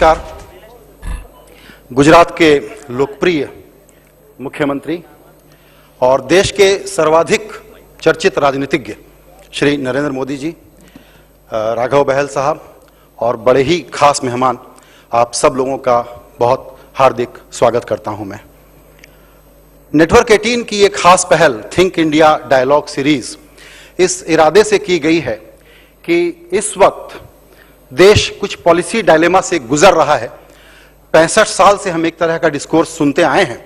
नमस्कार। गुजरात के लोकप्रिय मुख्यमंत्री और देश के सर्वाधिक चर्चित राजनीतिज्ञ श्री नरेंद्र मोदी जी, राघव बहल साहब और बड़े ही खास मेहमान आप सब लोगों का बहुत हार्दिक स्वागत करता हूं मैं। नेटवर्क 18 की एक खास पहल थिंक इंडिया डायलॉग सीरीज इस इरादे से की गई है कि इस वक्त देश कुछ पॉलिसी डायलेमा से गुजर रहा है। 65 साल से हम एक तरह का डिस्कोर्स सुनते आए हैं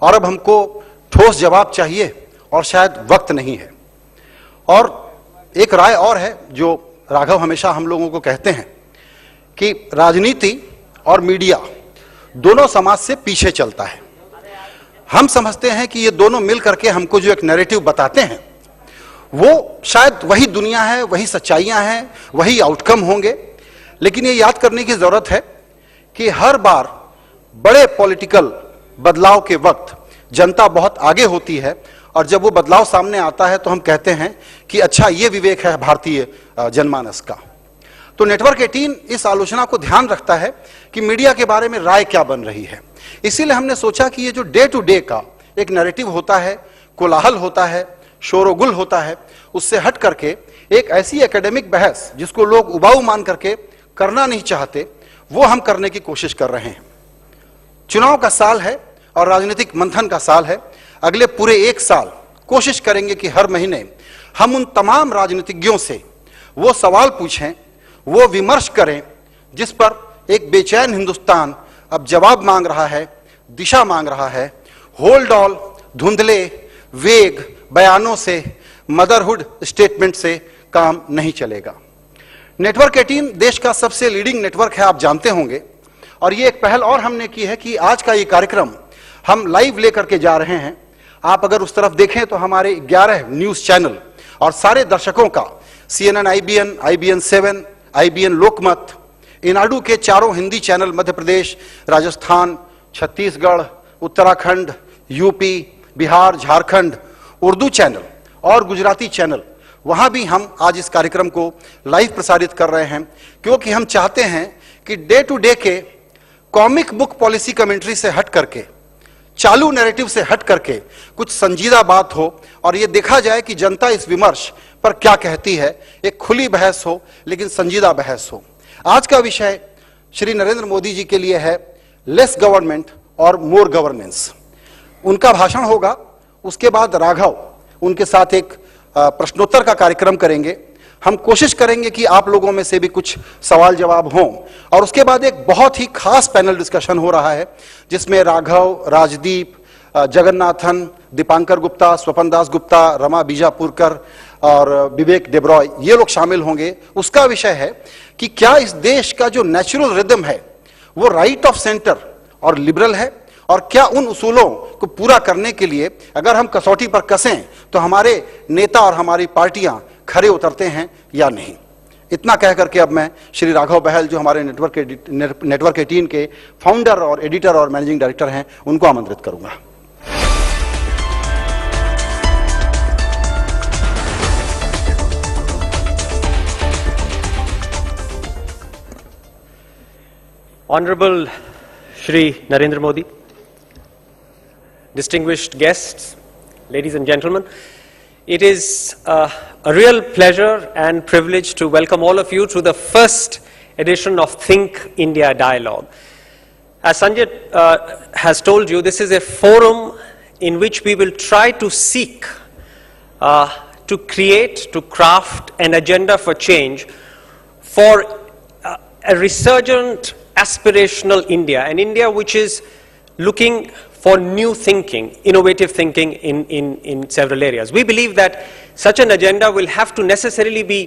और अब हमको ठोस जवाब चाहिए और शायद वक्त नहीं है। और एक राय और है जो राघव हमेशा हम लोगों को कहते हैं कि राजनीति और मीडिया दोनों समाज से पीछे चलता है। हम समझते हैं कि ये दोनों मिल करके हमको जो एक नैरेटिव बताते हैं वो शायद वही दुनिया है, वही सच्चाइयां हैं, वही आउटकम होंगे। लेकिन ये याद करने की जरूरत है कि हर बार बड़े पॉलिटिकल बदलाव के वक्त जनता बहुत आगे होती है और जब वो बदलाव सामने आता है तो हम कहते हैं कि अच्छा ये विवेक है भारतीय जनमानस का। तो नेटवर्क 18 इस आलोचना को ध्यान रखता है कि मीडिया के बारे में राय क्या बन रही है। इसीलिए हमने सोचा कि ये जो डे टू डे का एक नैरेटिव होता है, कोलाहल होता है, शोरगुल होता है, उससे हट करके एक ऐसी एकेडमिक बहस जिसको लोग उबाऊ मान करके करना नहीं चाहते, वो हम करने की कोशिश कर रहे हैं। चुनाव का साल है और राजनीतिक मंथन का साल है। अगले पूरे एक साल कोशिश करेंगे कि हर महीने हम उन तमाम राजनीतिज्ञों से वो सवाल पूछें, वो विमर्श करें जिस पर एक बेचैन हिंदुस्तान अब जवाब मांग रहा है, दिशा मांग रहा है। होल्ड ऑल, धुंधले, वेग बयानों से, मदरहुड स्टेटमेंट से काम नहीं चलेगा। नेटवर्क 18 देश का सबसे लीडिंग नेटवर्क है, आप जानते होंगे। और ये एक पहल और हमने की है कि आज का ये कार्यक्रम हम लाइव लेकर के जा रहे हैं। आप अगर उस तरफ देखें तो हमारे 11 न्यूज चैनल और सारे दर्शकों का CNN IBN, IBN 7, IBN लोकमत, इनाडू के चारों Hindi channel Madhya Pradesh, Rajasthan, Chhattisgarh, Uttarakhand, UP, Bihar, Jharkhand, Urdu channel और गुजराती चैनल, वहां भी हम आज इस कार्यक्रम को लाइव प्रसारित कर रहे हैं क्योंकि हम चाहते हैं कि डे टू डे के कॉमिक बुक पॉलिसी कमेंट्री से हट करके, चालू नैरेटिव से हट करके कुछ संजीदा बात हो और ये देखा जाए कि जनता इस विमर्श पर क्या कहती है। एक खुली बहस हो लेकिन संजीदा बहस हो। आज का विषय श्री नरेंद्र मोदी जी के लिए है लेस गवर्नमेंट और मोर गवर्नेंस। उनका भाषण होगा, उसके बाद राघव उनके साथ एक प्रश्नोत्तर का कार्यक्रम करेंगे। हम कोशिश करेंगे कि आप लोगों में से भी कुछ सवाल जवाब हों और उसके बाद एक बहुत ही खास पैनल डिस्कशन हो रहा है जिसमें राघव, राजदीप, जगन्नाथन, दीपांकर गुप्ता, स्वपन दास गुप्ता, रमा बीजापुरकर और विवेक डेब्रॉय, ये लोग शामिल होंगे। उसका विषय है कि क्या इस देश का जो नेचुरल रिदम है वो राइट ऑफ सेंटर और लिबरल है और क्या उन उसूलों को पूरा करने के लिए अगर हम कसौटी पर कसें तो हमारे नेता और हमारी पार्टियां खरे उतरते हैं या नहीं। इतना कह करके अब मैं श्री राघव बहल जो हमारे नेटवर्क 18 के फाउंडर और एडिटर और मैनेजिंग डायरेक्टर हैं उनको आमंत्रित करूंगा। Honorable Shri Narendra Modi, distinguished guests, ladies and gentlemen, it is a real pleasure and privilege to welcome all of you to the first edition of Think India Dialogue. As Sanjay has told you, this is a forum in which we will try to seek to create, to craft an agenda for change for a resurgent aspirational India, an India which is looking for new thinking, innovative thinking in several areas. We believe that such an agenda will have to necessarily be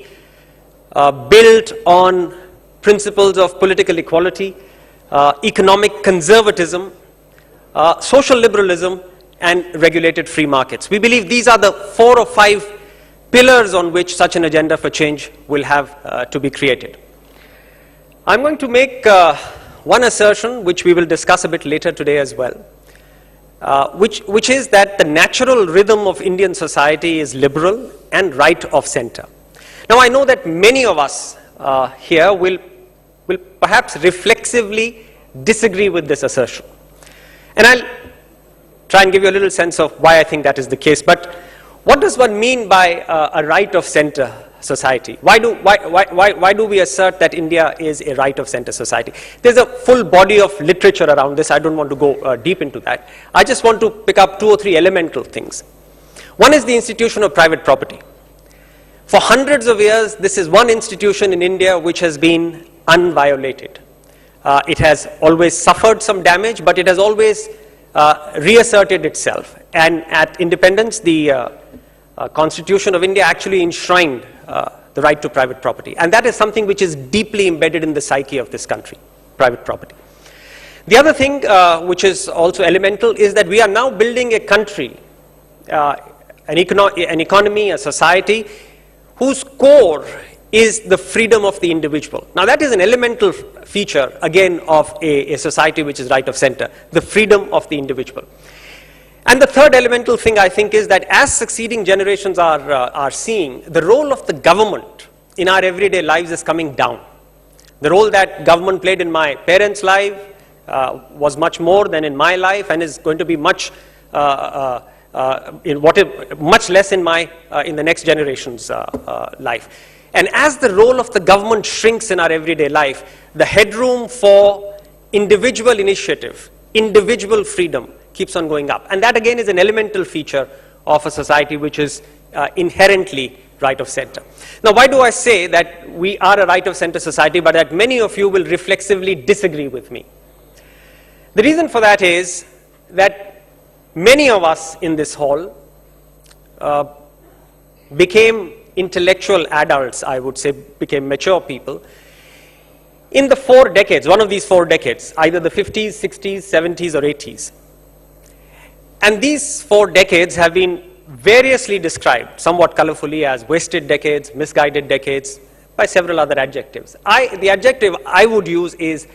built on principles of political equality, economic conservatism, social liberalism, and regulated free markets. We believe these are the 4 or 5 pillars on which such an agenda for change will have to be created. I'm going to make one assertion which we will discuss a bit later today as well, which is that the natural rhythm of Indian society is liberal and right of center. Now I know that many of us here will will perhaps reflexively disagree with this assertion. And I'll try and give you a little sense of why I think that is the case. But what does one mean by a right-of-center society? Why do we assert that India is a right-of-center society? There's a full body of literature around this. I don't want to go deep into that. I just want to pick up 2 or 3 elemental things. One is the institution of private property. For hundreds of years, this is one institution in India which has been unviolated. It has always suffered some damage, but it has always reasserted itself. And at independence, the Constitution of India actually enshrined the right to private property. And that is something which is deeply embedded in the psyche of this country, private property. The other thing which is also elemental is that we are now building a country, an economy, a society, whose core is the freedom of the individual. Now that is an elemental feature, again, of a society which is right of center, the freedom of the individual. And the third elemental thing, I think, is that as succeeding generations are seeing, the role of the government in our everyday lives is coming down. The role that government played in my parents' life was much more than in my life, and is going to be much less in the next generation's life. And as the role of the government shrinks in our everyday life, the headroom for individual initiative, individual freedom keeps on going up. And that again is an elemental feature of a society which is inherently right of center. Now, why do I say that we are a right of center society, but that many of you will reflexively disagree with me? The reason for that is that many of us in this hall became intellectual adults, I would say, became mature people in the 4 decades, one of these 4 decades, either the 50s, 60s, 70s, or 80s. And these 4 decades have been variously described, somewhat colorfully, as wasted decades, misguided decades, by several other adjectives. The adjective I would use is,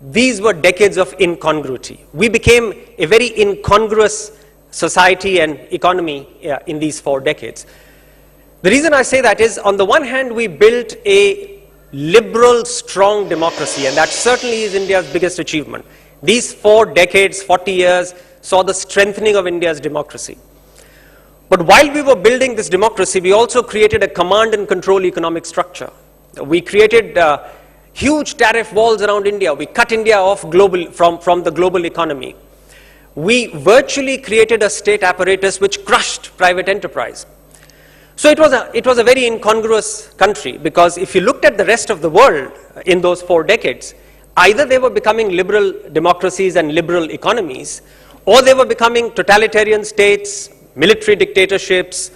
these were decades of incongruity. We became a very incongruous society and economy in these 4 decades. The reason I say that is, on the one hand, we built a liberal, strong democracy, and that certainly is India's biggest achievement. These 4 decades, 40 years, saw the strengthening of India's democracy. But while we were building this democracy, we also created a command and control economic structure. We created huge tariff walls around India. We cut India off from the global economy. We virtually created a state apparatus which crushed private enterprise. So it was a very incongruous country, because if you looked at the rest of the world in those 4 decades, either they were becoming liberal democracies and liberal economies, or they were becoming totalitarian states, military dictatorships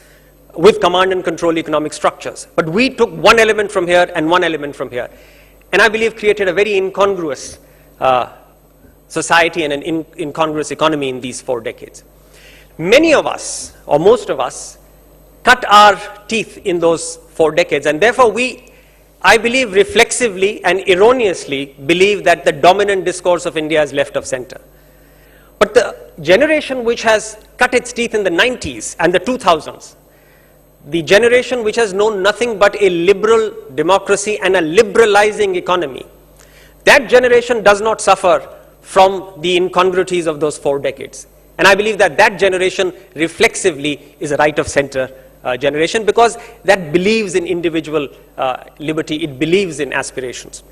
with command and control economic structures. But we took one element from here and one element from here, and I believe created a very incongruous society and an incongruous economy in these 4 decades. Many of us, or most of us, cut our teeth in those 4 decades, and therefore I believe, reflexively and erroneously believe that the dominant discourse of India is left of center. But the generation which has cut its teeth in the 90s and the 2000s, the generation which has known nothing but a liberal democracy and a liberalizing economy, that generation does not suffer from the incongruities of those 4 decades. And I believe that that generation reflexively is a right of center generation, because that believes in individual liberty, it believes in aspirations.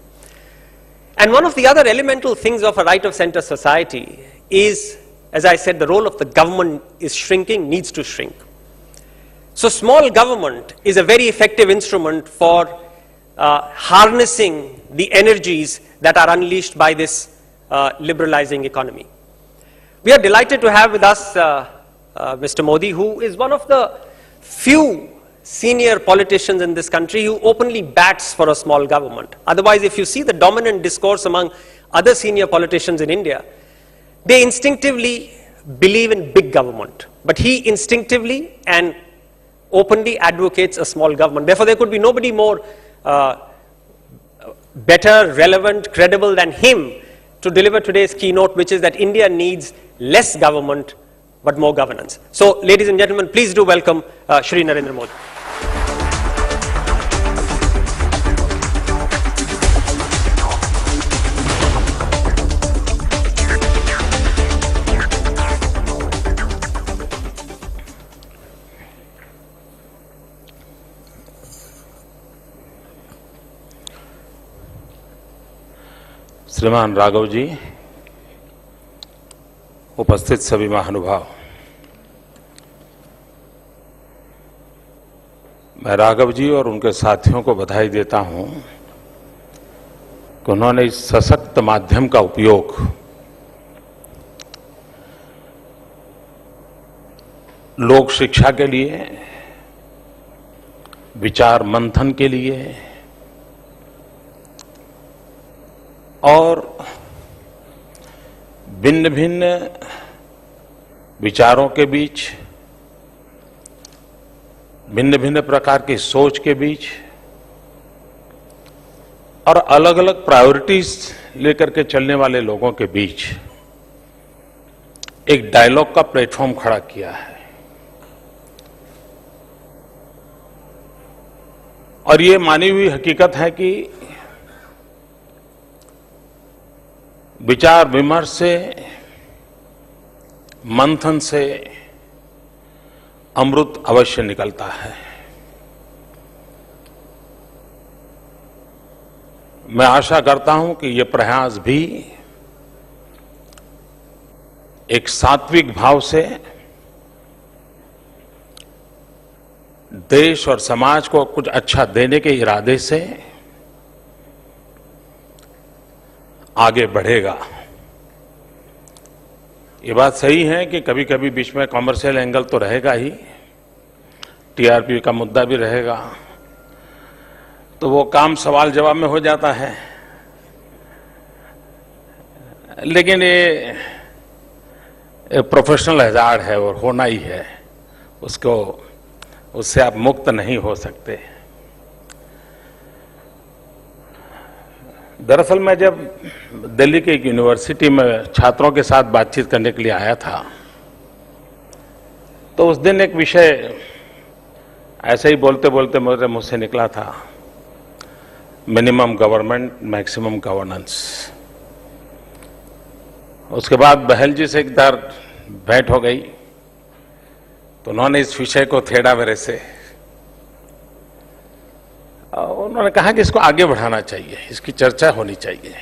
And one of the other elemental things of a right of center society is, as I said, the role of the government is shrinking, needs to shrink. So small government is a very effective instrument for harnessing the energies that are unleashed by this liberalizing economy. We are delighted to have with us Mr. Modi, who is one of the few senior politicians in this country who openly bats for a small government. Otherwise, if you see the dominant discourse among other senior politicians in India, they instinctively believe in big government. But he instinctively and openly advocates a small government. Therefore, there could be nobody more better, relevant, credible than him to deliver today's keynote, which is that India needs less government but more governance. So, ladies and gentlemen, please do welcome Shri Narendra Modi. श्रीमान राघव जी, उपस्थित सभी महानुभाव, मैं राघव जी और उनके साथियों को बधाई देता हूं कि उन्होंने इस सशक्त माध्यम का उपयोग लोक शिक्षा के लिए, विचार मंथन के लिए और भिन्न भिन्न विचारों के बीच, भिन्न भिन्न प्रकार की सोच के बीच और अलग अलग प्रायोरिटीज लेकर के चलने वाले लोगों के बीच एक डायलॉग का प्लेटफॉर्म खड़ा किया है। और ये मानी हुई हकीकत है कि विचार विमर्श से, मंथन से अमृत अवश्य निकलता है। मैं आशा करता हूं कि ये प्रयास भी एक सात्विक भाव से देश और समाज को कुछ अच्छा देने के इरादे से आगे बढ़ेगा। ये बात सही है कि कभी कभी बीच में कॉमर्शियल एंगल तो रहेगा ही, टीआरपी का मुद्दा भी रहेगा, तो वो काम सवाल जवाब में हो जाता है। लेकिन ये प्रोफेशनल हजार्ड है और होना ही है, उससे आप मुक्त नहीं हो सकते। दरअसल मैं जब दिल्ली के एक यूनिवर्सिटी में छात्रों के साथ बातचीत करने के लिए आया था, तो उस दिन एक विषय ऐसे ही बोलते बोलते मेरे मुंह से निकला था, मिनिमम गवर्नमेंट मैक्सिमम गवर्नेंस। उसके बाद बहल जी से एक बार भेंट हो गई, तो उन्होंने इस विषय को छेड़ा मेरे से। उन्होंने कहा कि इसको आगे बढ़ाना चाहिए, इसकी चर्चा होनी चाहिए।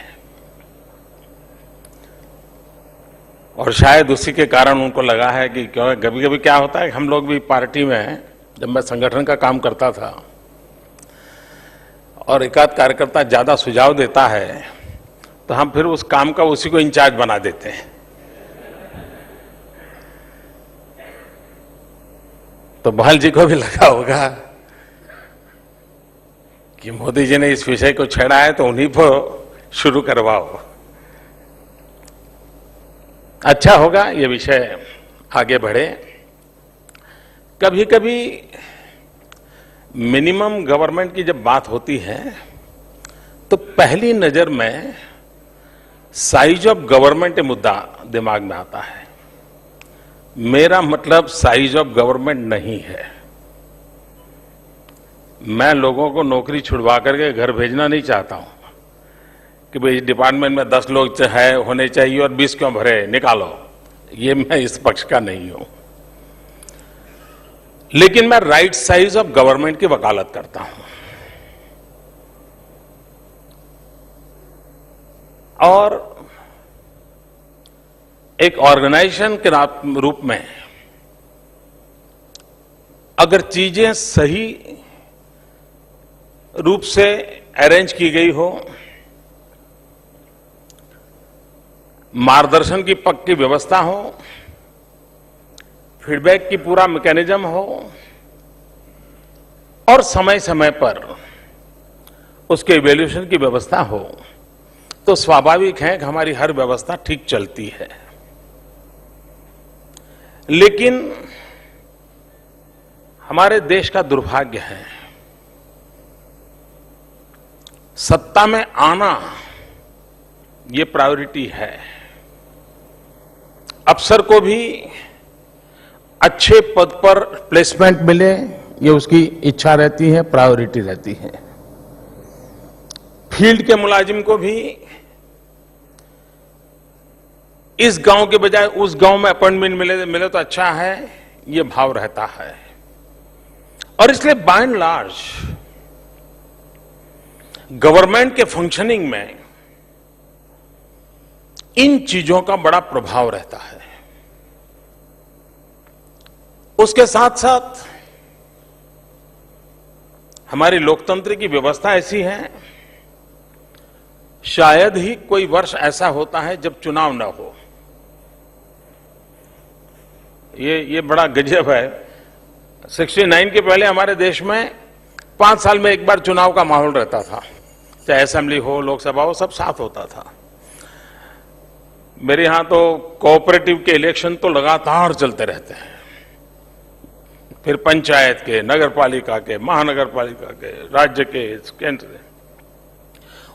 और शायद उसी के कारण उनको लगा है कि क्यों, कभी कभी क्या होता है, हम लोग भी पार्टी में, जब मैं संगठन का काम करता था और एक आध कार्यकर्ता ज्यादा सुझाव देता है, तो हम फिर उस काम का उसी को इंचार्ज बना देते हैं। तो बहल जी को भी लगा होगा कि मोदी जी ने इस विषय को छेड़ा है, तो उन्हीं को शुरू करवाओ। अच्छा होगा ये विषय आगे बढ़े। कभी कभी मिनिमम गवर्नमेंट की जब बात होती है, तो पहली नजर में साइज ऑफ गवर्नमेंट मुद्दा दिमाग में आता है। मेरा मतलब साइज ऑफ गवर्नमेंट नहीं है। मैं लोगों को नौकरी छुड़वा करके घर भेजना नहीं चाहता हूं कि भाई डिपार्टमेंट में 10 लोग होने चाहिए और 20 क्यों भरे, निकालो। ये मैं इस पक्ष का नहीं हूं। लेकिन मैं राइट साइज ऑफ गवर्नमेंट की वकालत करता हूं। और एक ऑर्गेनाइजेशन के रूप में अगर चीजें सही रूप से अरेंज की गई हो, मार्गदर्शन की पक्की व्यवस्था हो, फीडबैक की पूरा मैकेनिज्म हो और समय समय पर उसके इवैल्यूएशन की व्यवस्था हो, तो स्वाभाविक है कि हमारी हर व्यवस्था ठीक चलती है। लेकिन हमारे देश का दुर्भाग्य है, सत्ता में आना ये प्रायोरिटी है। अफसर को भी अच्छे पद पर प्लेसमेंट मिले, ये उसकी इच्छा रहती है, प्रायोरिटी रहती है। फील्ड के मुलाजिम को भी इस गांव के बजाय उस गांव में अपॉइंटमेंट मिले तो अच्छा है, ये भाव रहता है। और इसलिए बाय एंड लार्ज गवर्नमेंट के फंक्शनिंग में इन चीजों का बड़ा प्रभाव रहता है। उसके साथ साथ हमारी लोकतंत्र की व्यवस्था ऐसी है, शायद ही कोई वर्ष ऐसा होता है जब चुनाव ना हो। ये बड़ा गजब है। 69 के पहले हमारे देश में 5 साल में एक बार चुनाव का माहौल रहता था, चाहे असेंबली हो, लोकसभा हो, सब साथ होता था। मेरे यहां तो कोऑपरेटिव के इलेक्शन तो लगातार चलते रहते हैं, फिर पंचायत के, नगर पालिका के, महानगर पालिका के, राज्य के, केंद्र के।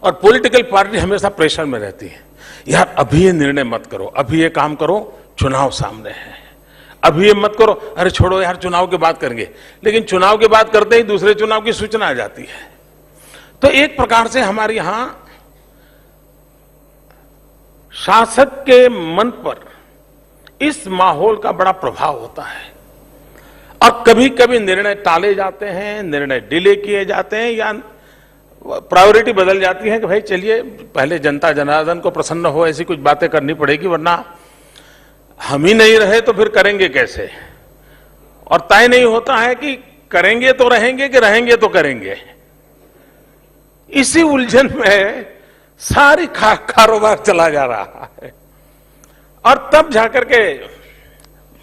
और पॉलिटिकल पार्टी हमेशा प्रेशर में रहती है, यार अभी ये निर्णय मत करो, अभी ये काम करो, चुनाव सामने है, अभी ये मत करो, अरे छोड़ो यार चुनाव के बाद करेंगे। लेकिन चुनाव के बाद करते ही दूसरे चुनाव की सूचना आ जाती है। तो एक प्रकार से हमारे यहां शासक के मन पर इस माहौल का बड़ा प्रभाव होता है और कभी कभी निर्णय टाले जाते हैं, निर्णय डिले किए जाते हैं, या प्रायोरिटी बदल जाती है कि भाई चलिए पहले जनता जनार्दन को प्रसन्न हो, ऐसी कुछ बातें करनी पड़ेगी, वरना हम ही नहीं रहे तो फिर करेंगे कैसे। और तय नहीं होता है कि करेंगे तो रहेंगे कि रहेंगे तो करेंगे। इसी उलझन में सारी कारोबार चला जा रहा है। और तब जाकर के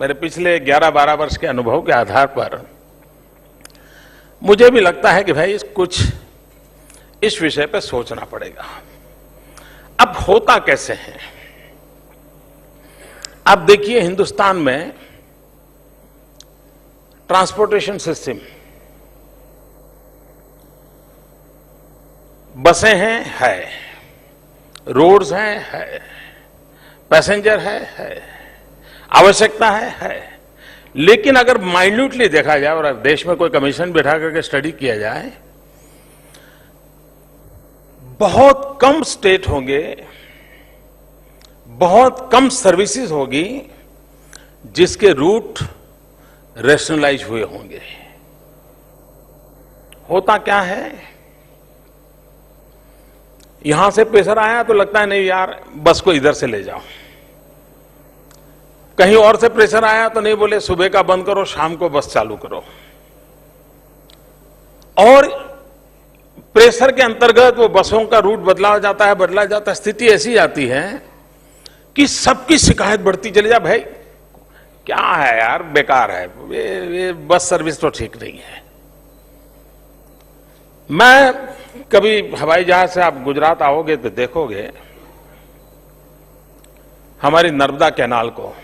मेरे पिछले 11-12 वर्ष के अनुभव के आधार पर मुझे भी लगता है कि भाई कुछ इस विषय पर सोचना पड़ेगा। अब होता कैसे है? आप देखिए हिंदुस्तान में ट्रांसपोर्टेशन सिस्टम, बसें हैं, है, रोड्स हैं, है, पैसेंजर है, आवश्यकता है। लेकिन अगर माइन्यूटली देखा जाए और देश में कोई कमीशन बैठा करके स्टडी किया जाए, बहुत कम स्टेट होंगे, बहुत कम सर्विसेज होगी जिसके रूट रैशनलाइज हुए होंगे। होता क्या है, यहां से प्रेशर आया तो लगता है नहीं यार बस को इधर से ले जाओ, कहीं और से प्रेशर आया तो नहीं, बोले सुबह का बंद करो, शाम को बस चालू करो। और प्रेशर के अंतर्गत वो बसों का रूट बदला जाता है। स्थिति ऐसी आती है कि सबकी शिकायत बढ़ती चली जाए, भाई क्या है यार, बेकार है, ये बस सर्विस तो ठीक नहीं है। मैं कभी हवाई जहाज से आप गुजरात आओगे तो देखोगे हमारी नर्मदा कैनाल को,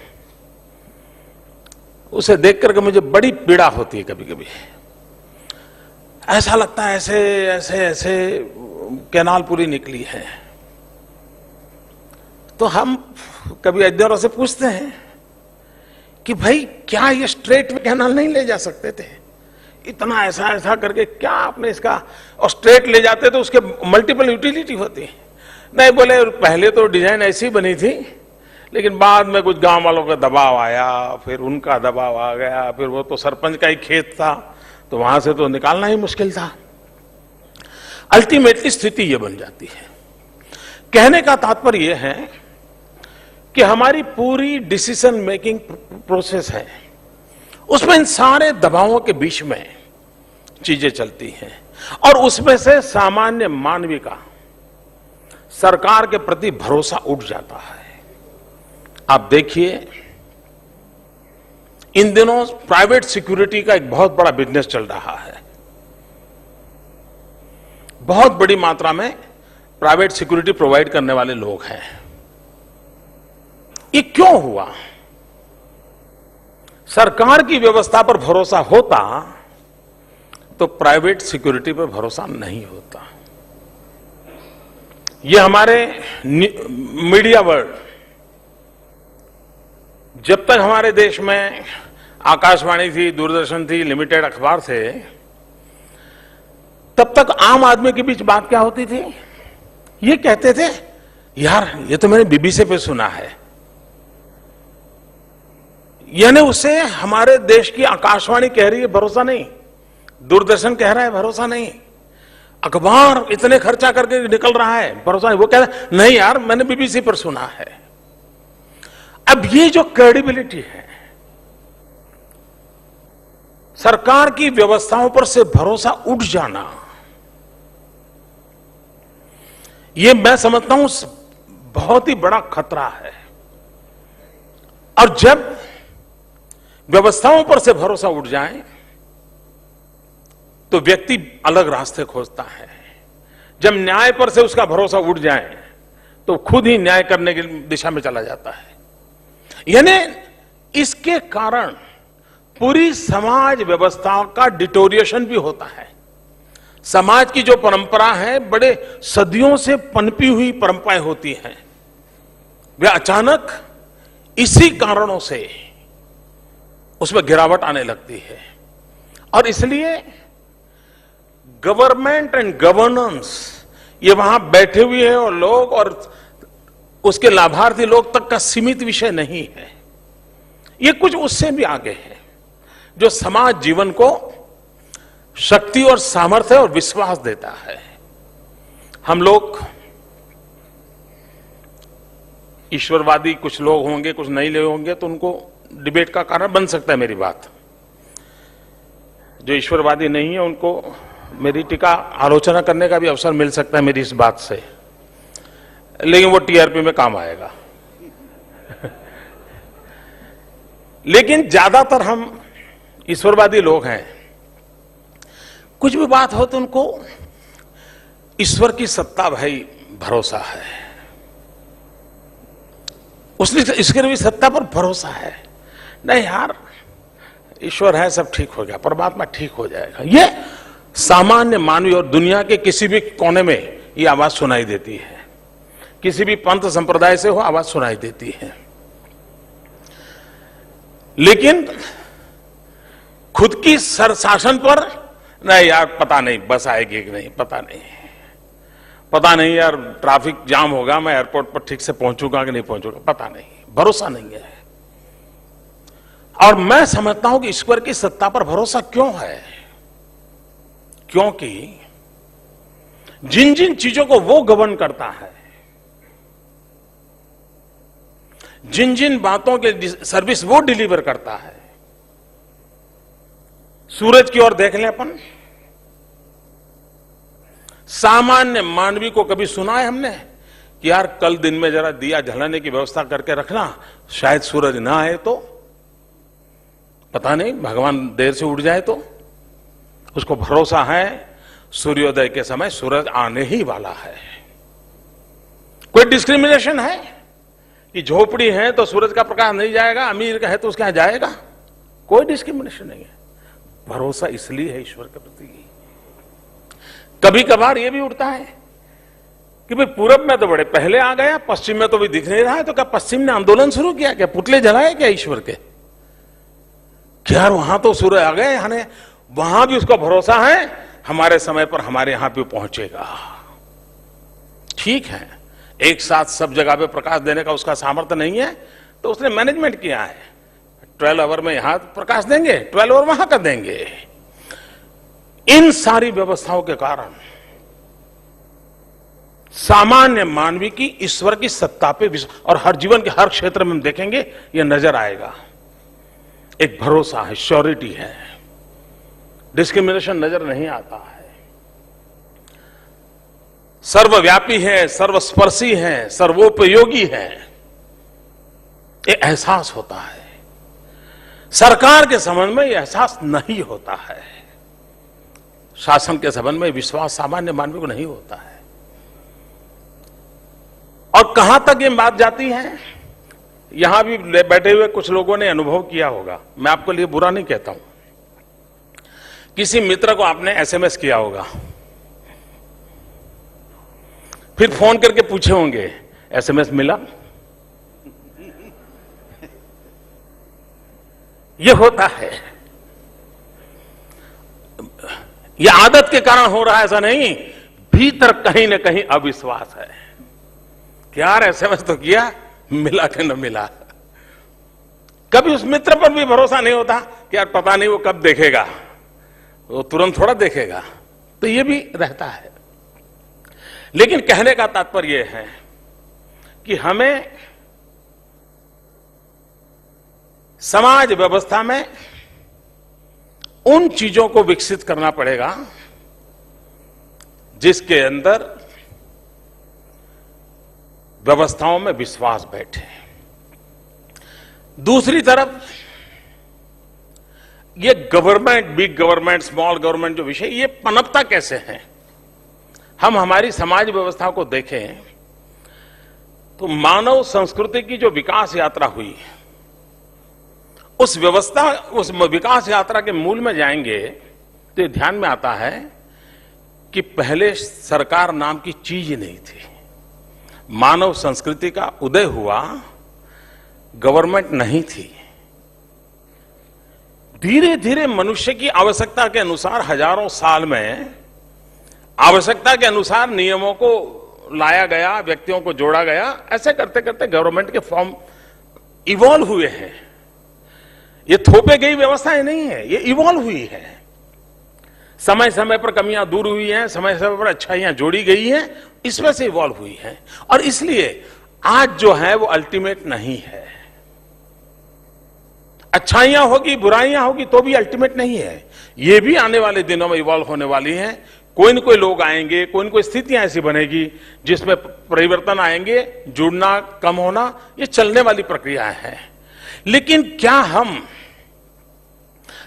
उसे देख करके मुझे बड़ी पीड़ा होती है। कभी कभी ऐसा लगता है ऐसे कैनाल पूरी निकली है। तो हम कभी अध्ययनों से पूछते हैं कि भाई क्या ये स्ट्रेट में कैनाल नहीं ले जा सकते थे, इतना ऐसा करके क्या आपने इसका, और स्ट्रेट ले जाते तो उसके मल्टीपल यूटिलिटी होती। नहीं, बोले पहले तो डिजाइन ऐसी बनी थी, लेकिन बाद में कुछ गांव वालों का दबाव आया, फिर उनका दबाव आ गया, फिर वो तो सरपंच का ही खेत था तो वहां से तो निकालना ही मुश्किल था। अल्टीमेटली स्थिति ये बन जाती है। कहने का तात्पर्य यह है कि हमारी पूरी डिसीजन मेकिंग प्रोसेस है, उसमें इन सारे दबावों के बीच में चीजें चलती हैं और उसमें से सामान्य मानवी का सरकार के प्रति भरोसा उठ जाता है। आप देखिए इन दिनों प्राइवेट सिक्योरिटी का एक बहुत बड़ा बिजनेस चल रहा है। बहुत बड़ी मात्रा में प्राइवेट सिक्योरिटी प्रोवाइड करने वाले लोग हैं। ये क्यों हुआ? सरकार की व्यवस्था पर भरोसा होता तो प्राइवेट सिक्योरिटी पर भरोसा नहीं होता। ये हमारे मीडिया वर्ल्ड, जब तक हमारे देश में आकाशवाणी थी, दूरदर्शन थी, लिमिटेड अखबार थे, तब तक आम आदमी के बीच बात क्या होती थी? ये कहते थे यार ये तो मैंने बीबीसी पे सुना है, यानी उससे हमारे देश की आकाशवाणी कह रही है भरोसा नहीं, दूरदर्शन कह रहा है भरोसा नहीं। अखबार इतने खर्चा करके निकल रहा है, भरोसा नहीं। वो कहता है नहीं यार, मैंने बीबीसी पर सुना है। अब ये जो क्रेडिबिलिटी है, सरकार की व्यवस्थाओं पर से भरोसा उठ जाना, ये मैं समझता हूं बहुत ही बड़ा खतरा है। और जब व्यवस्थाओं पर से भरोसा उठ जाए तो व्यक्ति अलग रास्ते खोजता है। जब न्याय पर से उसका भरोसा उठ जाए तो खुद ही न्याय करने की दिशा में चला जाता है। यानी इसके कारण पूरी समाज व्यवस्था का डिटोरिएशन भी होता है। समाज की जो परंपरा है, बड़े सदियों से पनपी हुई परंपराएं होती हैं, वे अचानक इसी कारणों से उसमें गिरावट आने लगती है। और इसलिए गवर्नमेंट एंड गवर्नेंस, ये वहां बैठे हुए हैं और लोग और उसके लाभार्थी लोग तक का सीमित विषय नहीं है। ये कुछ उससे भी आगे है, जो समाज जीवन को शक्ति और सामर्थ्य और विश्वास देता है। हम लोग ईश्वरवादी कुछ लोग होंगे, कुछ नहीं लोग होंगे, तो उनको डिबेट का कारण बन सकता है मेरी बात। जो ईश्वरवादी नहीं है उनको मेरी टीका आलोचना करने का भी अवसर मिल सकता है मेरी इस बात से, लेकिन वो टीआरपी में काम आएगा। लेकिन ज्यादातर हम ईश्वरवादी लोग हैं, कुछ भी बात हो तो उनको ईश्वर की सत्ता भाई भरोसा है, उसने इसके भी सत्ता पर भरोसा है। नहीं यार, ईश्वर है, सब ठीक हो गया, परमात्मा ठीक हो जाएगा। ये सामान्य मानवीय और दुनिया के किसी भी कोने में ये आवाज सुनाई देती है। किसी भी पंथ संप्रदाय से हो, आवाज सुनाई देती है। लेकिन खुद की शासन पर नहीं यार, पता नहीं बस आएगी कि नहीं, पता नहीं यार, ट्रैफिक जाम होगा, मैं एयरपोर्ट पर ठीक से पहुंचूंगा कि नहीं पहुंचूंगा, पता नहीं, भरोसा नहीं है। और मैं समझता हूं कि ईश्वर की सत्ता पर भरोसा क्यों है? क्योंकि जिन जिन चीजों को वो गवर्न करता है, जिन जिन बातों के सर्विस वो डिलीवर करता है। सूरज की ओर देख लें अपन, सामान्य मानवी को कभी सुना है हमने कि यार कल दिन में जरा दिया जलाने की व्यवस्था करके रखना, शायद सूरज ना आए तो, पता नहीं भगवान देर से उठ जाए तो। उसको भरोसा है सूर्योदय के समय सूरज आने ही वाला है। कोई डिस्क्रिमिनेशन है कि झोपड़ी है तो सूरज का प्रकाश नहीं जाएगा, अमीर का है तो उसके यहां जाएगा? कोई डिस्क्रिमिनेशन नहीं है। भरोसा इसलिए है ईश्वर के प्रति। कभी कभार यह भी उठता है कि भाई पूरब में तो बड़े पहले आ गया, पश्चिम में तो भी दिख नहीं रहा है, तो क्या पश्चिम ने आंदोलन शुरू किया? क्या पुतले जलाए क्या ईश्वर के? क्या वहां तो सूर्य आ गए, यानी वहां भी उसका भरोसा है हमारे समय पर हमारे यहां भी पहुंचेगा। ठीक है, एक साथ सब जगह पे प्रकाश देने का उसका सामर्थ्य नहीं है, तो उसने मैनेजमेंट किया है। 12 आवर में यहां प्रकाश देंगे, 12 आवर वहां कर देंगे। इन सारी व्यवस्थाओं के कारण सामान्य मानवी की ईश्वर की सत्ता पे विश्वास, और हर जीवन के हर क्षेत्र में हम देखेंगे यह नजर आएगा। एक भरोसा है, श्योरिटी है, डिस्क्रिमिनेशन नजर नहीं आता है, सर्वव्यापी है, सर्वस्पर्शी है, सर्वोपयोगी है, ये एहसास होता है। सरकार के संबंध में यह एहसास नहीं होता है, शासन के संबंध में विश्वास सामान्य मानवी को नहीं होता है। और कहां तक ये बात जाती है, यहां भी बैठे हुए कुछ लोगों ने अनुभव किया होगा, मैं आपको लिए बुरा नहीं कहता हूं। किसी मित्र को आपने एसएमएस किया होगा, फिर फोन करके पूछे होंगे एसएमएस मिला? यह होता है, यह आदत के कारण हो रहा है, ऐसा नहीं, भीतर कहीं ना कहीं अविश्वास है कि यार एसएमएस तो किया, मिला कि न मिला। कभी उस मित्र पर भी भरोसा नहीं होता कि यार पता नहीं वो कब देखेगा, वो तुरंत थोड़ा देखेगा, तो ये भी रहता है। लेकिन कहने का तात्पर्य यह है कि हमें समाज व्यवस्था में उन चीजों को विकसित करना पड़ेगा जिसके अंदर व्यवस्थाओं में विश्वास बैठे। दूसरी तरफ ये government, big government, small government जो विषय, ये पनपता कैसे है? हम हमारी समाज व्यवस्था को देखें तो मानव संस्कृति की जो विकास यात्रा हुई, उस विकास यात्रा के मूल में जाएंगे तो ये ध्यान में आता है कि पहले सरकार नाम की चीज ही नहीं थी। मानव संस्कृति का उदय हुआ, गवर्नमेंट नहीं थी। धीरे धीरे मनुष्य की आवश्यकता के अनुसार हजारों साल में आवश्यकता के अनुसार नियमों को लाया गया, व्यक्तियों को जोड़ा गया। ऐसे करते करते गवर्नमेंट के फॉर्म इवॉल्व हुए हैं। ये थोपे गई व्यवस्थाएं नहीं है, ये इवॉल्व हुई है। समय समय पर कमियां दूर हुई हैं, समय समय पर अच्छाइयां जोड़ी गई हैं, इसमें से इवॉल्व हुई हैं। और इसलिए आज जो है वो अल्टीमेट नहीं है। अच्छाइयां होगी, बुराइयां होगी तो भी अल्टीमेट नहीं है। ये भी आने वाले दिनों में इवॉल्व होने वाली हैं। कोई न कोई लोग आएंगे, कोई न कोई स्थितियां ऐसी बनेगी जिसमें परिवर्तन आएंगे, जुड़ना, कम होना, ये चलने वाली प्रक्रिया है। लेकिन क्या हम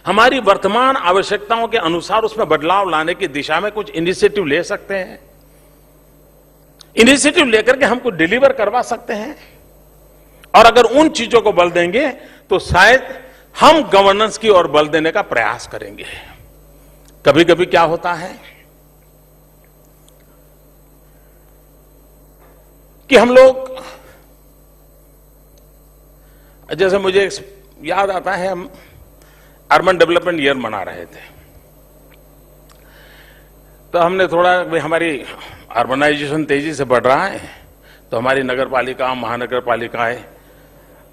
हमारी वर्तमान आवश्यकताओं के अनुसार उसमें बदलाव लाने की दिशा में कुछ इनिशिएटिव ले सकते हैं? इनिशिएटिव लेकर के हमको डिलीवर करवा सकते हैं? और अगर उन चीजों को बल देंगे तो शायद हम गवर्नेंस की ओर बल देने का प्रयास करेंगे। कभी कभी क्या होता है कि हम लोग, जैसे मुझे याद आता है, हम अर्बन डेवलपमेंट ईयर मना रहे थे, तो हमने थोड़ा, हमारी अर्बनाइजेशन तेजी से बढ़ रहा है, तो हमारी नगर पालिका, महानगर पालिकाएं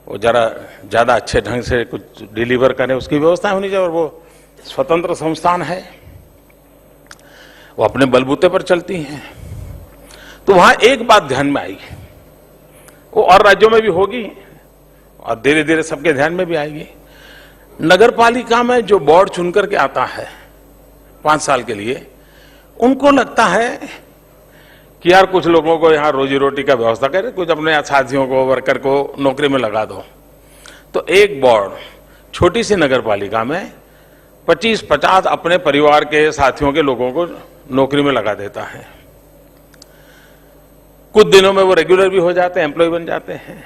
वो जरा ज्यादा अच्छे ढंग से कुछ डिलीवर करें, उसकी व्यवस्था होनी चाहिए। और वो स्वतंत्र संस्थान है, वो अपने बलबूते पर चलती हैं। तो वहां एक बात ध्यान में आई, वो और राज्यों में भी होगी और धीरे धीरे सबके ध्यान में भी आएगी। नगर पालिका में जो बोर्ड चुन करके आता है 5 साल के लिए, उनको लगता है कि यार कुछ लोगों को यहां रोजी रोटी का व्यवस्था करें, कुछ अपने साथियों को, वर्कर को नौकरी में लगा दो। तो एक बोर्ड छोटी सी नगर पालिका में 25-50 अपने परिवार के, साथियों के लोगों को नौकरी में लगा देता है। कुछ दिनों में वो रेगुलर भी हो जाते हैं, एम्प्लॉय बन जाते हैं।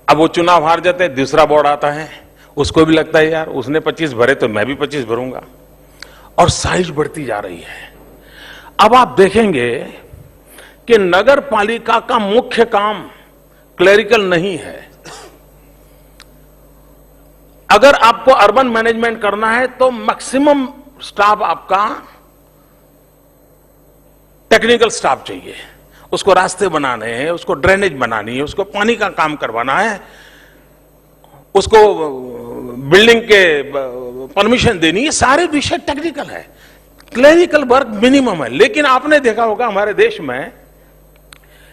अब वो चुनाव हार जाते हैं, दूसरा बोर्ड आता है, उसको भी लगता है यार उसने 25 भरे तो मैं भी 25 भरूंगा, और साइज बढ़ती जा रही है। अब आप देखेंगे कि नगर पालिका का मुख्य काम क्लेरिकल नहीं है। अगर आपको अर्बन मैनेजमेंट करना है तो मैक्सिमम स्टाफ आपका टेक्निकल स्टाफ चाहिए। उसको रास्ते बनाने हैं, उसको ड्रेनेज बनानी है, उसको पानी का काम करवाना है, उसको बिल्डिंग के परमिशन देनी है, सारे विषय टेक्निकल है। क्लेरिकल वर्क मिनिमम है। लेकिन आपने देखा होगा हमारे देश में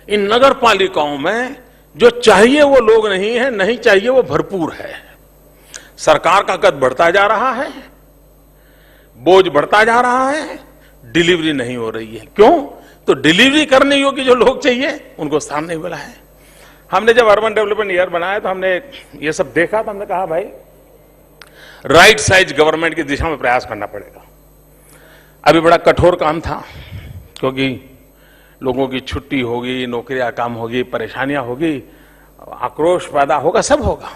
इन नगर पालिकाओं में जो चाहिए वो लोग नहीं है, नहीं चाहिए वो भरपूर है। सरकार का कद बढ़ता जा रहा है, बोझ बढ़ता जा रहा है, डिलीवरी नहीं हो रही है। क्यों? तो डिलीवरी करने योग्य जो लोग चाहिए उनको स्थान नहीं मिला है। हमने जब अर्बन डेवलपमेंट ईयर बनाया तो हमने ये सब देखा, तो हमने कहा भाई राइट साइज गवर्नमेंट की दिशा में प्रयास करना पड़ेगा। अभी बड़ा कठोर काम था, क्योंकि लोगों की छुट्टी होगी, नौकरियां कम होगी, परेशानियां होगी, आक्रोश पैदा होगा, सब होगा।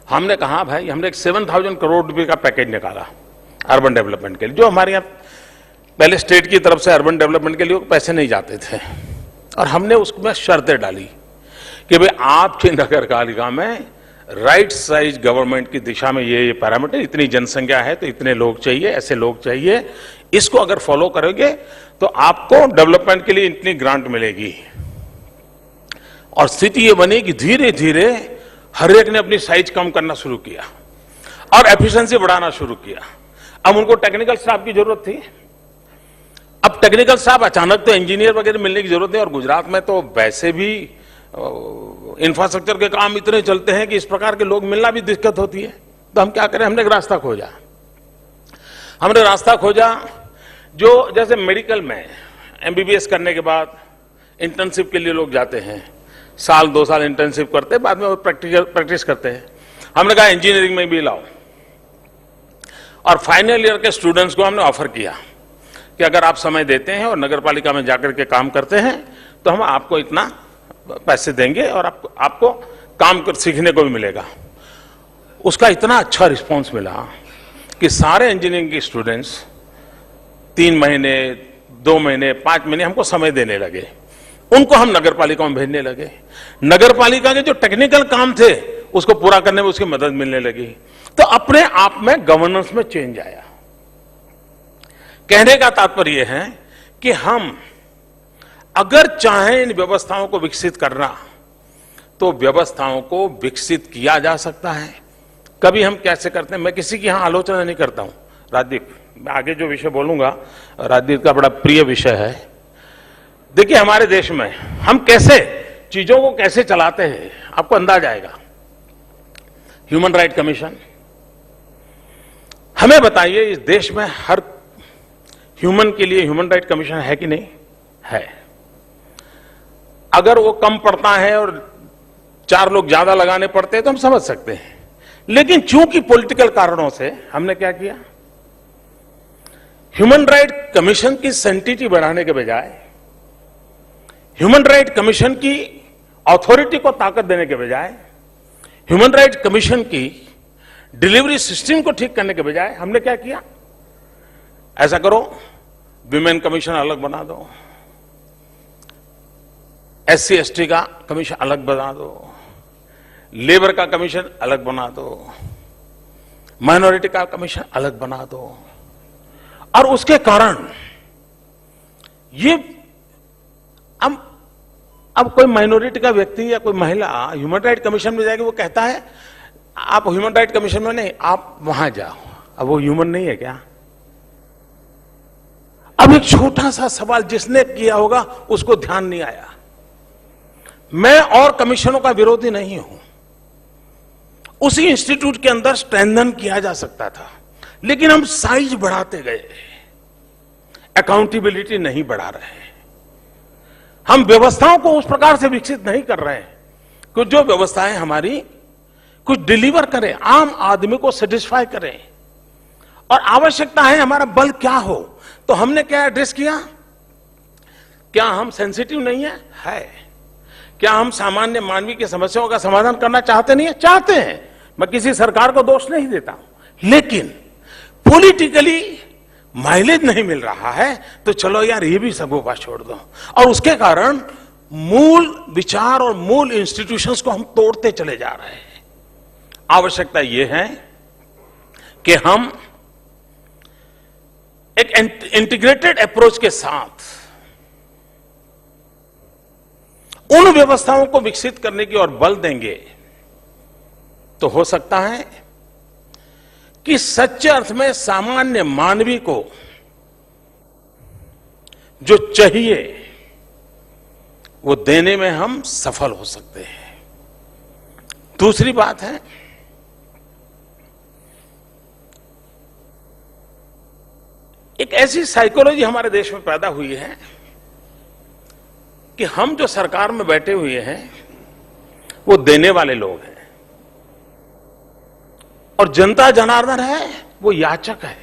हमने कहा भाई, हमने एक 7,000 करोड़ रुपए का पैकेज निकाला अर्बन डेवलपमेंट के लिए, जो हमारे यहाँ पहले स्टेट की तरफ से अर्बन डेवलपमेंट के लिए पैसे नहीं जाते थे। और हमने उसमें शर्तें डाली कि भाई आपकी नगर पालिका में राइट साइज गवर्नमेंट की दिशा में ये पैरामीटर, इतनी जनसंख्या है तो इतने लोग चाहिए, ऐसे लोग चाहिए, इसको अगर फॉलो करोगे तो आपको डेवलपमेंट के लिए इतनी ग्रांट मिलेगी। और स्थिति ये बनी कि धीरे धीरे हर एक ने अपनी साइज कम करना शुरू किया और एफिशिएंसी बढ़ाना शुरू किया। अब उनको टेक्निकल स्टाफ की जरूरत थी। अब टेक्निकल स्टाफ अचानक तो इंजीनियर वगैरह मिलने की जरूरत है, और गुजरात में तो वैसे भी इंफ्रास्ट्रक्चर के काम इतने चलते हैं कि इस प्रकार के लोग मिलना भी दिक्कत होती है। तो हम क्या करें, हमने एक रास्ता खोजा। जो जैसे मेडिकल में एमबीबीएस करने के बाद इंटर्नशिप के लिए लोग जाते हैं, साल 2 साल इंटर्नशिप करते हैं, बाद में वो प्रैक्टिस करते हैं। हमने कहा इंजीनियरिंग में भी लाओ, और फाइनल ईयर के स्टूडेंट्स को हमने ऑफर किया कि अगर आप समय देते हैं और नगर पालिका में जाकर के काम करते हैं तो हम आपको इतना पैसे देंगे और आपको काम कर सीखने को भी मिलेगा। उसका इतना अच्छा रिस्पांस मिला कि सारे इंजीनियरिंग के स्टूडेंट्स 3 महीने, 2 महीने, 5 महीने हमको समय देने लगे। उनको हम नगर पालिका में भेजने लगे। नगर पालिका के जो टेक्निकल काम थे उसको पूरा करने में उसकी मदद मिलने लगी। तो अपने आप में गवर्नेंस में चेंज आया। कहने का तात्पर्य है कि हम अगर चाहें इन व्यवस्थाओं को विकसित करना तो व्यवस्थाओं को विकसित किया जा सकता है। कभी हम कैसे करते हैं, मैं किसी की यहां आलोचना नहीं करता हूं। राजदीप, मैं आगे जो विषय बोलूंगा राजदीप का बड़ा प्रिय विषय है। देखिए हमारे देश में हम कैसे चीजों को कैसे चलाते हैं आपको अंदाज आएगा। ह्यूमन राइट कमीशन, हमें बताइए इस देश में हर ह्यूमन के लिए ह्यूमन राइट कमीशन है कि नहीं है? अगर वो कम पड़ता है और 4 लोग ज्यादा लगाने पड़ते हैं तो हम समझ सकते हैं, लेकिन चूंकि पॉलिटिकल कारणों से हमने क्या किया, ह्यूमन राइट कमीशन की सेंटिटी बढ़ाने के बजाय, ह्यूमन राइट कमीशन की अथॉरिटी को ताकत देने के बजाय, ह्यूमन राइट कमीशन की डिलीवरी सिस्टम को ठीक करने के बजाय हमने क्या किया, ऐसा करो विमेन कमीशन अलग बना दो, SC ST का कमीशन अलग बना दो, लेबर का कमीशन अलग बना दो, माइनॉरिटी का कमीशन अलग बना दो। और उसके कारण ये अब कोई माइनॉरिटी का व्यक्ति या कोई महिला ह्यूमन राइट कमीशन में जाएगी, वो कहता है आप ह्यूमन राइट कमीशन में नहीं, आप वहां जाओ। अब वो ह्यूमन नहीं है क्या? अब एक छोटा सा सवाल जिसने किया होगा उसको ध्यान नहीं आया। मैं और कमीशनों का विरोधी नहीं हूं, उसी इंस्टीट्यूट के अंदर स्ट्रेंथन किया जा सकता था, लेकिन हम साइज बढ़ाते गए, अकाउंटेबिलिटी नहीं बढ़ा रहे हैं। हम व्यवस्थाओं को उस प्रकार से विकसित नहीं कर रहे हैं कि जो व्यवस्थाएं हमारी कुछ डिलीवर करें, आम आदमी को सेटिस्फाई करें। और आवश्यकता है हमारा बल क्या हो, तो हमने क्या एड्रेस किया? क्या हम सेंसिटिव नहीं है? क्या हम सामान्य मानवीय की समस्याओं का समाधान करना चाहते नहीं है? चाहते हैं। मैं किसी सरकार को दोष नहीं देता हूं, लेकिन पॉलिटिकली माइलेज नहीं मिल रहा है तो चलो यार ये भी सगोपा छोड़ दो। और उसके कारण मूल विचार और मूल इंस्टीट्यूशंस को हम तोड़ते चले जा रहे हैं। आवश्यकता यह है कि हम एक इंटीग्रेटेड अप्रोच के साथ उन व्यवस्थाओं को विकसित करने की ओर बल देंगे तो हो सकता है कि सच्चे अर्थ में सामान्य मानवी को जो चाहिए वो देने में हम सफल हो सकते हैं। दूसरी बात है, एक ऐसी साइकोलॉजी हमारे देश में पैदा हुई है कि हम जो सरकार में बैठे हुए हैं वो देने वाले लोग हैं और जनता जनार्दन है वो याचक है।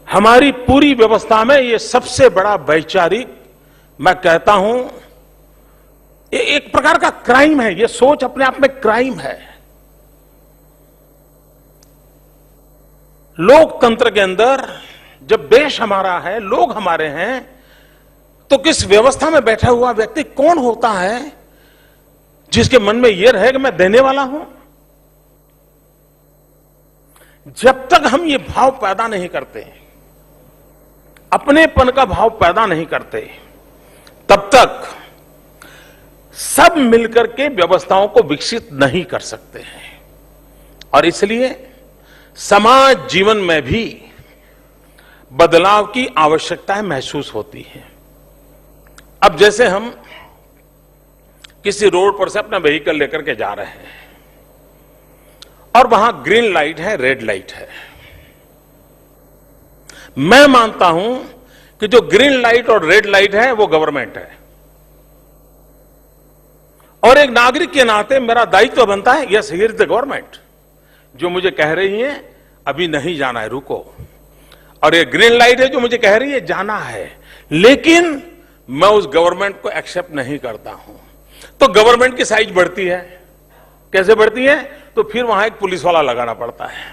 हमारी पूरी व्यवस्था में ये सबसे बड़ा वैचारिक, मैं कहता हूं ये एक प्रकार का क्राइम है। ये सोच अपने आप में क्राइम है। लोकतंत्र के अंदर जब देश हमारा है, लोग हमारे हैं, तो किस व्यवस्था में बैठा हुआ व्यक्ति कौन होता है जिसके मन में यह रहे कि मैं देने वाला हूं? जब तक हम ये भाव पैदा नहीं करते, अपनेपन का भाव पैदा नहीं करते, तब तक सब मिलकर के व्यवस्थाओं को विकसित नहीं कर सकते हैं। और इसलिए समाज जीवन में भी बदलाव की आवश्यकताएं महसूस होती हैं। अब जैसे हम किसी रोड पर से अपना व्हीकल लेकर के जा रहे हैं और वहां ग्रीन लाइट है, रेड लाइट है। मैं मानता हूं कि जो ग्रीन लाइट और रेड लाइट है वो गवर्नमेंट है, और एक नागरिक के नाते मेरा दायित्व बनता है, yes here is the government, जो मुझे कह रही है अभी नहीं जाना है, रुको। और ये ग्रीन लाइट है जो मुझे कह रही है जाना है, लेकिन मैं उस गवर्नमेंट को एक्सेप्ट नहीं करता हूं। तो गवर्नमेंट की साइज बढ़ती है। कैसे बढ़ती है? तो फिर वहां एक पुलिस वाला लगाना पड़ता है,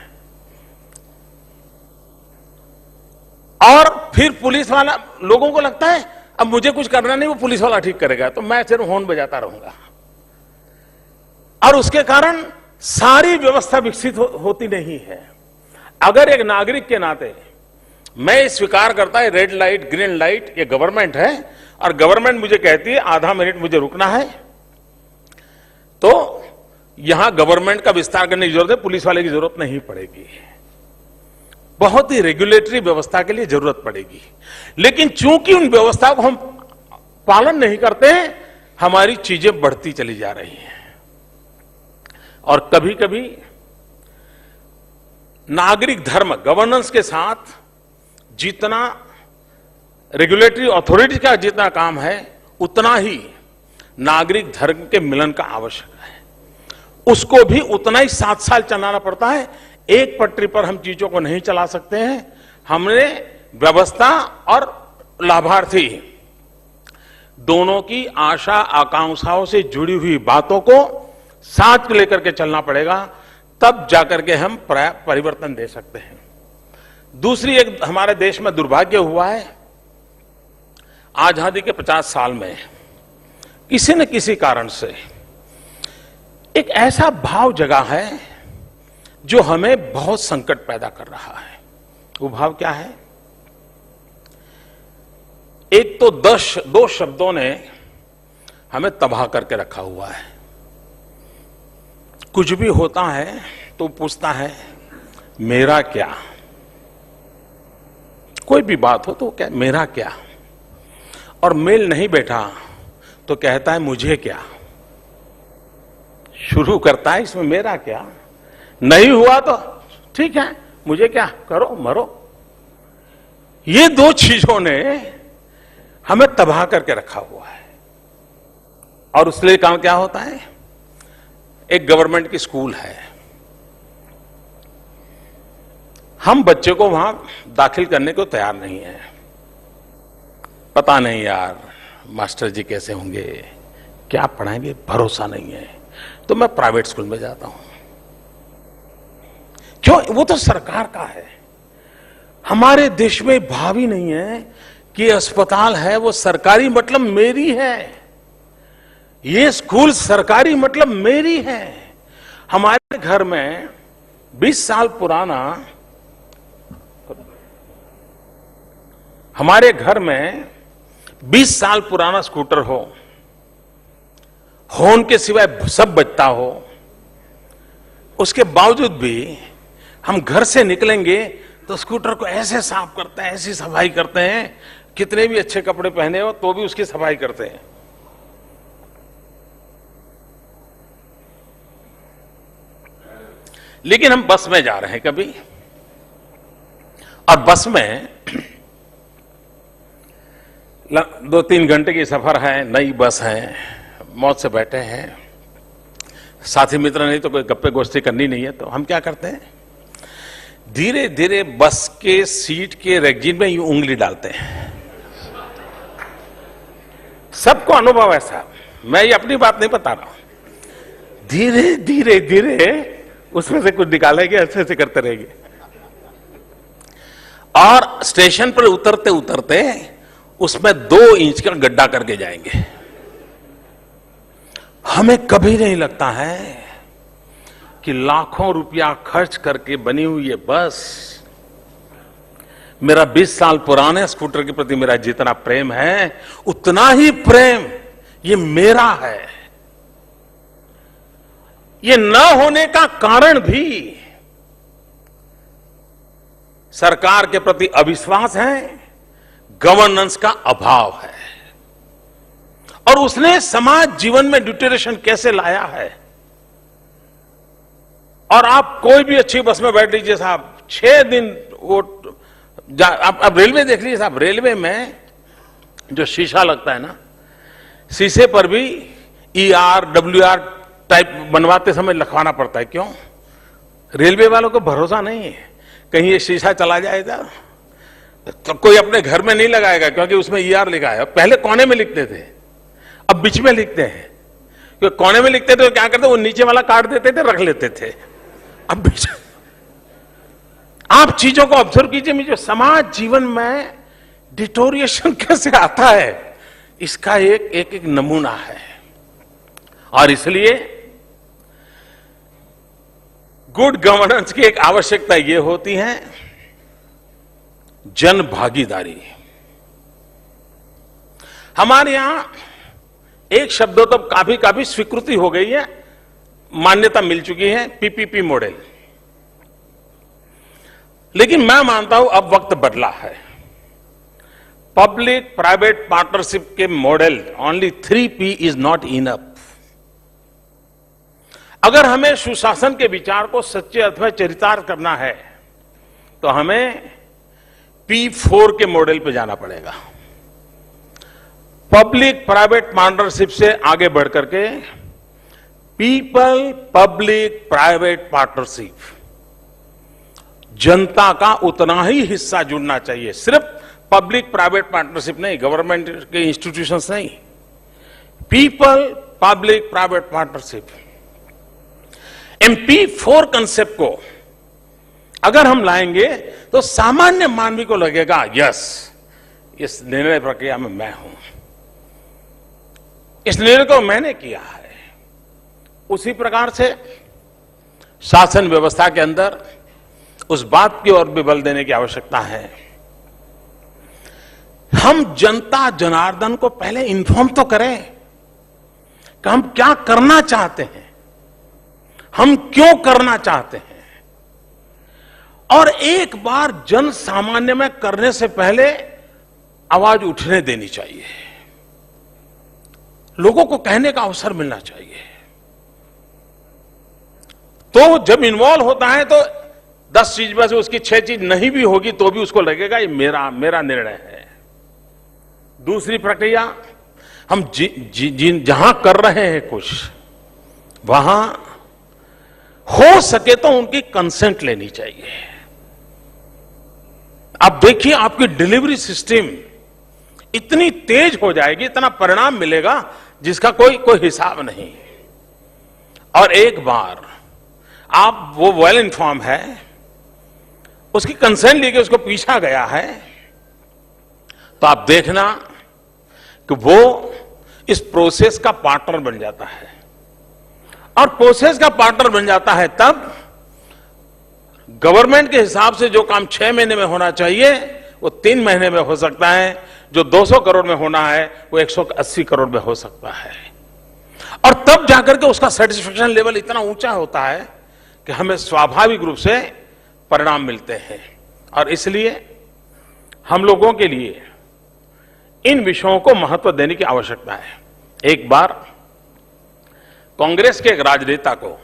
और फिर पुलिस वाला, लोगों को लगता है अब मुझे कुछ करना नहीं, वो पुलिस वाला ठीक करेगा, तो मैं सिर्फ हॉर्न बजाता रहूंगा। और उसके कारण सारी व्यवस्था विकसित होती नहीं है। अगर एक नागरिक के नाते मैं स्वीकार करता है रेड लाइट, ग्रीन लाइट, ये गवर्नमेंट है, और गवर्नमेंट मुझे कहती है आधा मिनट मुझे रुकना है, तो यहां गवर्नमेंट का विस्तार करने की जरूरत है, पुलिस वाले की जरूरत नहीं पड़ेगी। बहुत ही रेगुलेटरी व्यवस्था के लिए जरूरत पड़ेगी। लेकिन चूंकि उन व्यवस्थाओं को हम पालन नहीं करते हैं, हमारी चीजें बढ़ती चली जा रही हैं। और कभी कभी नागरिक धर्म, गवर्नेंस के साथ जितना रेगुलेटरी अथॉरिटी का जितना काम है, उतना ही नागरिक धर्म के मिलन का आवश्यक है। उसको भी उतना ही 7 साल चलाना पड़ता है। एक पटरी पर हम चीजों को नहीं चला सकते हैं। हमने व्यवस्था और लाभार्थी दोनों की आशा आकांक्षाओं से जुड़ी हुई बातों को साथ लेकर के चलना पड़ेगा, तब जाकर के हम परिवर्तन दे सकते हैं। दूसरी एक हमारे देश में दुर्भाग्य हुआ है, आजादी के 50 साल में किसी न किसी कारण से एक ऐसा भाव जगा है जो हमें बहुत संकट पैदा कर रहा है। वो भाव क्या है? एक तो 2 शब्दों ने हमें तबाह करके रखा हुआ है। कुछ भी होता है तो पूछता है मेरा क्या? कोई भी बात हो तो क्या मेरा क्या? और मेल नहीं बैठा तो कहता है मुझे क्या? शुरू करता है इसमें मेरा क्या, नहीं हुआ तो ठीक है, मुझे क्या, करो मरो। ये 2 चीजों ने हमें तबाह करके रखा हुआ है। और उसके काम क्या होता है? एक गवर्नमेंट की स्कूल है, हम बच्चे को वहां दाखिल करने को तैयार नहीं है। पता नहीं यार मास्टर जी कैसे होंगे, क्या पढ़ाएंगे, भरोसा नहीं है, तो मैं प्राइवेट स्कूल में जाता हूं। क्यों? वो तो सरकार का है। हमारे देश में भाव ही नहीं है कि अस्पताल है वो सरकारी मतलब मेरी है, ये स्कूल सरकारी मतलब मेरी है। हमारे घर में 20 साल पुराना, हमारे घर में 20 साल पुराना स्कूटर हो, हॉर्न के सिवाय सब बजता हो, उसके बावजूद भी हम घर से निकलेंगे तो स्कूटर को ऐसे साफ करते हैं, ऐसी सफाई करते हैं, कितने भी अच्छे कपड़े पहने हो तो भी उसकी सफाई करते हैं। लेकिन हम बस में जा रहे हैं कभी, और बस में 2-3 घंटे की सफर है, नई बस है, मौज से बैठे हैं, साथी मित्र नहीं तो कोई गप्पे गोष्ठी करनी नहीं है, तो हम क्या करते हैं, धीरे धीरे बस के सीट के रेगजीन में यूं उंगली डालते हैं। सबको अनुभव है साहब, मैं ये अपनी बात नहीं बता रहा हूं। धीरे धीरे धीरे उसमें से कुछ निकालेंगे, ऐसे ऐसे करते रहेंगे, और स्टेशन पर उतरते उतरते उसमें 2 इंच का गड्ढा करके जाएंगे। हमें कभी नहीं लगता है कि लाखों रुपया खर्च करके बनी हुई ये बस, मेरा 20 साल पुराने स्कूटर के प्रति मेरा जितना प्रेम है, उतना ही प्रेम ये मेरा है। ये न होने का कारण भी सरकार के प्रति अविश्वास है, गवर्नेंस का अभाव है। और उसने समाज जीवन में ड्यूटेरेशन कैसे लाया है। और आप कोई भी अच्छी बस में बैठ लीजिए साहब, 6 दिन वो आप रेलवे देख लीजिए साहब, रेलवे में जो शीशा लगता है ना, शीशे पर भी ER WR टाइप बनवाते समय लिखवाना पड़ता है। क्यों? रेलवे वालों को भरोसा नहीं है कहीं ये शीशा चला जाएगा तो कोई अपने घर में नहीं लगाएगा, क्योंकि उसमें ER लिखा है। पहले कोने में लिखते थे, अब बीच में लिखते हैं। क्योंकि कोने में लिखते थे तो क्या करते, वो नीचे वाला काट देते थे, रख लेते थे। अब बीच आप चीजों को ऑब्जर्व कीजिए, जो समाज जीवन में डिटोरिएशन कैसे आता है, इसका एक नमूना है। और इसलिए गुड गवर्नेंस की एक आवश्यकता यह होती है जन भागीदारी। हमारे यहां एक शब्द तो काफी स्वीकृति हो गई है, मान्यता मिल चुकी है, PPP मॉडल। लेकिन मैं मानता हूं अब वक्त बदला है। पब्लिक प्राइवेट पार्टनरशिप के model only 3P is not enough. अगर हमें सुशासन के विचार को सच्चे अर्थ में चरितार्थ करना है तो हमें P4 के मॉडल पे जाना पड़ेगा। पब्लिक प्राइवेट पार्टनरशिप से आगे बढ़ करके पीपल पब्लिक प्राइवेट पार्टनरशिप, जनता का उतना ही हिस्सा जुड़ना चाहिए। सिर्फ पब्लिक प्राइवेट पार्टनरशिप नहीं, गवर्नमेंट के इंस्टीट्यूशंस नहीं, people public private partnership. P4 concept को अगर हम लाएंगे तो सामान्य मानवी को लगेगा यस, इस निर्णय प्रक्रिया में मैं हूं, इस निर्णय को मैंने किया है। उसी प्रकार से शासन व्यवस्था के अंदर उस बात की ओर भी बल देने की आवश्यकता है। हम जनता जनार्दन को पहले इन्फॉर्म तो करें कि हम क्या करना चाहते हैं, हम क्यों करना चाहते हैं। और एक बार जन सामान्य में करने से पहले आवाज उठने देनी चाहिए, लोगों को कहने का अवसर मिलना चाहिए। तो जब इन्वॉल्व होता है तो 10 चीज में से उसकी 6 चीज नहीं भी होगी तो भी उसको लगेगा ये मेरा निर्णय है। दूसरी प्रक्रिया, हम जहां कर रहे हैं कुछ, वहां हो सके तो उनकी कंसेंट लेनी चाहिए। आप देखिए आपकी डिलीवरी सिस्टम इतनी तेज हो जाएगी, इतना परिणाम मिलेगा जिसका कोई हिसाब नहीं। और एक बार आप वो वेल इन्फॉर्म है, उसकी कंसेंट लेके उसको पूछा गया है, तो आप देखना कि वो इस प्रोसेस का पार्टनर बन जाता है। और प्रोसेस का पार्टनर बन जाता है तब गवर्नमेंट के हिसाब से जो काम 6 महीने में होना चाहिए वो 3 महीने में हो सकता है, जो 200 करोड़ में होना है वो 180 करोड़ में हो सकता है। और तब जाकर के उसका सेटिस्फेक्शन लेवल इतना ऊंचा होता है कि हमें स्वाभाविक रूप से परिणाम मिलते हैं। और इसलिए हम लोगों के लिए इन विषयों को महत्व देने की आवश्यकता है। एक बार कांग्रेस के एक राजनेता को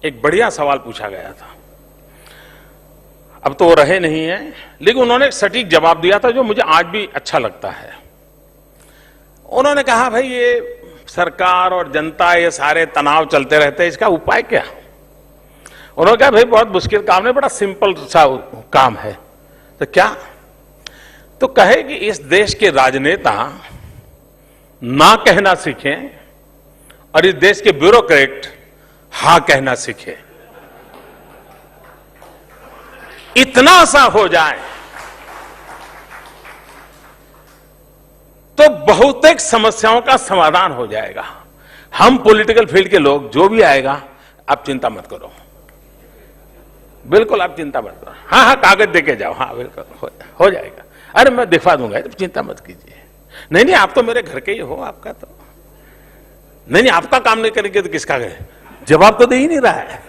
एक बढ़िया सवाल पूछा गया था, अब तो वो रहे नहीं हैं, लेकिन उन्होंने एक सटीक जवाब दिया था जो मुझे आज भी अच्छा लगता है। उन्होंने कहा, भाई ये सरकार और जनता ये सारे तनाव चलते रहते हैं, इसका उपाय क्या? उन्होंने कहा, भाई बहुत मुश्किल काम नहीं, बड़ा सिंपल सा काम है। तो क्या? तो कहे कि इस देश के राजनेता ना कहना सीखें और इस देश के ब्यूरोक्रेट हां कहना सीखे। इतना सा हो जाए तो बहुतेक समस्याओं का समाधान हो जाएगा। हम पॉलिटिकल फील्ड के लोग, जो भी आएगा, आप चिंता मत करो, बिल्कुल आप चिंता मत करो, हाँ कागज देके जाओ, हाँ बिल्कुल हो जाएगा, अरे मैं दिखवा दूंगा, तो चिंता मत कीजिए। नहीं आप तो मेरे घर के ही हो, आपका तो नहीं आपका काम नहीं करेंगे तो किसका है? जवाब तो दे ही नहीं रहा है।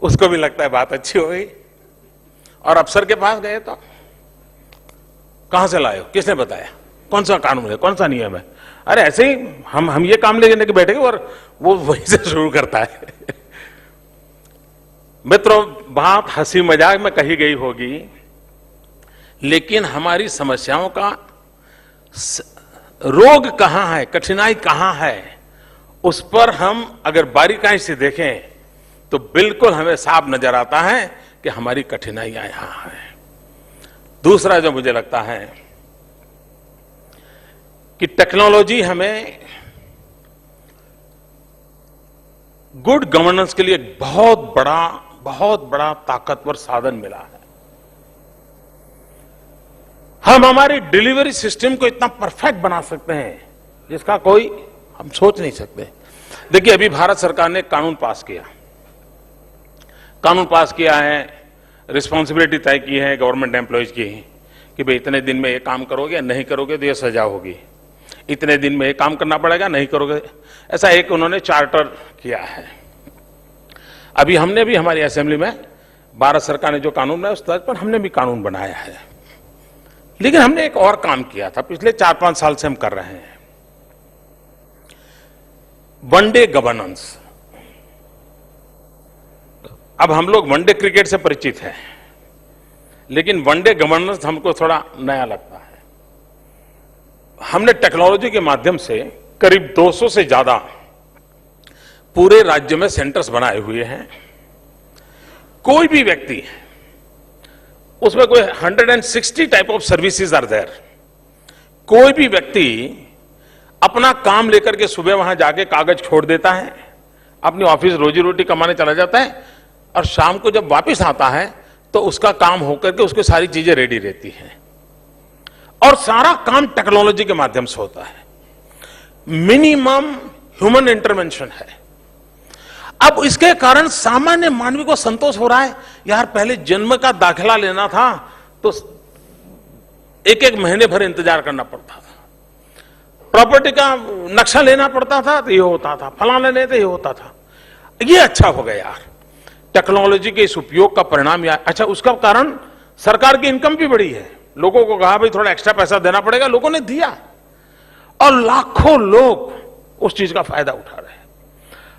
उसको भी लगता है बात अच्छी हो गई। और अफसर के पास गए तो कहां से लाए हो, किसने बताया, कौन सा कानून है, कौन सा नियम है? अरे ऐसे ही हम ये काम लेके बैठे और वो वहीं से शुरू करता है। मित्रों, बात हंसी मजाक में कही गई होगी, लेकिन हमारी समस्याओं का रोग कहां है, कठिनाई कहां है, उस पर हम अगर बारीकाई से देखें तो बिल्कुल हमें साफ नजर आता है कि हमारी कठिनाइयां यहां हैं। दूसरा जो मुझे लगता है कि टेक्नोलॉजी हमें गुड गवर्नेंस के लिए एक बहुत बड़ा ताकतवर साधन मिला है। हम हमारी डिलीवरी सिस्टम को इतना परफेक्ट बना सकते हैं जिसका कोई हम सोच नहीं सकते। देखिए, अभी भारत सरकार ने कानून पास किया है, रिस्पॉन्सिबिलिटी तय की है गवर्नमेंट एम्प्लॉयज की कि भाई इतने दिन में ये काम करोगे, नहीं करोगे तो ये सजा होगी, इतने दिन में ये काम करना पड़ेगा, नहीं करोगे। ऐसा एक उन्होंने चार्टर किया है। अभी हमने भी हमारी असेंबली में भारत सरकार ने जो कानून बनाया उस तर्ज पर हमने भी कानून बनाया है। लेकिन हमने एक और काम किया था, पिछले 4-5 साल से हम कर रहे हैं, वनडे गवर्नेंस। अब हम लोग वनडे क्रिकेट से परिचित हैं, लेकिन वनडे गवर्नेंस हमको थोड़ा नया लगता है। हमने टेक्नोलॉजी के माध्यम से करीब 200 से ज्यादा पूरे राज्य में सेंटर्स बनाए हुए हैं। कोई भी व्यक्ति, उसमें कोई 160 type of services are there. कोई भी व्यक्ति अपना काम लेकर के सुबह वहां जाके कागज छोड़ देता है, अपनी ऑफिस रोजी रोटी कमाने चला जाता है, और शाम को जब वापस आता है तो उसका काम होकर के उसकी सारी चीजें रेडी रहती हैं, और सारा काम टेक्नोलॉजी के माध्यम से होता है। मिनिमम ह्यूमन इंटरवेंशन है। अब इसके कारण सामान्य मानवी को संतोष हो रहा है, यार पहले जन्म का दाखिला लेना था तो एक महीने भर इंतजार करना पड़ता था, प्रॉपर्टी का नक्शा लेना पड़ता था तो ये होता था, फलाना लेने तो ये होता था। ये अच्छा हो गया यार, टेक्नोलॉजी के इस उपयोग का परिणाम या अच्छा, उसका कारण सरकार की इनकम भी बढ़ी है। लोगों को कहा भाई थोड़ा एक्स्ट्रा पैसा देना पड़ेगा, लोगों ने दिया, और लाखों लोग उस चीज का फायदा उठा रहे हैं।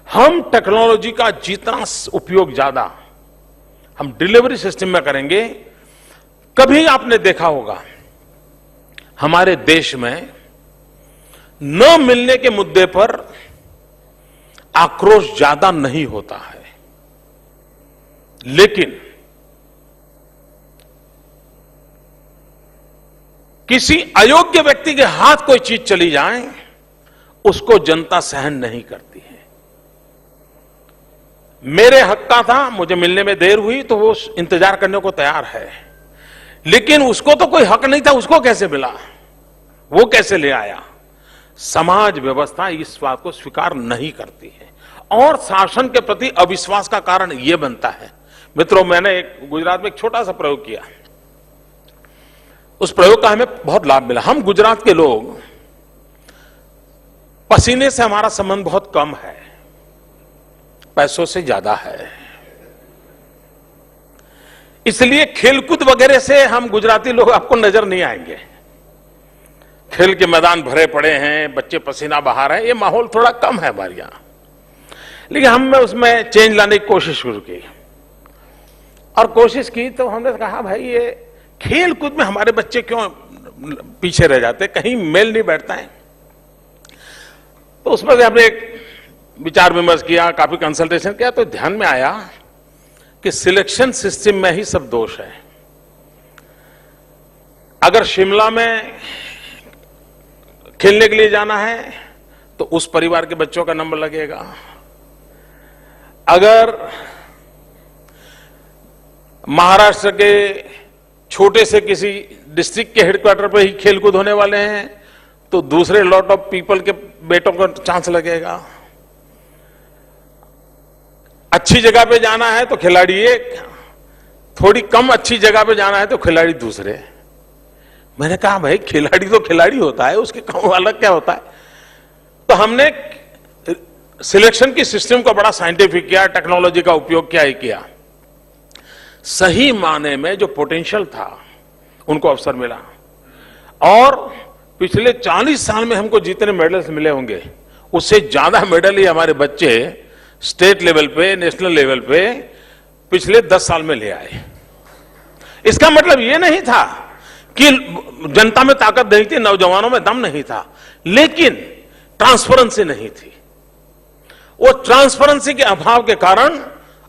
हम टेक्नोलॉजी का जितना उपयोग ज्यादा हम डिलीवरी सिस्टम में करेंगे, कभी आपने देखा होगा हमारे देश में न मिलने के मुद्दे पर आक्रोश ज्यादा नहीं होता है, लेकिन किसी अयोग्य व्यक्ति के हाथ कोई चीज चली जाए उसको जनता सहन नहीं करती है। मेरे हक का था, मुझे मिलने में देर हुई तो वो इंतजार करने को तैयार है, लेकिन उसको तो कोई हक नहीं था, उसको कैसे मिला, वो कैसे ले आया? समाज व्यवस्था इस बात को स्वीकार नहीं करती है, और शासन के प्रति अविश्वास का कारण यह बनता है। मित्रों, मैंने गुजरात में एक छोटा सा प्रयोग किया, उस प्रयोग का हमें बहुत लाभ मिला। हम गुजरात के लोग, पसीने से हमारा संबंध बहुत कम है, पैसों से ज्यादा है, इसलिए खेलकूद वगैरह से हम गुजराती लोग आपको नजर नहीं आएंगे। खेल के मैदान भरे पड़े हैं, बच्चे पसीना बहा रहे हैं, ये माहौल थोड़ा कम है हमारे यहां। लेकिन हमने उसमें चेंज लाने की कोशिश शुरू की, और कोशिश की तो हमने कहा भाई ये खेल कूद में हमारे बच्चे क्यों पीछे रह जाते, कहीं मेल नहीं बैठता है। तो उसमें से हमने एक विचार विमर्श किया, काफी कंसल्टेशन किया, तो ध्यान में आया कि सिलेक्शन सिस्टम में ही सब दोष है। अगर शिमला में खेलने के लिए जाना है तो उस परिवार के बच्चों का नंबर लगेगा, अगर महाराष्ट्र के छोटे से किसी डिस्ट्रिक्ट के हेडक्वार्टर पर ही खेलकूद होने वाले हैं तो दूसरे लॉट ऑफ पीपल के बेटों को चांस लगेगा। अच्छी जगह पे जाना है तो खिलाड़ी एक, थोड़ी कम अच्छी जगह पे जाना है तो खिलाड़ी दूसरे। मैंने कहा भाई खिलाड़ी तो खिलाड़ी होता है, उसके काम अलग क्या होता है। तो हमने सिलेक्शन की सिस्टम को बड़ा साइंटिफिक किया, टेक्नोलॉजी का उपयोग किया ही किया। सही माने में जो पोटेंशियल था उनको अवसर मिला। और पिछले 40 साल में हमको जितने मेडल्स मिले होंगे उससे ज्यादा मेडल ही हमारे बच्चे स्टेट लेवल पे, नेशनल लेवल पे पिछले 10 साल में ले आए। इसका मतलब यह नहीं था कि जनता में ताकत नहीं थी, नौजवानों में दम नहीं था, लेकिन ट्रांसपेरेंसी नहीं थी। वो ट्रांसपेरेंसी के अभाव के कारण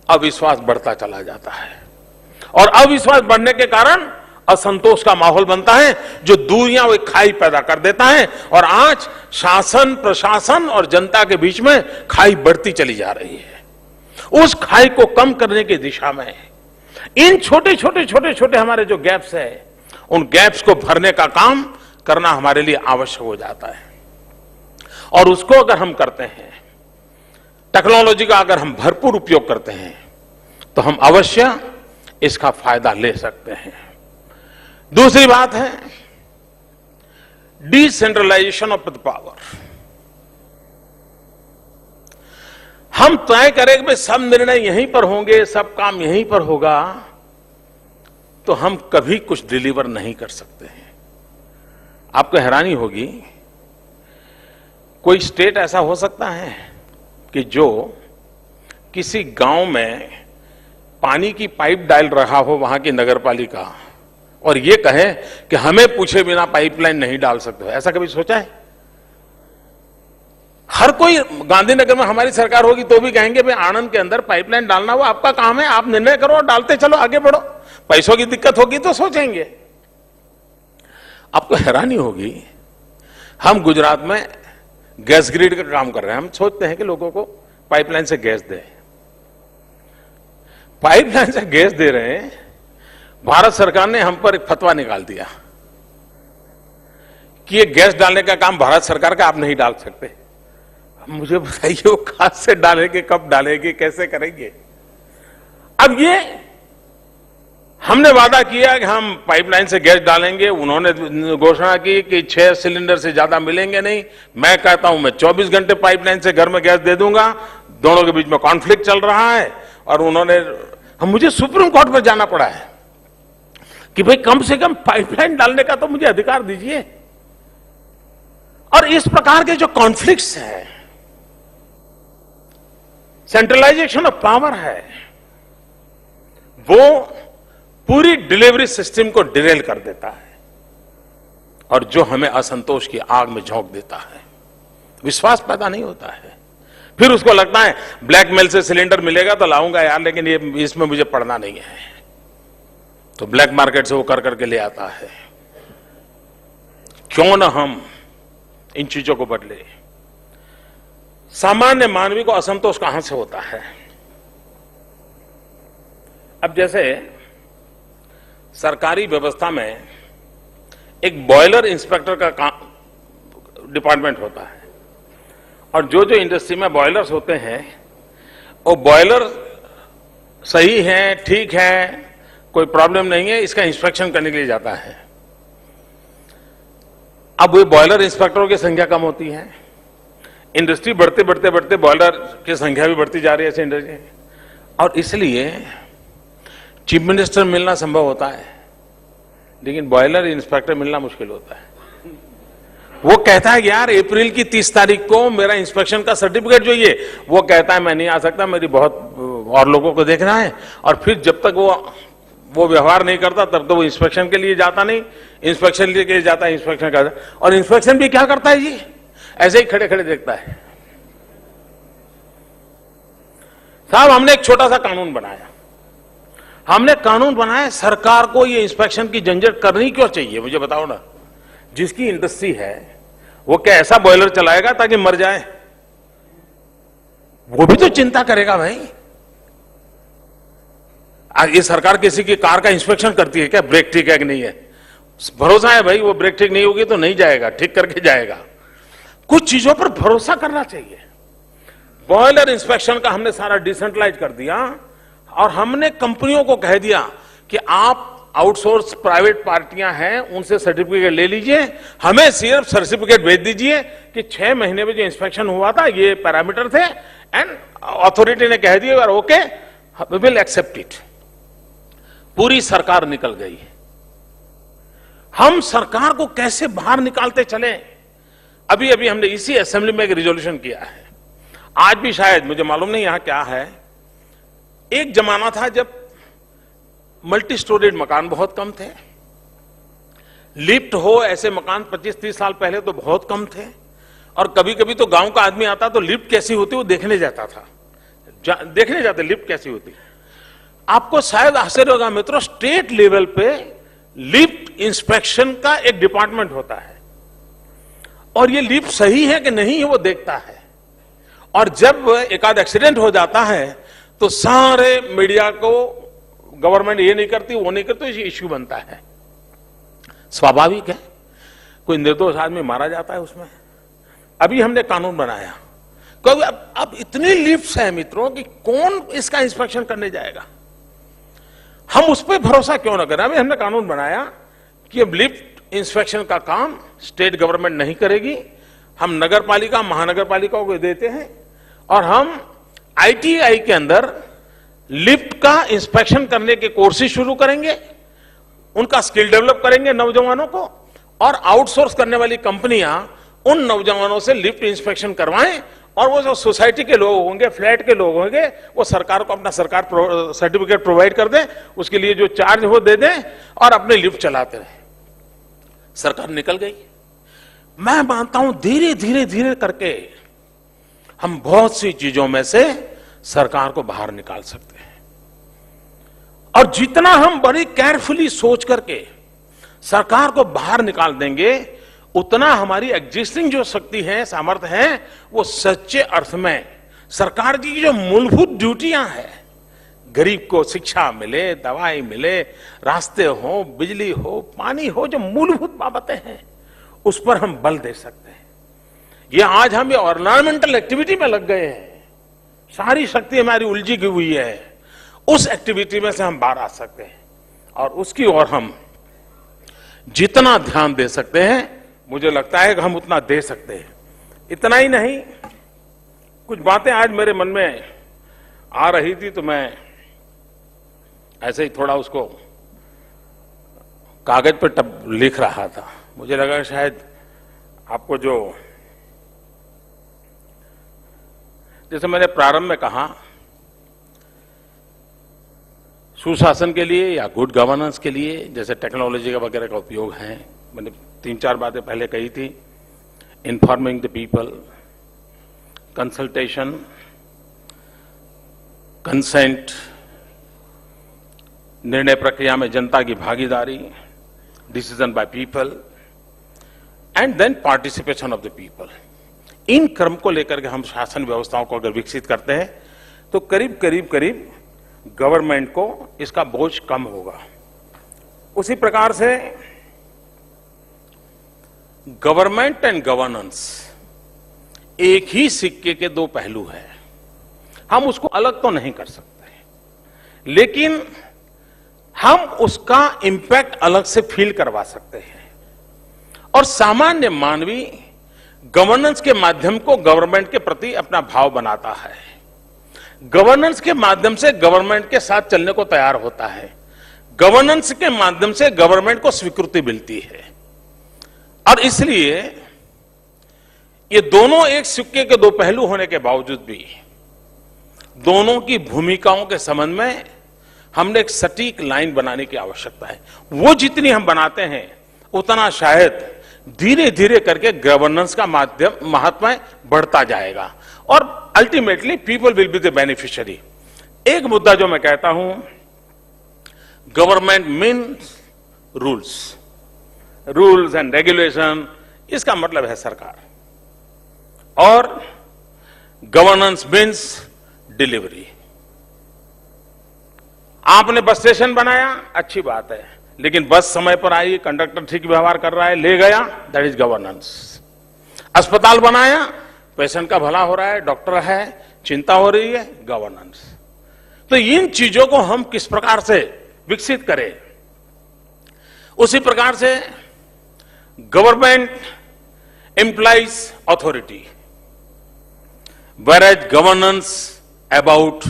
अविश्वास बढ़ता चला जाता है और अविश्वास बढ़ने के कारण असंतोष का माहौल बनता है जो दूरियां वो खाई पैदा कर देता है। और आज शासन, प्रशासन और जनता के बीच में खाई बढ़ती चली जा रही है। उस खाई को कम करने की दिशा में इन छोटे छोटे हमारे जो गैप्स है, उन गैप्स को भरने का काम करना हमारे लिए आवश्यक हो जाता है। और उसको अगर हम करते हैं, टेक्नोलॉजी का अगर हम भरपूर उपयोग करते हैं, तो हम अवश्य इसका फायदा ले सकते हैं। दूसरी बात है डिसेंट्रलाइजेशन ऑफ द पावर। हम तय करें कि सब निर्णय यहीं पर होंगे, सब काम यहीं पर होगा, तो हम कभी कुछ डिलीवर नहीं कर सकते हैं। आपको हैरानी होगी, कोई स्टेट ऐसा हो सकता है कि जो किसी गांव में पानी की पाइप डाल रहा हो वहां की नगरपालिका और ये कहे कि हमें पूछे बिना पाइपलाइन नहीं डाल सकते हो? ऐसा कभी सोचा है? हर कोई, गांधीनगर में हमारी सरकार होगी तो भी कहेंगे भाई आनंद के अंदर पाइपलाइन डालना वो आपका काम है, आप निर्णय करो और डालते चलो, आगे बढ़ो। पैसों की दिक्कत होगी तो सोचेंगे। आपको हैरानी होगी, हम गुजरात में गैस ग्रिड का काम कर रहे हैं। हम सोचते हैं कि लोगों को पाइपलाइन से गैस दे, पाइपलाइन से गैस दे रहे हैं। भारत सरकार ने हम पर एक फतवा निकाल दिया कि ये गैस डालने का काम भारत सरकार का, आप नहीं डाल सकते। मुझे बताइए वो कहां से डालेंगे, कब डालेंगे, कैसे करेंगे? अब ये हमने वादा किया कि हम पाइपलाइन से गैस डालेंगे, उन्होंने घोषणा की कि 6 सिलेंडर से ज्यादा मिलेंगे नहीं। मैं कहता हूं मैं 24 घंटे पाइपलाइन से घर में गैस दे दूंगा। दोनों के बीच में कॉन्फ्लिक्ट चल रहा है और उन्होंने, मुझे सुप्रीम कोर्ट पर जाना पड़ा है कि भाई कम से कम पाइपलाइन डालने का तो मुझे अधिकार दीजिए। और इस प्रकार के जो कॉन्फ्लिक्ट्स हैं, सेंट्रलाइजेशन ऑफ पावर है, वो पूरी डिलीवरी सिस्टम को डिरेल कर देता है और जो हमें असंतोष की आग में झोंक देता है। विश्वास पैदा नहीं होता है। फिर उसको लगता है ब्लैकमेल से सिलेंडर मिलेगा तो लाऊंगा यार, लेकिन ये इसमें मुझे पड़ना नहीं है, तो ब्लैक मार्केट से वो कर करके ले आता है। क्यों ना हम इन चीजों को बदले? सामान्य मानवी को असंतोष कहां से होता है? अब जैसे सरकारी व्यवस्था में एक बॉयलर इंस्पेक्टर का डिपार्टमेंट होता है और जो जो इंडस्ट्री में बॉयलर्स होते हैं वो बॉयलर सही है, ठीक है, कोई प्रॉब्लम नहीं है, इसका इंस्पेक्शन करने के लिए जाता है। अब वो बॉयलर इंस्पेक्टरों की संख्या कम होती है, इंडस्ट्री बढ़ते बढ़ते बढ़ते बॉयलर की संख्या भी बढ़ती जा रही है ऐसे इंडस्ट्री, और इसलिए चीफ मिनिस्टर मिलना संभव होता है लेकिन बॉयलर इंस्पेक्टर मिलना मुश्किल होता है। वो कहता है यार अप्रैल की 30 तारीख को मेरा इंस्पेक्शन का सर्टिफिकेट चाहिए, वो कहता है मैं नहीं आ सकता, मेरी बहुत और लोगों को देखना है। और फिर जब तक वो व्यवहार नहीं करता तब तो वो इंस्पेक्शन के लिए जाता नहीं, इंस्पेक्शन के लिए जाता है, इंस्पेक्शन करता। और इंस्पेक्शन भी क्या करता है जी, ऐसे ही खड़े खड़े देखता है। साहब हमने एक छोटा सा कानून बनाया, सरकार को ये इंस्पेक्शन की झंझट करनी क्यों चाहिए? मुझे बताओ ना। जिसकी इंडस्ट्री है वो क्या ऐसा बॉयलर चलाएगा ताकि मर जाए? वो भी तो चिंता करेगा भाई। ये सरकार किसी की कार का इंस्पेक्शन करती है क्या, ब्रेक ठीक है कि नहीं है? भरोसा है भाई वो ब्रेक ठीक नहीं होगी तो नहीं जाएगा, ठीक करके जाएगा। कुछ चीजों पर भरोसा करना चाहिए। बॉयलर इंस्पेक्शन का हमने सारा डिसेंट्रलाइज कर दिया और हमने कंपनियों को कह दिया कि आप आउटसोर्स प्राइवेट पार्टियां हैं उनसे सर्टिफिकेट ले लीजिए, हमें सिर्फ सर्टिफिकेट भेज दीजिए कि 6 महीने में जो इंस्पेक्शन हुआ था ये पैरामीटर थे एंड अथॉरिटी ने कह दिया okay we will accept it. पूरी सरकार निकल गई। हम सरकार को कैसे बाहर निकालते चले? अभी अभी हमने इसी असेंबली में एक रिजोल्यूशन किया है। आज भी शायद, मुझे मालूम नहीं यहां क्या है, एक जमाना था जब मल्टी स्टोरेड मकान बहुत कम थे, लिफ्ट हो ऐसे मकान 25-30 साल पहले तो बहुत कम थे, और कभी कभी तो गांव का आदमी आता तो लिफ्ट कैसी होती वो देखने जाता था, देखने जाते लिफ्ट कैसी होती। आपको शायद आश्चर्य होगा मित्रों, स्टेट लेवल पे लिफ्ट इंस्पेक्शन का एक डिपार्टमेंट होता है, और ये लिफ्ट सही है कि नहीं है वो देखता है। और जब एक आध एक्सीडेंट हो जाता है तो सारे मीडिया को गवर्नमेंट ये नहीं करती वो नहीं करती, ये इश्यू बनता है। स्वाभाविक है, कोई निर्दोष आदमी मारा जाता है उसमें। अभी हमने कानून बनाया, क्योंकि अब इतनी लिफ्ट्स हैं मित्रों कि कौन इसका इंस्पेक्शन करने जाएगा। हम उस पर भरोसा क्यों ना करें? अभी हमने कानून बनाया कि अब लिफ्ट इंस्पेक्शन का काम स्टेट गवर्नमेंट नहीं करेगी, हम नगर पालिका महानगर पालिकाओं को देते हैं, और हम आईटीआई के अंदर लिफ्ट का इंस्पेक्शन करने के कोर्सेज शुरू करेंगे, उनका स्किल डेवलप करेंगे नौजवानों को, और आउटसोर्स करने वाली कंपनियां उन नौजवानों से लिफ्ट इंस्पेक्शन करवाएं, और वो जो सोसाइटी के लोग होंगे, फ्लैट के लोग होंगे, वो सरकार को अपना सरकार सर्टिफिकेट प्रोवाइड कर दें, उसके लिए जो चार्ज हो दे दें, और अपने लिफ्ट चलाते रहे। सरकार निकल गई। मैं मानता हूं धीरे धीरे धीरे करके हम बहुत सी चीजों में से सरकार को बाहर निकाल सकते हैं, और जितना हम बड़ी केयरफुली सोच करके सरकार को बाहर निकाल देंगे, उतना हमारी एग्जिस्टिंग जो शक्ति है, सामर्थ्य है, वो सच्चे अर्थ में सरकार की जो मूलभूत ड्यूटियां हैं, गरीब को शिक्षा मिले, दवाई मिले, रास्ते हो, बिजली हो, पानी हो, जो मूलभूत बाबतें हैं, उस पर हम बल दे सकते हैं। ये आज हम ये ऑर्नामेंटल एक्टिविटी में लग गए हैं, सारी शक्ति हमारी उलझी हुई है, उस एक्टिविटी में से हम बाहर आ सकते हैं, और उसकी ओर हम जितना ध्यान दे सकते हैं, मुझे लगता है कि हम उतना दे सकते हैं। इतना ही नहीं, कुछ बातें आज मेरे मन में आ रही थी तो मैं ऐसे ही थोड़ा उसको कागज पर लिख रहा था। मुझे लगा शायद आपको, जो जैसे मैंने प्रारंभ में कहा, सुशासन के लिए या गुड गवर्नेंस के लिए जैसे टेक्नोलॉजी का वगैरह का उपयोग है, मैंने 3-4 बातें पहले कही थी। Informing the people, consultation, consent, निर्णय प्रक्रिया में जनता की भागीदारी, decision by people, and then participation of the people. इन क्रम को लेकर के हम शासन व्यवस्थाओं को अगर विकसित करते हैं तो करीब करीब करीब गवर्नमेंट को इसका बोझ कम होगा। उसी प्रकार से गवर्नमेंट एंड गवर्नेंस एक ही सिक्के के दो पहलू हैं। हम उसको अलग तो नहीं कर सकते, लेकिन हम उसका इंपैक्ट अलग से फील करवा सकते हैं। और सामान्य मानवी गवर्नेंस के माध्यम को गवर्नमेंट के प्रति अपना भाव बनाता है, गवर्नेंस के माध्यम से गवर्नमेंट के साथ चलने को तैयार होता है, गवर्नेंस के माध्यम से गवर्नमेंट को स्वीकृति मिलती है। और इसलिए ये दोनों एक सिक्के के दो पहलू होने के बावजूद भी दोनों की भूमिकाओं के संबंध में हमने एक सटीक लाइन बनाने की आवश्यकता है। वो जितनी हम बनाते हैं उतना शायद धीरे धीरे करके गवर्नेंस का महात्म्य बढ़ता जाएगा, और ultimately people will be the beneficiary. एक मुद्दा जो मैं कहता हूं, government means rules and regulation, इसका मतलब है सरकार, और गवर्नेंस मीन्स डिलीवरी। आपने बस स्टेशन बनाया, अच्छी बात है, लेकिन बस समय पर आई, कंडक्टर ठीक व्यवहार कर रहा है, ले गया, दैट इज गवर्नेंस। अस्पताल बनाया, पेशेंट का भला हो रहा है, डॉक्टर है, चिंता हो रही है, गवर्नेंस। तो इन चीजों को हम किस प्रकार से विकसित करें, उसी प्रकार से government implies authority, whereas governance about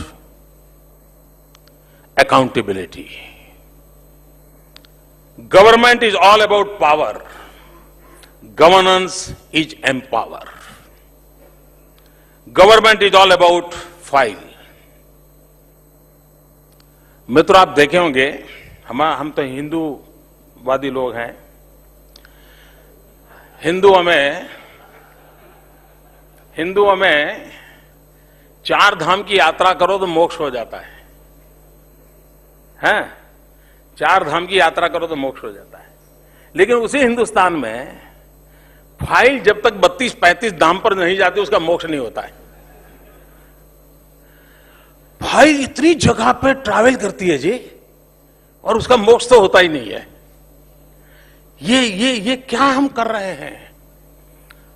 accountability. Government is all about power. Governance is empower. Government is all about file. मित्रों, आप देखे होंगे, हम तो हिंदूवादी लोग हैं। हिंदुओं में 4 धाम की यात्रा करो तो मोक्ष हो जाता है, हैं? 4 धाम की यात्रा करो तो मोक्ष हो जाता है। लेकिन उसी हिंदुस्तान में फाइल जब तक 32-35 धाम पर नहीं जाती उसका मोक्ष नहीं होता है। फाइल इतनी जगह पे ट्रैवल करती है जी, और उसका मोक्ष तो होता ही नहीं है। ये क्या हम कर रहे हैं?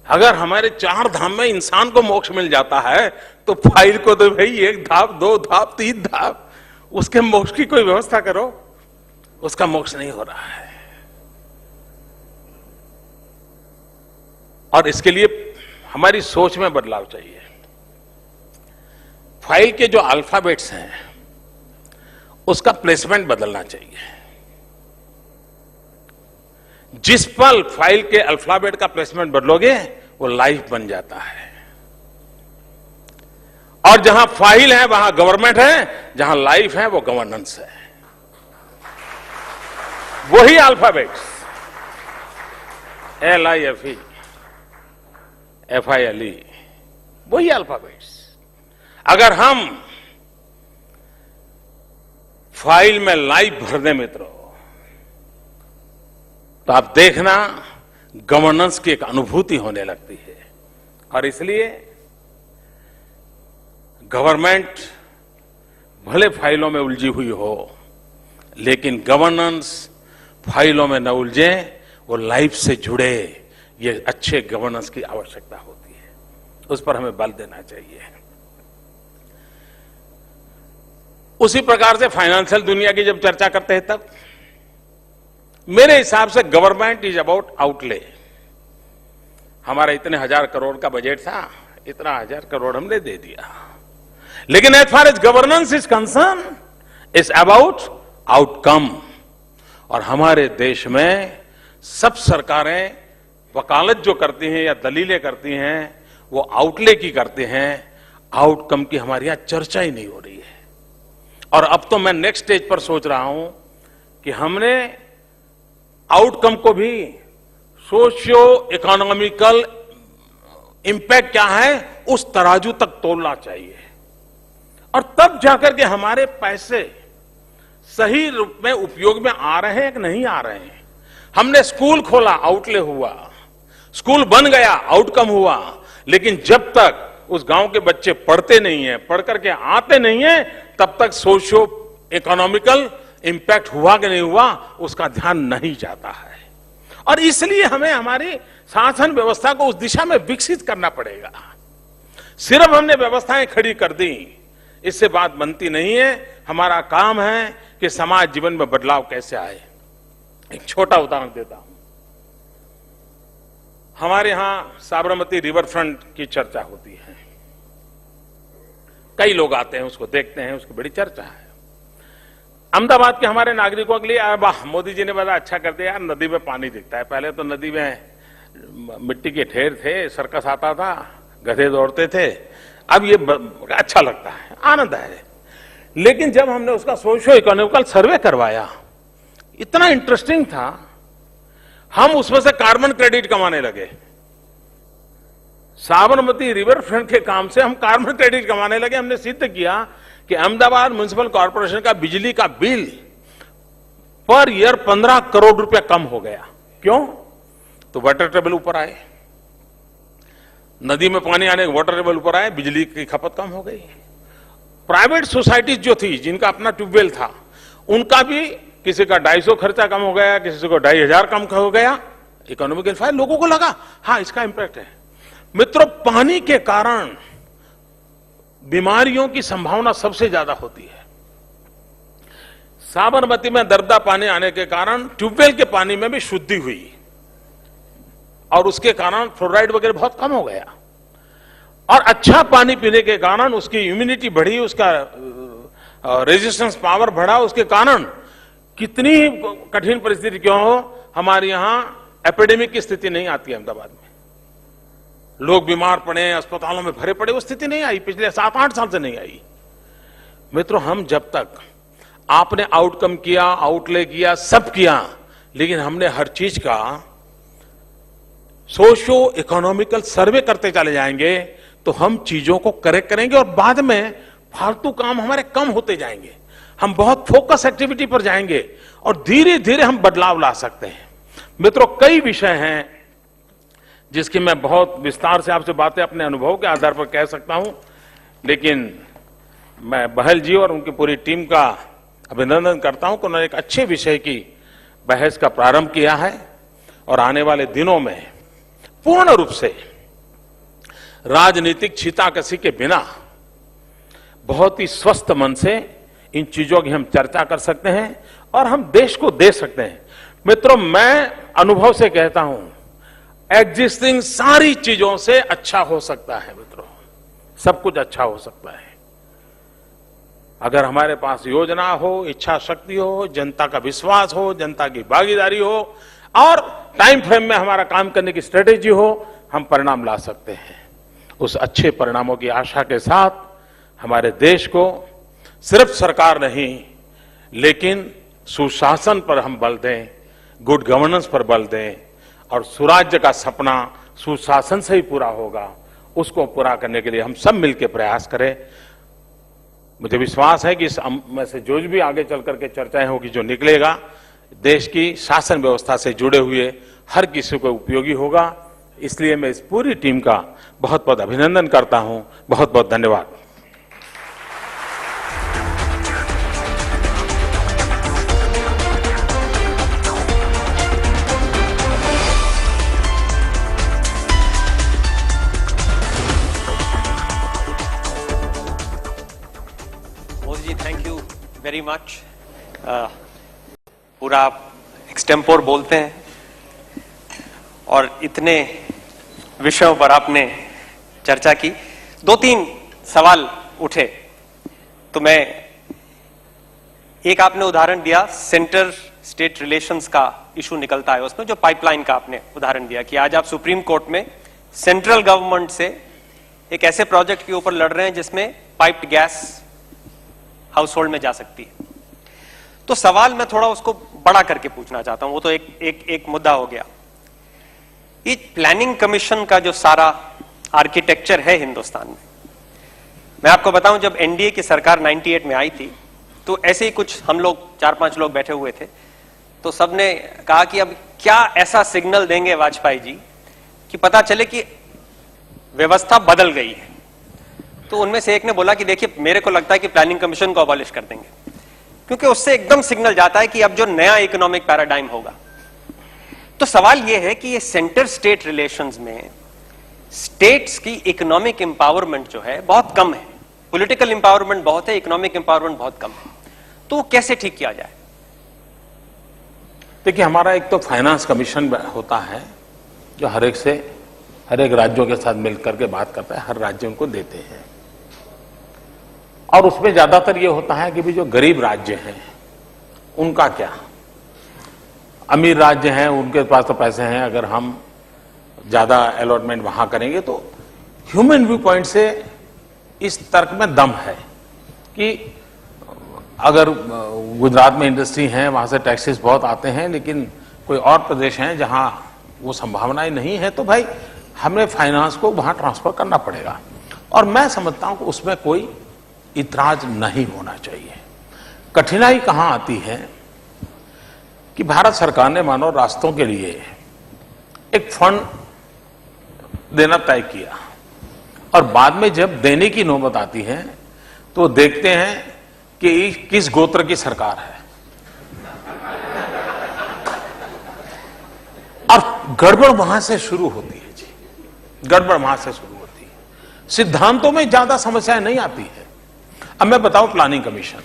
अगर हमारे 4 धाम में इंसान को मोक्ष मिल जाता है तो फाइल को तो भाई 1 धाप, 2 धाप, 3 धाप, उसके मोक्ष की कोई व्यवस्था करो। उसका मोक्ष नहीं हो रहा है। और इसके लिए हमारी सोच में बदलाव चाहिए। फाइल के जो अल्फाबेट्स हैं उसका प्लेसमेंट बदलना चाहिए। जिस पल फाइल के अल्फाबेट का प्लेसमेंट बदलोगे वो लाइफ बन जाता है। और जहां फाइल है वहां गवर्नमेंट है, जहां लाइफ है वो गवर्नेंस है। वही अल्फाबेट्स LIFE, FILE, वही अल्फाबेट्स अगर हम फाइल में लाइफ भर दें मित्रों, तो आप देखना गवर्नेंस की एक अनुभूति होने लगती है। और इसलिए गवर्नमेंट भले फाइलों में उलझी हुई हो, लेकिन गवर्नेंस फाइलों में न उलझे, वो लाइफ से जुड़े, ये अच्छे गवर्नेंस की आवश्यकता होती है। उस पर हमें बल देना चाहिए। उसी प्रकार से फाइनेंशियल दुनिया की जब चर्चा करते हैं तब मेरे हिसाब से गवर्नमेंट इज अबाउट आउटले। हमारा इतने 1000 करोड़ का बजट था, इतना 1000 करोड़ हमने दे दिया। लेकिन as far as governance is concerned, is about outcome. और हमारे देश में सब सरकारें वकालत जो करती हैं या दलीलें करती हैं वो आउटले की करते हैं, आउटकम की हमारे यहां चर्चा ही नहीं हो रही है। और अब तो मैं नेक्स्ट स्टेज पर सोच रहा हूं कि हमने आउटकम को भी सोशियो इकोनॉमिकल इंपैक्ट क्या है उस तराजू तक तोलना चाहिए। और तब जाकर के हमारे पैसे सही रूप में उपयोग में आ रहे हैं कि नहीं आ रहे हैं। हमने स्कूल खोला, आउटले हुआ, स्कूल बन गया, आउटकम हुआ। लेकिन जब तक उस गांव के बच्चे पढ़ते नहीं है, पढ़ करके आते नहीं है, तब तक सोशियो इकोनॉमिकल इंपैक्ट हुआ कि नहीं हुआ उसका ध्यान नहीं जाता है। और इसलिए हमें हमारी शासन व्यवस्था को उस दिशा में विकसित करना पड़ेगा। सिर्फ हमने व्यवस्थाएं खड़ी कर दी, इससे बात बनती नहीं है। हमारा काम है कि समाज जीवन में बदलाव कैसे आए। एक छोटा उदाहरण देता हूं। हमारे यहां साबरमती रिवर फ्रंट की चर्चा होती है, कई लोग आते हैं, उसको देखते हैं, उसकी बड़ी चर्चा है। अहमदाबाद के हमारे नागरिकों के लिए वाह, मोदी जी ने बड़ा अच्छा कर दिया यार, नदी में पानी दिखता है। पहले तो नदी में मिट्टी के ढेर थे, सर्कस आता था, गधे दौड़ते थे। अब ये अच्छा लगता है, आनंद है। लेकिन जब हमने उसका सोशियो इकोनॉमिकल सर्वे करवाया, इतना इंटरेस्टिंग था, हम उसमें से कार्बन क्रेडिट कमाने लगे। साबरमती रिवर फ्रंट के काम से हम कार्बन क्रेडिट कमाने लगे। हमने सिद्ध किया कि अहमदाबाद म्युनिसिपल कॉर्पोरेशन का बिजली का बिल पर ईयर 15 करोड़ रुपया कम हो गया। क्यों? तो वाटर टेबल ऊपर आए, नदी में पानी आने, वाटर टेबल ऊपर आए, बिजली की खपत कम हो गई। प्राइवेट सोसाइटीज जो थी, जिनका अपना ट्यूबवेल था, उनका भी किसी का 250 खर्चा कम हो गया, किसी को 2500 कम हो गया। इकोनॉमिकल फायदा लोगों को लगा, हाँ इसका इंपैक्ट है। मित्रों, पानी के कारण बीमारियों की संभावना सबसे ज्यादा होती है। साबरमती में दरदा पानी आने के कारण ट्यूबवेल के पानी में भी शुद्धि हुई और उसके कारण फ्लोराइड वगैरह बहुत कम हो गया। और अच्छा पानी पीने के कारण उसकी इम्यूनिटी बढ़ी, उसका रेजिस्टेंस पावर बढ़ा, उसके कारण कितनी कठिन परिस्थिति क्यों हो, हमारे यहां एपिडेमिक की स्थिति नहीं आती अहमदाबाद में। लोग बीमार पड़े, अस्पतालों में भरे पड़े, वो स्थिति नहीं आई, पिछले 7-8 साल से नहीं आई। मित्रों, हम जब तक आपने आउटकम किया, आउटले किया, सब किया, लेकिन हमने हर चीज का सोशो इकोनॉमिकल सर्वे करते चले जाएंगे तो हम चीजों को करेक्ट करेंगे और बाद में फालतू काम हमारे कम होते जाएंगे। हम बहुत फोकस एक्टिविटी पर जाएंगे और धीरे धीरे हम बदलाव ला सकते हैं। मित्रों, कई विषय हैं जिसकी मैं बहुत विस्तार से आपसे बातें अपने अनुभव के आधार पर कह सकता हूं, लेकिन मैं बहल जी और उनकी पूरी टीम का अभिनंदन करता हूं कि उन्होंने एक अच्छे विषय की बहस का प्रारंभ किया है और आने वाले दिनों में पूर्ण रूप से राजनीतिक छींटाकशी के बिना बहुत ही स्वस्थ मन से इन चीजों की हम चर्चा कर सकते हैं और हम देश को दे सकते हैं। मित्रों, मैं अनुभव से कहता हूं, एग्जिस्टिंग सारी चीजों से अच्छा हो सकता है। मित्रों, सब कुछ अच्छा हो सकता है अगर हमारे पास योजना हो, इच्छा शक्ति हो, जनता का विश्वास हो, जनता की भागीदारी हो और टाइम फ्रेम में हमारा काम करने की स्ट्रेटेजी हो, हम परिणाम ला सकते हैं। उस अच्छे परिणामों की आशा के साथ हमारे देश को सिर्फ सरकार नहीं, लेकिन सुशासन पर हम बल दें, गुड गवर्नेंस पर बल दें और सुराज्य का सपना सुशासन से ही पूरा होगा। उसको पूरा करने के लिए हम सब मिलकर प्रयास करें। मुझे विश्वास है कि इस में से जो भी आगे चल करके चर्चाएं होगी, जो निकलेगा, देश की शासन व्यवस्था से जुड़े हुए हर किसी को उपयोगी होगा। इसलिए मैं इस पूरी टीम का बहुत बहुत अभिनंदन करता हूं। बहुत बहुत धन्यवाद। Modi ji, thank you very much. पूरा एक्सटेम्पोर बोलते हैं और इतने विषयों पर आपने चर्चा की। 2-3 सवाल उठे तो मैं, एक आपने उदाहरण दिया, सेंटर स्टेट रिलेशंस का इशू निकलता है उसमें, जो पाइपलाइन का आपने उदाहरण दिया कि आज आप सुप्रीम कोर्ट में सेंट्रल गवर्नमेंट से एक ऐसे प्रोजेक्ट के ऊपर लड़ रहे हैं जिसमें पाइप्ड गैस हाउस होल्ड में जा सकती है। तो सवाल मैं थोड़ा उसको बड़ा करके पूछना चाहता हूं, वो तो एक मुद्दा हो गया। ये प्लानिंग कमीशन का जो सारा आर्किटेक्चर है हिंदुस्तान में, मैं आपको बताऊं, जब एनडीए की सरकार 98 में आई थी तो ऐसे ही कुछ हम लोग 4-5 लोग बैठे हुए थे, तो सबने कहा कि अब क्या ऐसा सिग्नल देंगे वाजपेयी जी कि पता चले कि व्यवस्था बदल गई है। तो उनमें से एक ने बोला कि देखिए, मेरे को लगता है कि प्लानिंग कमीशन को अबॉलिश कर देंगे, क्योंकि उससे एकदम सिग्नल जाता है कि अब जो नया इकोनॉमिक पैराडाइम होगा। तो सवाल यह है कि ये सेंटर स्टेट रिलेशंस में स्टेट्स की इकोनॉमिक एम्पावरमेंट जो है बहुत कम है। पॉलिटिकल एम्पावरमेंट बहुत है, इकोनॉमिक एम्पावरमेंट बहुत कम है। तो वो कैसे ठीक किया जाए? देखिए, हमारा एक तो फाइनेंस कमीशन होता है जो हर एक राज्यों के साथ मिलकर के बात करता है, हर राज्य उनको देते हैं। और उसमें ज्यादातर ये होता है कि भी जो गरीब राज्य हैं उनका क्या, अमीर राज्य हैं उनके पास तो पैसे हैं, अगर हम ज्यादा अलॉटमेंट वहां करेंगे तो ह्यूमन व्यू पॉइंट से इस तर्क में दम है कि अगर गुजरात में इंडस्ट्री है, वहां से टैक्सेस बहुत आते हैं, लेकिन कोई और प्रदेश हैं जहां वो संभावनाएं नहीं है, तो भाई हमें फाइनेंस को वहां ट्रांसफर करना पड़ेगा। और मैं समझता हूं कि उसमें कोई इतराज नहीं होना चाहिए। कठिनाई कहां आती है कि भारत सरकार ने मानो रास्तों के लिए एक फंड देना तय किया और बाद में जब देने की नौबत आती है तो देखते हैं कि किस गोत्र की सरकार है और गड़बड़ वहां से शुरू होती है जी, गड़बड़ वहां से शुरू होती है। सिद्धांतों में ज्यादा समस्याएं नहीं आती है। अब मैं बताऊं, planning commission,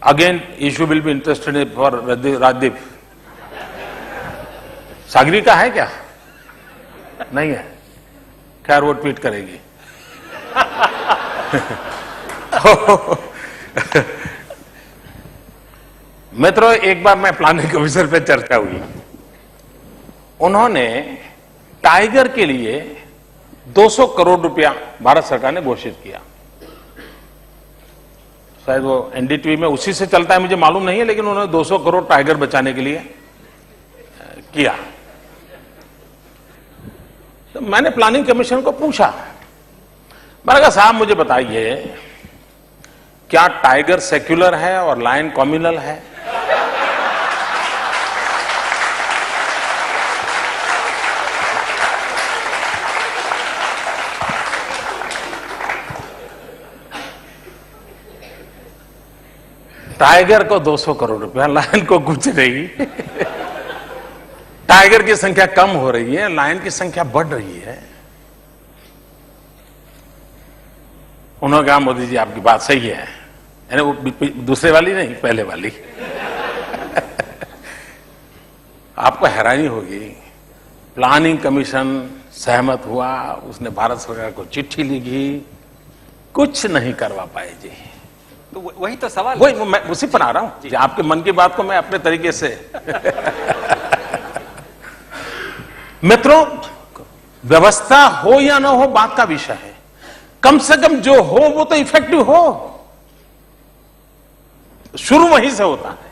again issue will be interested for Rajdeep. Sagarika है क्या? नहीं है, खैर वो ट्वीट करेगी। मित्रों, एक बार मैं प्लानिंग कमीशन पे चर्चा हुई, उन्होंने टाइगर के लिए 200 करोड़ रुपया भारत सरकार ने घोषित किया। शायद वो एनडीटीवी में उसी से चलता है, मुझे मालूम नहीं है, लेकिन उन्होंने 200 करोड़ टाइगर बचाने के लिए किया। तो मैंने प्लानिंग कमीशन को पूछा, मैंने कहा साहब मुझे बताइए, क्या टाइगर सेक्युलर है और लायन कॉम्युनल है? टाइगर को 200 करोड़ रुपया, लायन को कुछ नहीं। टाइगर की संख्या कम हो रही है, लायन की संख्या बढ़ रही है। उन्होंने कहा मोदी जी आपकी बात सही है, यानी वो दूसरे वाली नहीं, पहले वाली। आपको हैरानी होगी, प्लानिंग कमीशन सहमत हुआ, उसने भारत सरकार को चिट्ठी लिखी, कुछ नहीं करवा पाए जी। तो वही तो सवाल, वही मैं उसी पर आ रहा हूं, आपके मन की बात को मैं अपने तरीके से। मित्रों, व्यवस्था हो या ना हो बात का विषय है, कम से कम जो हो वो तो इफेक्टिव हो। शुरू वहीं से होता है,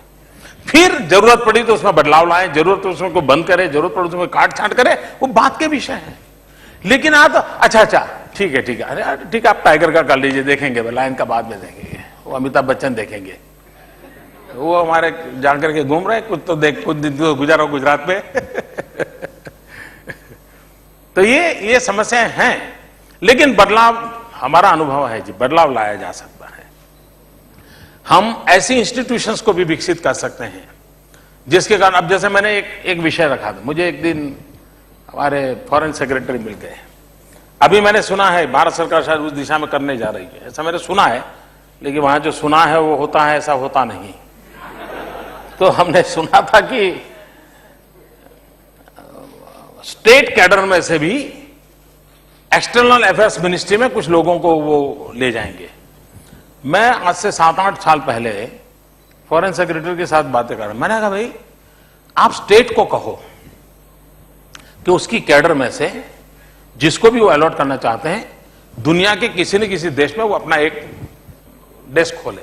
फिर जरूरत पड़ी तो उसमें बदलाव लाए, जरूरत हो उसमें को बंद करे, जरूरत पड़ी उसमें काट छांट करे, वो बात के विषय है। लेकिन आप अच्छा ठीक है अरे ठीक है, आप टाइगर का कर लीजिए, देखेंगे, लायन का बाद में देखेंगे, वो अमिताभ बच्चन देखेंगे, वो हमारे जाकर के घूम रहे हैं, कुछ दिन तो गुजारो गुजरात में। तो ये समस्याएं हैं, लेकिन बदलाव, हमारा अनुभव है जी, बदलाव लाया जा सकता है। हम ऐसी इंस्टीट्यूशंस को भी विकसित कर सकते हैं जिसके कारण, अब जैसे मैंने एक विषय रखा था, मुझे एक दिन हमारे फॉरेन सेक्रेटरी मिल गए। अभी मैंने सुना है भारत सरकार शायद उस दिशा में करने जा रही है, ऐसा मैंने सुना है, लेकिन वहां जो सुना है वो होता है, ऐसा होता नहीं। तो हमने सुना था कि स्टेट कैडर में से भी एक्सटर्नल अफेयर्स मिनिस्ट्री में कुछ लोगों को वो ले जाएंगे। मैं आज से 7-8 साल पहले फॉरेन सेक्रेटरी के साथ बातें कर रहा, मैंने कहा भाई आप स्टेट को कहो कि उसकी कैडर में से जिसको भी वो अलॉट करना चाहते हैं, दुनिया के किसी न किसी देश में वो अपना एक डेस्क खोले।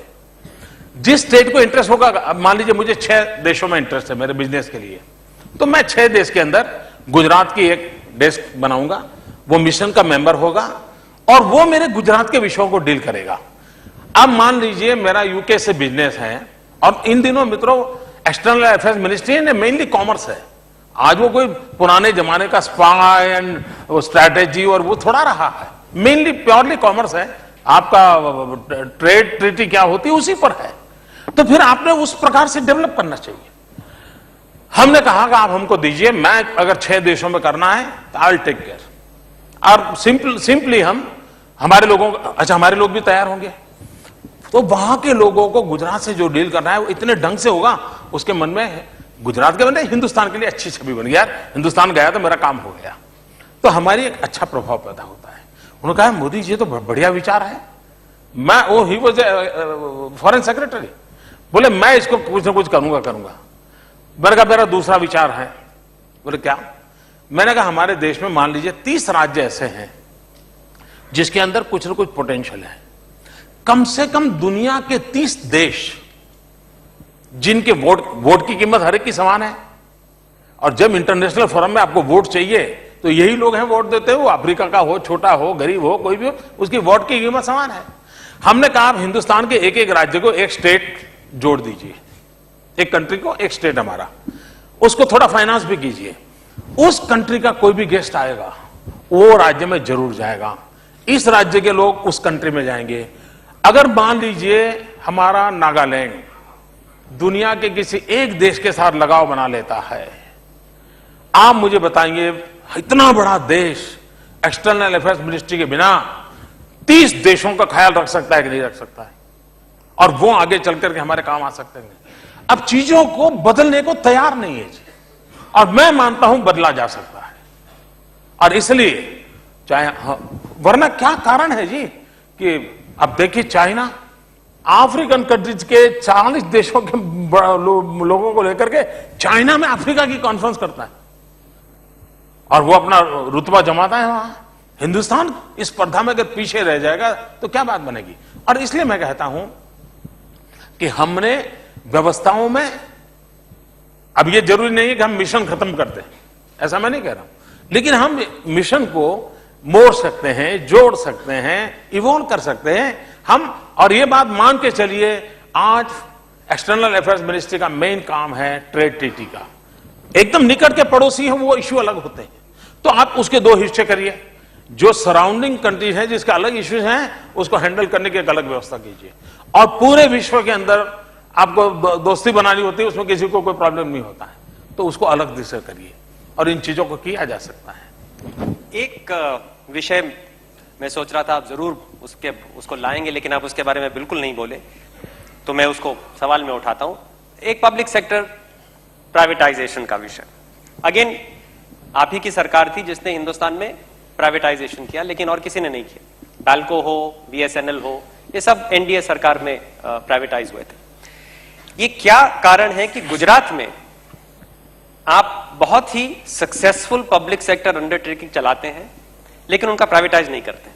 जिस स्टेट को इंटरेस्ट होगा, अब मान लीजिए मुझे 6 देशों में इंटरेस्ट है मेरे बिजनेस के लिए, तो मैं 6 देश के अंदर गुजरात की एक डेस्क बनाऊंगा, वो मिशन का मेंबर होगा और वो मेरे गुजरात के विषयों को डील करेगा। अब मान लीजिए मेरा यूके से बिजनेस है, और इन दिनों मित्रों एक्सटर्नल अफेयर्स मिनिस्ट्री ने मेनली कॉमर्स है, आज वो कोई पुराने जमाने का स्पाई एंड स्ट्रैटेजी और वो थोड़ा रहा है, मेनली प्योरली कॉमर्स है। आपका ट्रेड ट्रीटी क्या होती है उसी पर है, तो फिर आपने उस प्रकार से डेवलप करना चाहिए। हमने कहा कि आप हमको दीजिए, मैं अगर 6 देशों में करना है तो आई विल टेक केयर, और सिंपली हमारे लोगों, अच्छा हमारे लोग भी तैयार होंगे, तो वहां के लोगों को गुजरात से जो डील करना है वो इतने ढंग से होगा, उसके मन में गुजरात के बने हिंदुस्तान के लिए अच्छी छवि बन गई, यार हिंदुस्तान गया तो मेरा काम हो गया, तो हमारी एक अच्छा प्रभाव पैदा होता है। उन्होंने कहा मोदी जी तो बढ़िया विचार है। मैं वो ही वॉज फॉरेन सेक्रेटरी, बोले मैं इसको कुछ ना कुछ करूंगा। मैंने कहा मेरा दूसरा विचार है। बोले क्या? मैंने कहा हमारे देश में मान लीजिए 30 राज्य ऐसे हैं जिसके अंदर कुछ ना कुछ पोटेंशियल है, कम से कम दुनिया के 30 देश जिनके वोट की कीमत हर एक की समान है, और जब इंटरनेशनल फोरम में आपको वोट चाहिए तो यही लोग हैं वोट देते हो, अफ्रीका का हो, छोटा हो, गरीब हो, कोई भी हो, उसकी वोट की कीमत समान है। हमने कहा आप हिंदुस्तान के एक एक राज्य को एक स्टेट जोड़ दीजिए, एक कंट्री को एक स्टेट हमारा, उसको थोड़ा फाइनेंस भी कीजिए, उस कंट्री का कोई भी गेस्ट आएगा वो राज्य में जरूर जाएगा, इस राज्य के लोग उस कंट्री में जाएंगे। अगर मान लीजिए हमारा नागालैंड दुनिया के किसी एक देश के साथ लगाव बना लेता है, आप मुझे बताएंगे इतना बड़ा देश एक्सटर्नल अफेयर्स मिनिस्ट्री के बिना 30 देशों का ख्याल रख सकता है कि नहीं रख सकता है, और वो आगे चल करके हमारे काम आ सकते हैं। अब चीजों को बदलने को तैयार नहीं है जी, और मैं मानता हूं बदला जा सकता है, और इसलिए चाहे वरना क्या कारण है जी कि अब देखिए चाइना, अफ्रीकन कंट्रीज के 40 देशों के लोगों को लेकर के चाइना में अफ्रीका की कॉन्फ्रेंस करता है और वो अपना रुतबा जमाता है वहां। हिंदुस्तान इस स्पर्धा में अगर पीछे रह जाएगा तो क्या बात बनेगी। और इसलिए मैं कहता हूं कि हमने व्यवस्थाओं में, अब ये जरूरी नहीं है कि हम मिशन खत्म कर दें, ऐसा मैं नहीं कह रहा हूं, लेकिन हम मिशन को मोड़ सकते हैं, जोड़ सकते हैं, इवॉल्व कर सकते हैं हम। और ये बात मान के चलिए, आज एक्सटर्नल अफेयर्स मिनिस्ट्री का मेन काम है ट्रेड ट्रीटी का। एकदम निकट के पड़ोसी हैं वो इश्यू अलग होते हैं, तो आप उसके दो हिस्से करिए। जो सराउंडिंग कंट्रीज हैं जिसके अलग इश्यूज हैं उसको हैंडल करने की एक अलग व्यवस्था कीजिए। और पूरे विश्व के अंदर आपको दोस्ती बनानी होती है, उसमें किसी को कोई प्रॉब्लम नहीं होता है, तो उसको अलग दिशा करिए और इन चीजों को किया जा सकता है। एक विषय मैं सोच रहा था आप जरूर उसको लाएंगे, लेकिन आप उसके बारे में बिल्कुल नहीं बोले, तो मैं उसको सवाल में उठाता हूं। एक पब्लिक सेक्टर प्राइवेटाइजेशन का विषय, अगेन आप ही की सरकार थी जिसने हिंदुस्तान में प्राइवेटाइजेशन किया, लेकिन और किसी ने नहीं किया। बैल्को हो, बीएसएनएल हो, ये सब एनडीए सरकार में प्राइवेटाइज हुए थे। ये क्या कारण है कि गुजरात में आप बहुत ही सक्सेसफुल पब्लिक सेक्टर अंडरटेकिंग चलाते हैं लेकिन उनका प्राइवेटाइज नहीं करते?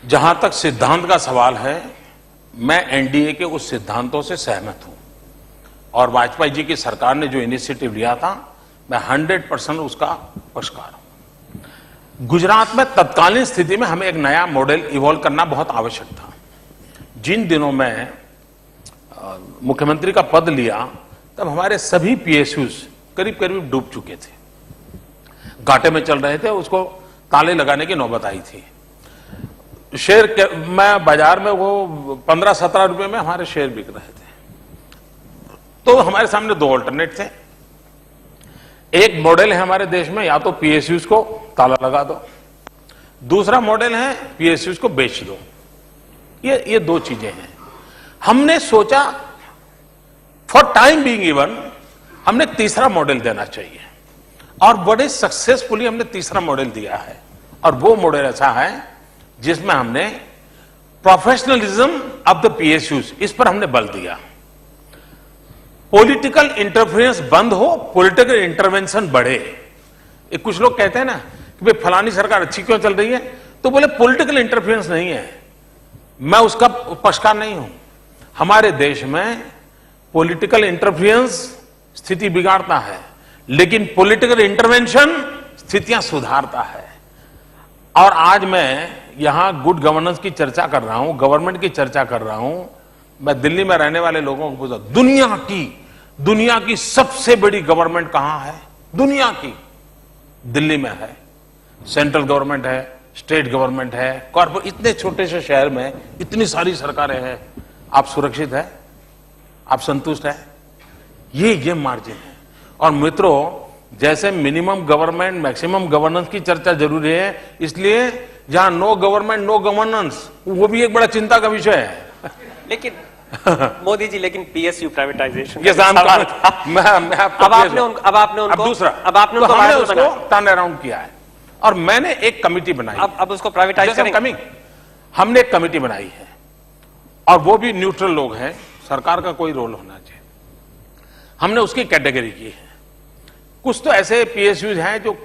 जहां तक सिद्धांत का सवाल है, मैं एनडीए के उस सिद्धांतों से सहमत हूं और वाजपेयी जी की सरकार ने जो इनिशिएटिव लिया था, मैं 100% उसका पक्षकार हूं। गुजरात में तत्कालीन स्थिति में हमें एक नया मॉडल इवॉल्व करना बहुत आवश्यक था। जिन दिनों में मुख्यमंत्री का पद लिया तब हमारे सभी पीएसयूज करीब करीब डूब चुके थे, घाटे में चल रहे थे, उसको ताले लगाने की नौबत आई थी। शेयर में बाजार में वो 15-17 रुपए में हमारे शेयर बिक रहे थे। तो हमारे सामने दो ऑल्टरनेट थे। एक मॉडल है हमारे देश में, या तो पीएसयूज को ताला लगा दो, दूसरा मॉडल है पीएसयूज को बेच दो। ये दो चीजें हैं। हमने सोचा फॉर टाइम बीइंग इवन हमने तीसरा मॉडल देना चाहिए और बड़े सक्सेसफुली हमने तीसरा मॉडल दिया है। और वो मॉडल ऐसा है जिसमें हमने प्रोफेशनलिज्म ऑफ द पीएसयूज, इस पर हमने बल दिया। पॉलिटिकल इंटरफेरेंस बंद हो, पॉलिटिकल इंटरवेंशन बढ़े। एक कुछ लोग कहते हैं ना कि भाई फलानी सरकार अच्छी क्यों चल रही है, तो बोले पॉलिटिकल इंटरफेरेंस नहीं है। मैं उसका पक्षकार नहीं हूं। हमारे देश में पॉलिटिकल इंटरफेरेंस स्थिति बिगाड़ता है, लेकिन पॉलिटिकल इंटरवेंशन स्थितियां सुधारता है। और आज मैं यहां गुड गवर्नेंस की चर्चा कर रहा हूं, गवर्नमेंट की चर्चा कर रहा हूं। मैं दिल्ली में रहने वाले लोगों को पूछा, दुनिया की सबसे बड़ी गवर्नमेंट कहां है? दुनिया की दिल्ली में है। सेंट्रल गवर्नमेंट है, स्टेट गवर्नमेंट है, कॉर्पोरेट, इतने छोटे से शहर में इतनी सारी सरकारें हैं। आप सुरक्षित है? आप संतुष्ट है? ये मार्जिन है। और मित्रों, जैसे मिनिमम गवर्नमेंट मैक्सिमम गवर्नेंस की चर्चा जरूरी है, इसलिए जहां नो गवर्नमेंट नो गवर्नेंस, वो भी एक बड़ा चिंता का विषय है। लेकिन मोदी जी, लेकिन पीएसयू प्राइवेटाइजेशन ये मैं आपको अब आपने उनको दूसरा हमने उसको टर्न अराउंड किया है और मैंने एक कमिटी बनाई। अब उसको प्राइवेटाइज करेंगे। हमने एक कमिटी बनाई है और वो भी न्यूट्रल लोग हैं, सरकार का कोई रोल होना चाहिए। हमने उसकी कैटेगरी की है। कुछ तो ऐसे पीएसयूज हैं जो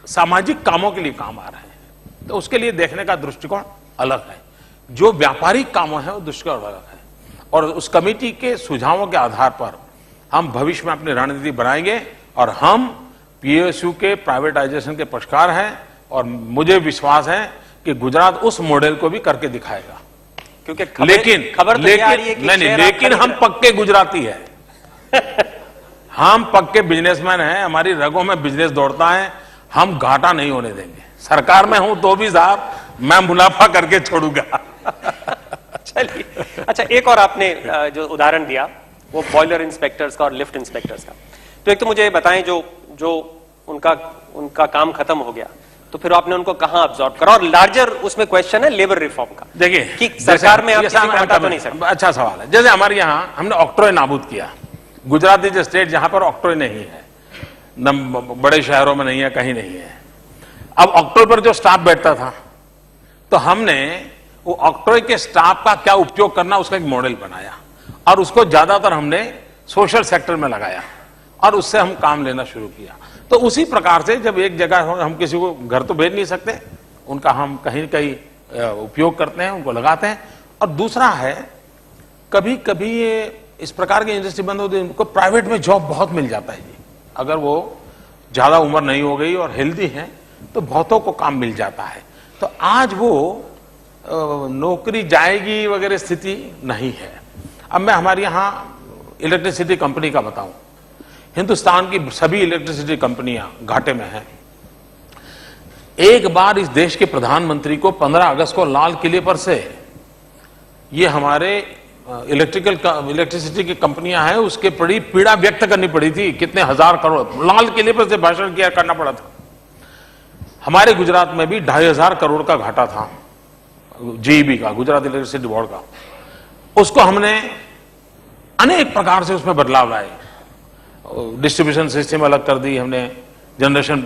सामाजिक कामों के लिए काम आ रहे हैं, तो उसके लिए देखने का दृष्टिकोण अलग है। जो व्यापारिक कामों है वो दृष्टिकोण अलग है। और उस कमेटी के सुझावों के आधार पर हम भविष्य में अपनी रणनीति बनाएंगे और हम पीएसयू के प्राइवेटाइजेशन के पक्षकार हैं और मुझे विश्वास है कि गुजरात उस मॉडल को भी करके दिखाएगा। क्योंकि लेकिन हम पक्के गुजराती है। हम पक्के बिजनेसमैन हैं, हमारी रगों में बिजनेस दौड़ता है। हम घाटा नहीं होने देंगे। सरकार में हूं तो भी साहब मैं मुनाफा करके छोड़ूंगा। चलिए, अच्छा, एक और आपने जो उदाहरण दिया वो बॉयलर इंस्पेक्टर्स का और लिफ्ट इंस्पेक्टर्स का, तो एक तो मुझे बताएं जो उनका काम खत्म हो गया तो फिर आपने उनको कहां अब्सॉर्ब करा? और लार्जर उसमें क्वेश्चन है लेबर रिफॉर्म का। देखिए कि सरकार में आप किसी को हटा तो नहीं सकते। अच्छा सवाल है। जैसे हमारे यहां हमने ऑक्ट्रॉय नाबूद किया। गुजरात इज स्टेट जहां पर ऑक्ट्रॉय नहीं है, न बड़े शहरों में नहीं है, कहीं नहीं है। अब ऑक्ट्रॉय पर जो स्टाफ बैठता था तो हमने वो ऑक्ट्रॉय के स्टाफ का क्या उपयोग करना उसका एक मॉडल बनाया और उसको ज्यादातर हमने सोशल सेक्टर में लगाया और उससे हम काम लेना शुरू किया। तो उसी प्रकार से जब एक जगह हम किसी को घर तो भेज नहीं सकते, उनका हम कहीं कहीं उपयोग करते हैं, उनको लगाते हैं। और दूसरा है, कभी कभी ये इस प्रकार की इंडस्ट्री बंद होती है, उनको प्राइवेट में जॉब बहुत मिल जाता है जी। अगर वो ज्यादा उम्र नहीं हो गई और हेल्दी है तो बहुतों को काम मिल जाता है। तो आज वो नौकरी जाएगी वगैरह स्थिति नहीं है। अब मैं हमारे यहां इलेक्ट्रिसिटी कंपनी का बताऊं, हिंदुस्तान की सभी इलेक्ट्रिसिटी कंपनियां घाटे में हैं। एक बार इस देश के प्रधानमंत्री को 15 अगस्त को लाल किले पर से, ये हमारे इलेक्ट्रिसिटी की कंपनियां हैं, उसके बड़ी पीड़ा व्यक्त करनी पड़ी थी। कितने हजार करोड़ लाल किले पर से भाषण किया करना पड़ा था। हमारे गुजरात में भी 2,500 करोड़ का घाटा था जीईबी का, गुजरात इलेक्ट्रिसिटी बोर्ड का। उसको हमने अनेक प्रकार से उसमें बदलाव लाए। डिस्ट्रीब्यूशन सिस्टम अलग कर दी हमने, जनरेशन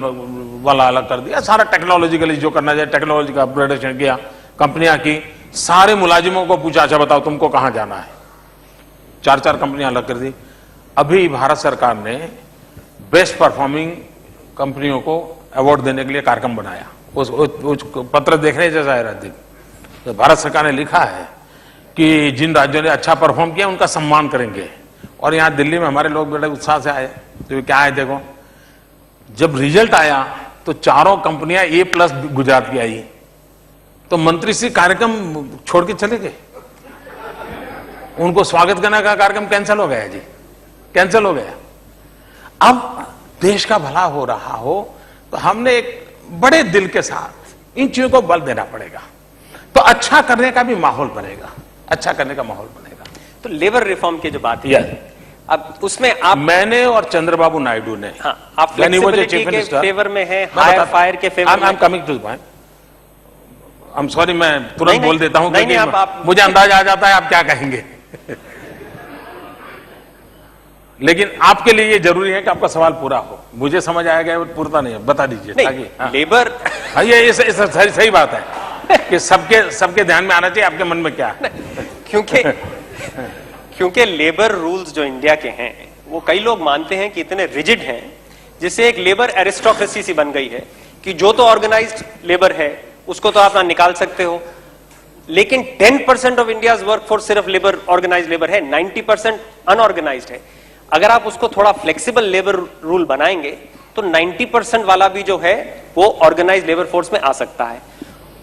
वाला अलग कर दिया, सारा टेक्नोलॉजिकली जो करना चाहिए टेक्नोलॉजी का अपग्रेडेशन किया कंपनियां की। सारे मुलाजिमों को पूछा, अच्छा बताओ तुमको कहां जाना है। 4-4 कंपनियां अलग कर दी। अभी भारत सरकार ने बेस्ट परफॉर्मिंग कंपनियों को अवार्ड देने के लिए कार्यक्रम बनाया। उस पत्र देखने जैसा है राजदीप। तो भारत सरकार ने लिखा है कि जिन राज्यों ने अच्छा परफॉर्म किया उनका सम्मान करेंगे। और यहां दिल्ली में हमारे लोग बड़े उत्साह से आए। तो क्या है देखो, जब रिजल्ट आया तो चारों कंपनियां A+ गुजरात की आई, तो मंत्री श्री कार्यक्रम छोड़ के चले गए। उनको स्वागत करने का कार्यक्रम कैंसिल हो गया जी, कैंसिल हो गया। अब देश का भला हो रहा हो तो हमने एक बड़े दिल के साथ इन चीजों को बल देना पड़ेगा, तो अच्छा करने का भी माहौल बनेगा, अच्छा करने का माहौल बनेगा। तो लेबर रिफॉर्म की जो बात है, अब उसमें आप, मैंने और चंद्रबाबू नायडू ने, हाँ, आप फ्लेक्सिबिलिटी के फेवर में हैं, हायर फायर के फेवर में। I am coming to the point. I am sorry, मैं तुरंत बोल देता हूं नहीं, क्योंकि मुझे अंदाज आ जाता है आप क्या कहेंगे। लेकिन आपके लिए ये जरूरी है कि आपका सवाल पूरा हो। मुझे समझ आएगा वो पूरा नहीं है, बता दीजिए ताकि। हाँ। लेबर, हाँ, ये सही बात है कि सबके ध्यान में आना चाहिए आपके मन में क्या है। क्योंकि लेबर रूल्स जो इंडिया के हैं वो कई लोग मानते हैं कि इतने रिजिड हैं, जिससे एक लेबर एरिस्टोक्रेसी सी बन गई है कि जो तो ऑर्गेनाइज्ड लेबर है उसको तो आप ना निकाल सकते हो, लेकिन 10% ऑफ इंडियाज वर्कफोर्स सिर्फ लेबर ऑर्गेनाइज्ड लेबर है, 90% अनऑर्गेनाइज्ड है। अगर आप उसको थोड़ा फ्लेक्सिबल लेबर रूल बनाएंगे तो 90% वाला भी जो है वो ऑर्गेनाइज्ड लेबर फोर्स में आ सकता है।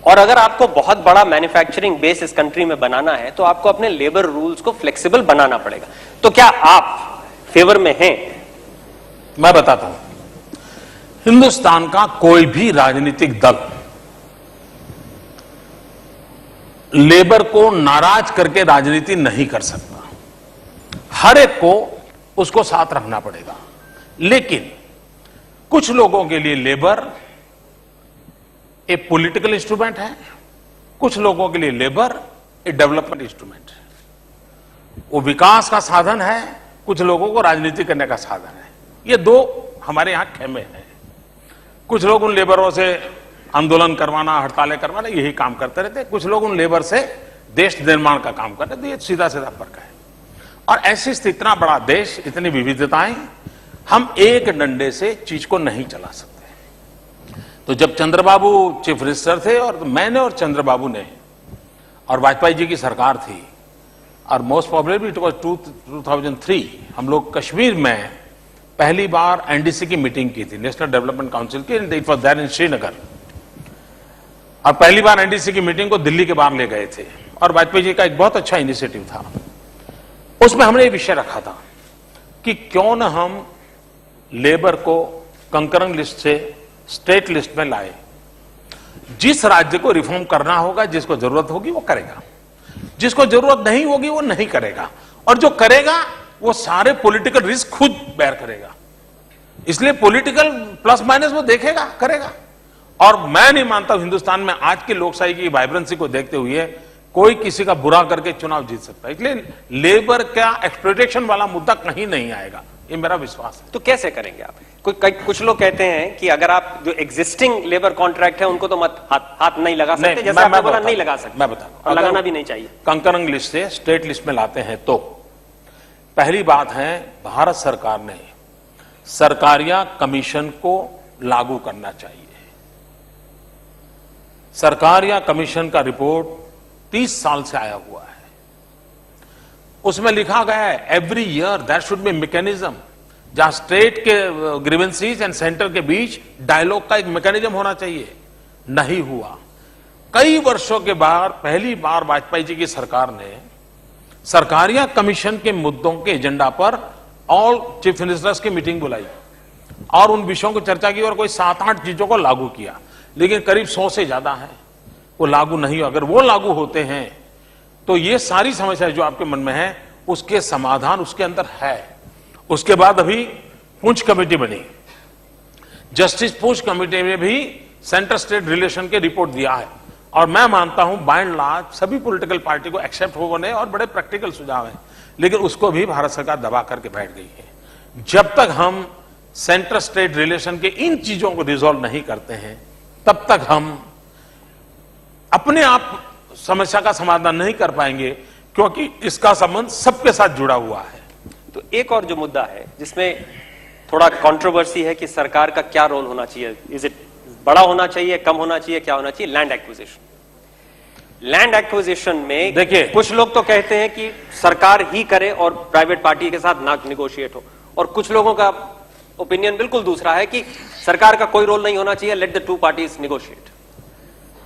और अगर आपको बहुत बड़ा मैन्युफैक्चरिंग बेस इस कंट्री में बनाना है तो आपको अपने लेबर रूल्स को फ्लेक्सिबल बनाना पड़ेगा। तो क्या आप फेवर में हैं? मैं बताता हूं, हिंदुस्तान का कोई भी राजनीतिक दल लेबर को नाराज करके राजनीति नहीं कर सकता। हर एक को उसको साथ रखना पड़ेगा। लेकिन कुछ लोगों के लिए लेबर एक पॉलिटिकल इंस्ट्रूमेंट है, कुछ लोगों के लिए लेबर एक डेवलपमेंट इंस्ट्रूमेंट है। वो विकास का साधन है, कुछ लोगों को राजनीति करने का साधन है। ये दो हमारे यहां खेमे हैं। कुछ लोग उन लेबरों से आंदोलन करवाना, हड़तालें करवाना, यही काम करते रहते। कुछ लोग उन लेबर से देश निर्माण का काम करते थे। ये सीधा सीधा फर्क है। और ऐसी स्थिति, इतना बड़ा देश, इतनी विविधताएं, हम एक डंडे से चीज को नहीं चला सकते। तो जब चंद्रबाबू चीफ मिनिस्टर थे और मैंने और चंद्रबाबू ने और वाजपेयी जी की सरकार थी, और मोस्ट प्रोबेबली इट वाज 2003, हम लोग कश्मीर में पहली बार एनडीसी की मीटिंग की थी, नेशनल डेवलपमेंट काउंसिल की। It was there in Srinagar. और पहली बार एनडीसी की मीटिंग को दिल्ली के बाहर ले गए थे और वाजपेयी जी का एक बहुत अच्छा इनिशिएटिव था। उसमें हमने ये विषय रखा था कि क्यों न हम लेबर को कंकरेंट लिस्ट से स्टेट लिस्ट में लाए। जिस राज्य को रिफॉर्म करना होगा, जिसको जरूरत होगी वो करेगा, जिसको जरूरत नहीं होगी वो नहीं करेगा, और जो करेगा वो सारे पॉलिटिकल रिस्क खुद बेयर करेगा। इसलिए पॉलिटिकल प्लस माइनस वो देखेगा, करेगा। और मैं नहीं मानता हिंदुस्तान में आज की लोकशाही की वाइब्रेंसी को देखते हुए कोई किसी का बुरा करके चुनाव जीत सकता है। इसलिए लेबर का एक्सप्लॉयटेशन वाला मुद्दा कहीं नहीं आएगा। ये मेरा विश्वास है। तो कैसे करेंगे आप? कुछ लोग कहते हैं कि अगर आप जो एग्जिस्टिंग लेबर कॉन्ट्रैक्ट है उनको तो मत हाथ नहीं लगा सकते, जैसे आपने बोला नहीं लगा सकते, मैं बता और लगाना भी नहीं चाहिए। कंकरंग लिस्ट से स्टेट लिस्ट में लाते हैं तो पहली बात है, भारत सरकार ने सरकारिया कमीशन को लागू करना चाहिए। सरकारिया कमीशन का रिपोर्ट 30 साल से आया हुआ है, उसमें लिखा गया है every year that should be mechanism, जहां स्टेट के ग्रीवेंसीज एंड सेंटर के बीच डायलॉग का एक मैकेनिज्म होना चाहिए। नहीं हुआ। कई वर्षों के बाद पहली बार वाजपेयी जी की सरकार ने सरकारिया कमीशन के मुद्दों के एजेंडा पर ऑल चीफ मिनिस्टर्स की मीटिंग बुलाई और उन विषयों की चर्चा की और कोई 7-8 चीजों को लागू किया, लेकिन करीब 100 से ज्यादा है वो लागू नहीं हुआ। अगर वो लागू होते हैं तो ये सारी समस्या जो आपके मन में है उसके समाधान उसके अंदर है। उसके बाद अभी पुंछ कमेटी बनी, जस्टिस पुंछ कमेटी में भी सेंटर स्टेट रिलेशन के रिपोर्ट दिया है और मैं मानता हूं बाय एंड लार्ज सभी पॉलिटिकल पार्टी को एक्सेप्ट हो बने और बड़े प्रैक्टिकल सुझाव हैं, लेकिन उसको भी भारत सरकार दबा करके बैठ गई है। जब तक हम सेंटर स्टेट रिलेशन के इन चीजों को रिजॉल्व नहीं करते हैं तब तक हम अपने आप समस्या का समाधान नहीं कर पाएंगे, क्योंकि इसका संबंध सबके साथ जुड़ा हुआ है। तो एक और जो मुद्दा है जिसमें थोड़ा कंट्रोवर्सी है कि सरकार का क्या रोल होना चाहिए, इज इट बड़ा होना चाहिए, कम होना चाहिए, क्या होना चाहिए? Land acquisition. लैंड एक्विजिशन में देखिए, कुछ लोग तो कहते हैं कि सरकार ही करे और प्राइवेट पार्टी के साथ ना निगोशिएट हो, और कुछ लोगों का ओपिनियन बिल्कुल दूसरा है कि सरकार का कोई रोल नहीं होना चाहिए, let the two parties negotiate.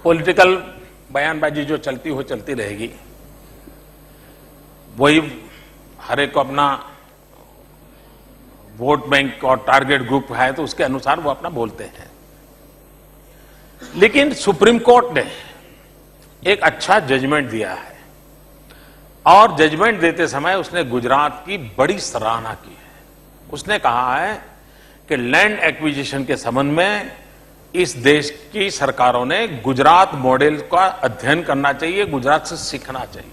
Political बयानबाजी जो चलती हो चलती रहेगी, वही हर एक को अपना वोट बैंक और टारगेट ग्रुप है तो उसके अनुसार वो अपना बोलते हैं। लेकिन सुप्रीम कोर्ट ने एक अच्छा जजमेंट दिया है और जजमेंट देते समय उसने गुजरात की बड़ी सराहना की है। उसने कहा है कि लैंड एक्विजिशन के संबंध में इस देश की सरकारों ने गुजरात मॉडल का अध्ययन करना चाहिए, गुजरात से सीखना चाहिए।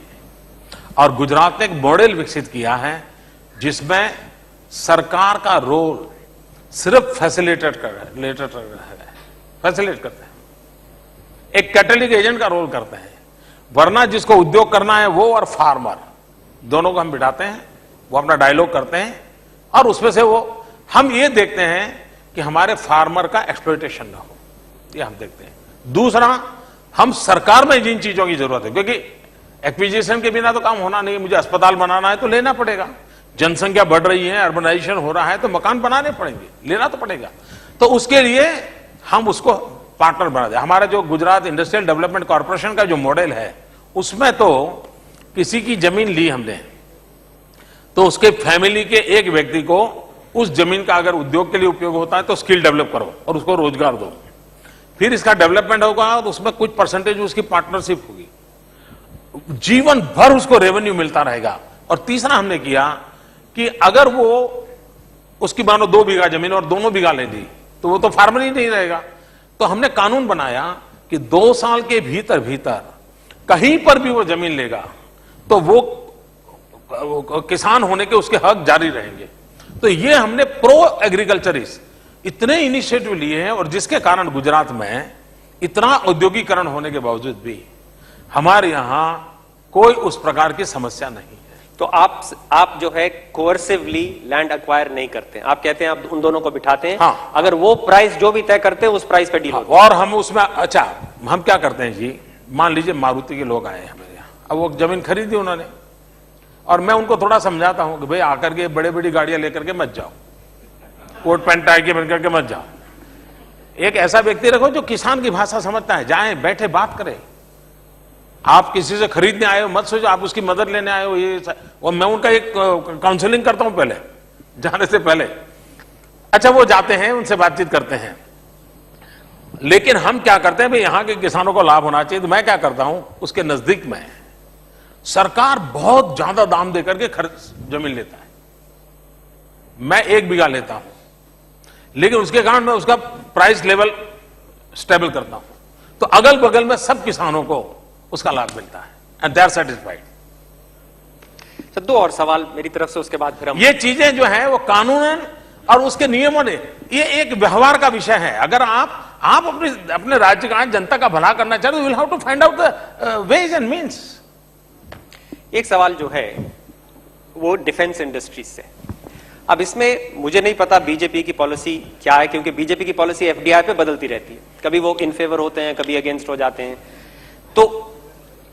और गुजरात ने एक मॉडल विकसित किया है जिसमें सरकार का रोल सिर्फ फैसिलिटेट करते हैं, एक कैटलिक एजेंट का रोल करते हैं। वरना जिसको उद्योग करना है वो और फार्मर दोनों को हम बिठाते हैं, वो अपना डायलॉग करते हैं और उसमें से वो हम ये देखते हैं कि हमारे फार्मर का एक्सप्लॉयटेशन ना हो, ये हम देखते हैं। दूसरा, हम सरकार में जिन चीजों की जरूरत है, क्योंकि एक्विजिशन के बिना तो काम होना नहीं है। मुझे अस्पताल बनाना है तो लेना पड़ेगा, जनसंख्या बढ़ रही है, अर्बनाइजेशन हो रहा है तो मकान बनाने पड़ेंगे, लेना तो पड़ेगा। तो उसके लिए हम उसको पार्टनर बना दें। हमारा जो गुजरात इंडस्ट्रियल डेवलपमेंट कॉर्पोरेशन का जो मॉडल है उसमें तो किसी की जमीन ली हमने तो उसके फैमिली के एक व्यक्ति को उस जमीन का अगर उद्योग के लिए उपयोग होता है तो स्किल डेवलप करो और उसको रोजगार दो, फिर इसका डेवलपमेंट होगा तो उसमें कुछ परसेंटेज उसकी पार्टनरशिप होगी, जीवन भर उसको रेवेन्यू मिलता रहेगा। और तीसरा हमने किया कि अगर वो उसकी मानो 2 बीघा जमीन और दोनों बीघा ले दी तो वो तो फार्मर ही नहीं रहेगा। तो हमने कानून बनाया कि 2 साल के भीतर भीतर कहीं पर भी वो जमीन लेगा तो वो किसान होने के उसके हक जारी रहेंगे। तो ये हमने प्रो एग्रीकल्चरिस्ट इतने इनिशिएटिव लिए हैं और जिसके कारण गुजरात में इतना औद्योगिकरण होने के बावजूद भी हमारे यहां कोई उस प्रकार की समस्या नहीं है। तो आप जो है कोर्सिवली लैंड एक्वायर नहीं करते, आप कहते हैं आप उन दोनों को बिठाते हैं। हाँ। अगर वो प्राइस जो भी तय करते हैं उस प्राइस पे डील होती है। और हम उसमें अच्छा हम क्या करते हैं जी, मान लीजिए मारुति के लोग आए हमारे यहाँ, अब वो जमीन खरीदी उन्होंने और मैं उनको थोड़ा समझाता हूं कि भाई आकर के बड़े बड़ी गाड़ियां लेकर के मत जाओ, कोट पैंट टाई के बनकर के मत जाओ। एक ऐसा व्यक्ति रखो जो किसान की भाषा समझता है, जाए बैठे बात करें। आप किसी से खरीदने आए हो मत सोचो आप उसकी मदद लेने आए हो। ये और मैं उनका एक काउंसलिंग करता हूं पहले जाने से पहले। अच्छा वो जाते हैं, उनसे बातचीत करते हैं, लेकिन हम क्या करते हैं भाई यहां के किसानों को लाभ होना चाहिए। तो मैं क्या करता हूं, उसके नजदीक में सरकार बहुत ज्यादा दाम देकर के जमीन लेता है, मैं 1 बीघा लेता हूं, लेकिन उसके कारण मैं उसका प्राइस लेवल स्टेबल करता हूं तो अगल बगल में सब किसानों को उसका लाभ मिलता है and they are satisfied. Sir, दो और सवाल मेरी तरफ से, उसके बाद फिर हम ये चीजें जो है वो कानूनन और उसके नियमों ने, ये एक व्यवहार का विषय है। अगर आप अपने राज्य का जनता का भला करना चाहते हो, will have to find out the ways and means. एक सवाल जो है वो डिफेंस इंडस्ट्रीज से। अब इसमें मुझे नहीं पता बीजेपी की पॉलिसी क्या है, क्योंकि बीजेपी की पॉलिसी एफडीआई पे बदलती रहती है, कभी वो इन फेवर होते हैं, कभी अगेंस्ट हो जाते हैं। तो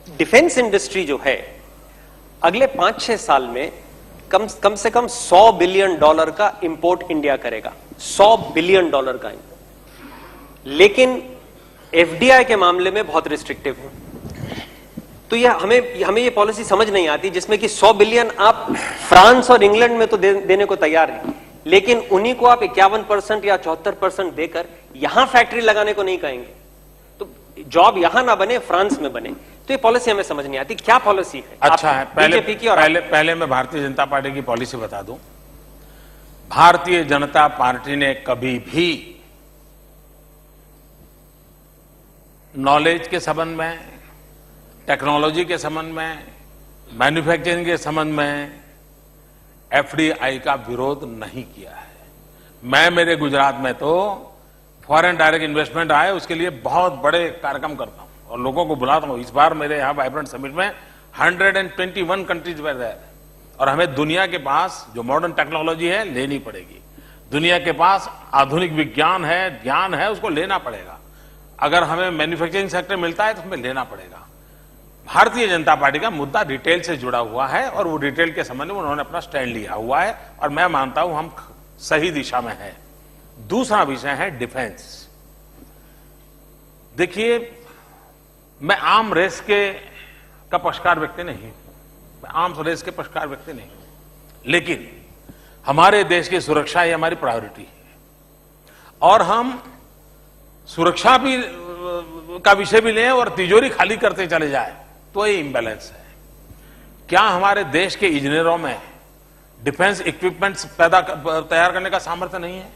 डिफेंस इंडस्ट्री जो है अगले 5-6 साल में कम से कम $100 बिलियन का इंपोर्ट इंडिया करेगा, $100 बिलियन का इंपोर्ट। लेकिन एफडीआई के मामले में बहुत रिस्ट्रिक्टिव है। तो यह हमें ये पॉलिसी समझ नहीं आती जिसमें कि 100 बिलियन आप फ्रांस और इंग्लैंड में तो देने को तैयार हैं, लेकिन उन्हीं को आप 51% या 74% देकर यहां फैक्ट्री लगाने को नहीं कहेंगे, तो जॉब यहां ना बने, फ्रांस में बने। तो ये पॉलिसी हमें समझ नहीं आती, क्या पॉलिसी है? अच्छा है, बीजेपी की। और पहले मैं भारतीय जनता पार्टी की पॉलिसी बता दूं। भारतीय जनता पार्टी ने कभी भी नॉलेज के संबंध में, टेक्नोलॉजी के संबंध में, मैन्युफैक्चरिंग के संबंध में एफडीआई का विरोध नहीं किया है। मैं मेरे गुजरात में तो फॉरेन डायरेक्ट इन्वेस्टमेंट आए उसके लिए बहुत बड़े कार्यक्रम करता हूं और लोगों को बुलाता हूं। इस बार मेरे यहां वाइब्रेंट समिट में 121 कंट्रीज वर देयर, और हमें दुनिया के पास जो मॉडर्न टेक्नोलॉजी है लेनी पड़ेगी। दुनिया के पास आधुनिक विज्ञान है, ज्ञान है, उसको लेना पड़ेगा। अगर हमें मैन्युफैक्चरिंग सेक्टर मिलता है तो हमें लेना पड़ेगा। भारतीय जनता पार्टी का मुद्दा रिटेल से जुड़ा हुआ है और वो रिटेल के संबंध में उन्होंने अपना स्टैंड लिया हुआ है और मैं मानता हूं हम सही दिशा में हैं। दूसरा विषय है डिफेंस। देखिए, मैं आम रेस का पक्षकार व्यक्ति नहीं हूं, मैं आम रेस के पक्षकार व्यक्ति नहीं हूं, लेकिन हमारे देश की सुरक्षा ही हमारी प्रायोरिटी है और हम सुरक्षा भी का विषय भी लें और तिजोरी खाली करते चले जाए तो ये इंबैलेंस है। क्या हमारे देश के इंजीनियरों में डिफेंस इक्विपमेंट्स तैयार करने का सामर्थ्य नहीं है?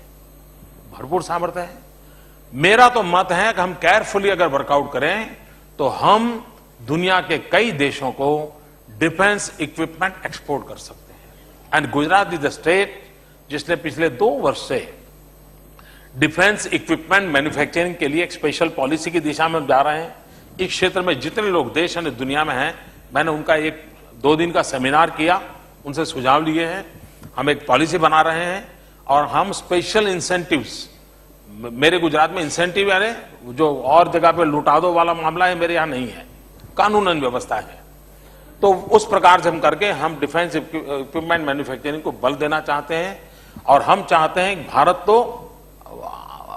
भरपूर सामर्थ्य है। मेरा तो मत है कि हम केयरफुली अगर वर्कआउट करें तो हम दुनिया के कई देशों को डिफेंस इक्विपमेंट एक्सपोर्ट कर सकते हैं। And Gujarat is the state जिसने पिछले 2 वर्ष से डिफेंस इक्विपमेंट मैन्युफैक्चरिंग के लिए एक स्पेशल पॉलिसी की दिशा में जा रहे हैं। इस क्षेत्र में जितने लोग देश और दुनिया में हैं, मैंने उनका 1-2 दिन का सेमिनार किया, उनसे सुझाव लिए हैं। हम एक पॉलिसी बना रहे हैं और हम स्पेशल इंसेंटिव्स, मेरे गुजरात में इंसेंटिव यानी जो और जगह पे लुटा दो वाला मामला है, मेरे यहां नहीं है, कानूनन व्यवस्था है। तो उस प्रकार से हम करके हम डिफेंस इक्विपमेंट मैन्युफैक्चरिंग को बल देना चाहते हैं और हम चाहते हैं कि भारत तो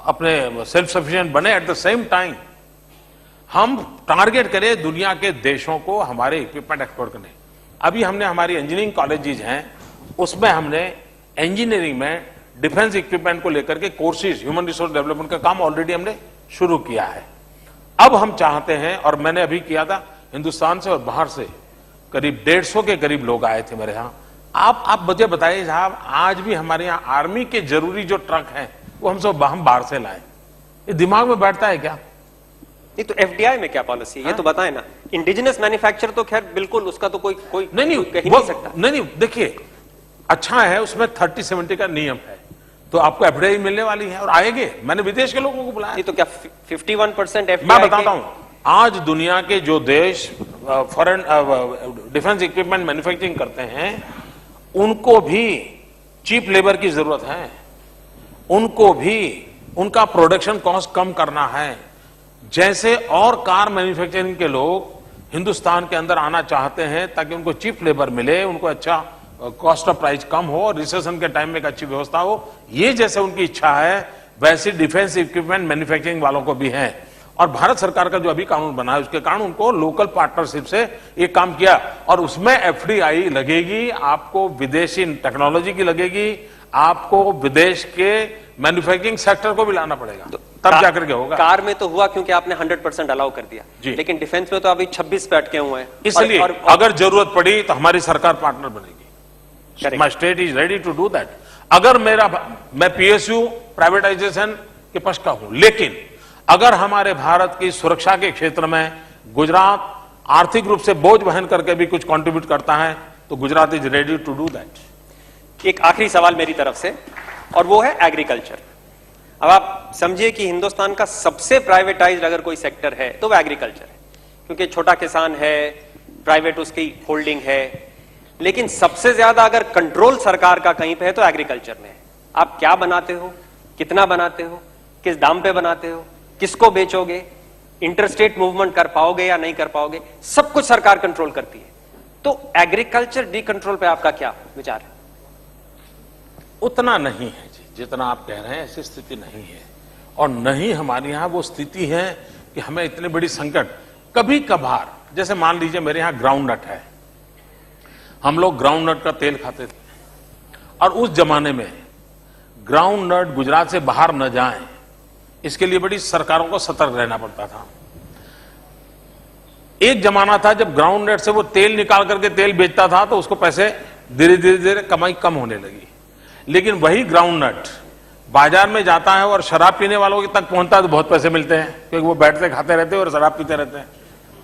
अपने सेल्फ सफिशिएंट बने, एट द सेम टाइम हम टारगेट करें दुनिया के देशों को हमारे इक्विपमेंट एक्सपोर्ट करने। अभी हमने हमारी इंजीनियरिंग कॉलेजेस हैं, उसमें हमने इंजीनियरिंग में डिफेंस इक्विपमेंट को लेकर के कोर्सेज, ह्यूमन रिसोर्स डेवलपमेंट का काम ऑलरेडी हमने शुरू किया है। अब हम चाहते हैं, और मैंने अभी किया था, हिंदुस्तान से और बाहर से करीब 150 के करीब लोग आए थे मेरे यहां। आप मुझे बताइए साहब, आज भी हमारे यहां आर्मी के जरूरी जो ट्रक हैं वो हम बाहर से लाए, ये दिमाग में बैठता है क्या? नहीं तो एफडीआई में क्या पॉलिसी है ये तो बताएं ना। इंडिजिनस मैन्युफैक्चर तो खैर बिल्कुल, उसका तो कोई नहीं कह नहीं सकता। नहीं, देखिए अच्छा है, उसमें 30-70 का नियम है, तो आपको एफडीआई मिलने वाली है और आएंगे। मैंने विदेश के लोगों को बुलाया। नहीं तो क्या 51% एफडीआई? मैं बताता हूं, आज दुनिया के जो देश फॉरेन डिफेंस इक्विपमेंट मैन्युफैक्चरिंग करते हैं उनको भी चीप लेबर की जरूरत है, उनको भी उनका प्रोडक्शन कॉस्ट कम करना है। जैसे और कार मैन्युफैक्चरिंग के लोग हिंदुस्तान के अंदर आना चाहते हैं ताकि उनको चीप लेबर मिले, उनको अच्छा कॉस्ट ऑफ प्राइस कम हो और रिसेशन के टाइम में एक अच्छी व्यवस्था हो, ये जैसे उनकी इच्छा है वैसे डिफेंस इक्विपमेंट मैन्युफैक्चरिंग वालों को भी है। और भारत सरकार का जो अभी कानून बना है उसके कारण उनको लोकल पार्टनरशिप से ये काम किया और उसमें एफडीआई लगेगी, आपको विदेशी टेक्नोलॉजी की लगेगी, आपको विदेश के मैन्युफैक्चरिंग सेक्टर को भी लाना पड़ेगा, तो तब जाकर के होगा। कार में तो हुआ क्योंकि आपने 100% अलाउ कर दिया, लेकिन डिफेंस में तो अभी 26 पे अटके हुए हैं। इसलिए अगर जरूरत पड़ी तो हमारी सरकार पार्टनर बनेगी। My state is ready to do that. अगर मैं पीएसयू प्राइवेटाइजेशन के पक्ष का हूं, लेकिन अगर हमारे भारत की सुरक्षा के क्षेत्र में गुजरात आर्थिक रूप से बोझ वहन करके भी कुछ कंट्रीब्यूट करता है तो Gujarat is ready to do that. एक आखिरी सवाल मेरी तरफ से, और वो है एग्रीकल्चर। अब आप समझिए कि हिंदुस्तान का सबसे प्राइवेटाइज्ड अगर कोई सेक्टर है तो वो एग्रीकल्चर है, क्योंकि छोटा किसान है, प्राइवेट उसकी होल्डिंग है, लेकिन सबसे ज्यादा अगर कंट्रोल सरकार का कहीं पे है तो एग्रीकल्चर में है। आप क्या बनाते हो, कितना बनाते हो, किस दाम पे बनाते हो, किसको बेचोगे, इंटरस्टेट मूवमेंट कर पाओगे या नहीं कर पाओगे, सब कुछ सरकार कंट्रोल करती है। तो एग्रीकल्चर डीकंट्रोल पे आपका क्या विचार है? उतना नहीं है जी जितना आप कह रहे हैं, ऐसी स्थिति नहीं है। और नहीं हमारे यहां वो स्थिति है कि हमें इतनी बड़ी संकट, कभी कभार, जैसे मान लीजिए मेरे यहां ग्राउंड नट है, हम लोग ग्राउंड नट का तेल खाते थे, और उस जमाने में ग्राउंड नट गुजरात से बाहर न जाए इसके लिए बड़ी सरकारों को सतर्क रहना पड़ता था। एक जमाना था जब ग्राउंड नट से वो तेल निकाल करके तेल बेचता था तो उसको पैसे धीरे धीरे धीरे कमाई कम होने लगी। लेकिन वही ग्राउंड नट बाजार में जाता है और शराब पीने वालों के तक पहुंचता है तो बहुत पैसे मिलते हैं, क्योंकि वो बैठते खाते रहते हैं और शराब पीते रहते हैं,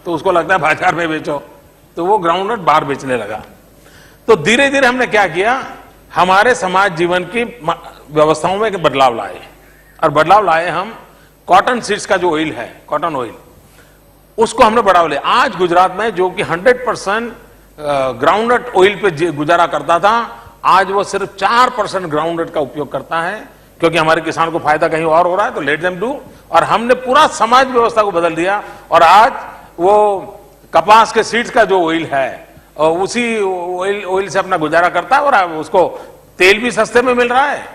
तो उसको लगता है बाजार में बेचो, तो वो ग्राउंड नट बाहर बेचने लगा। तो धीरे धीरे हमने क्या किया, हमारे समाज जीवन की व्यवस्थाओं में एक बदलाव लाए, और बदलाव लाए हम कॉटन सीड्स का जो ऑयल है, कॉटन ऑयल, उसको हमने बढ़ावा लिया। आज गुजरात में जो कि 100% ग्राउंड नट ऑयल पे गुजारा करता था, आज वो सिर्फ 4% ग्राउंड नट का उपयोग करता है, क्योंकि हमारे किसान को फायदा कहीं और हो रहा है, तो लेट देम डू। और हमने पूरा समाज व्यवस्था को बदल दिया, और आज वो कपास के सीड्स का जो ऑयल है उसी ऑयल से अपना गुजारा करता है, और उसको तेल भी सस्ते में मिल रहा है।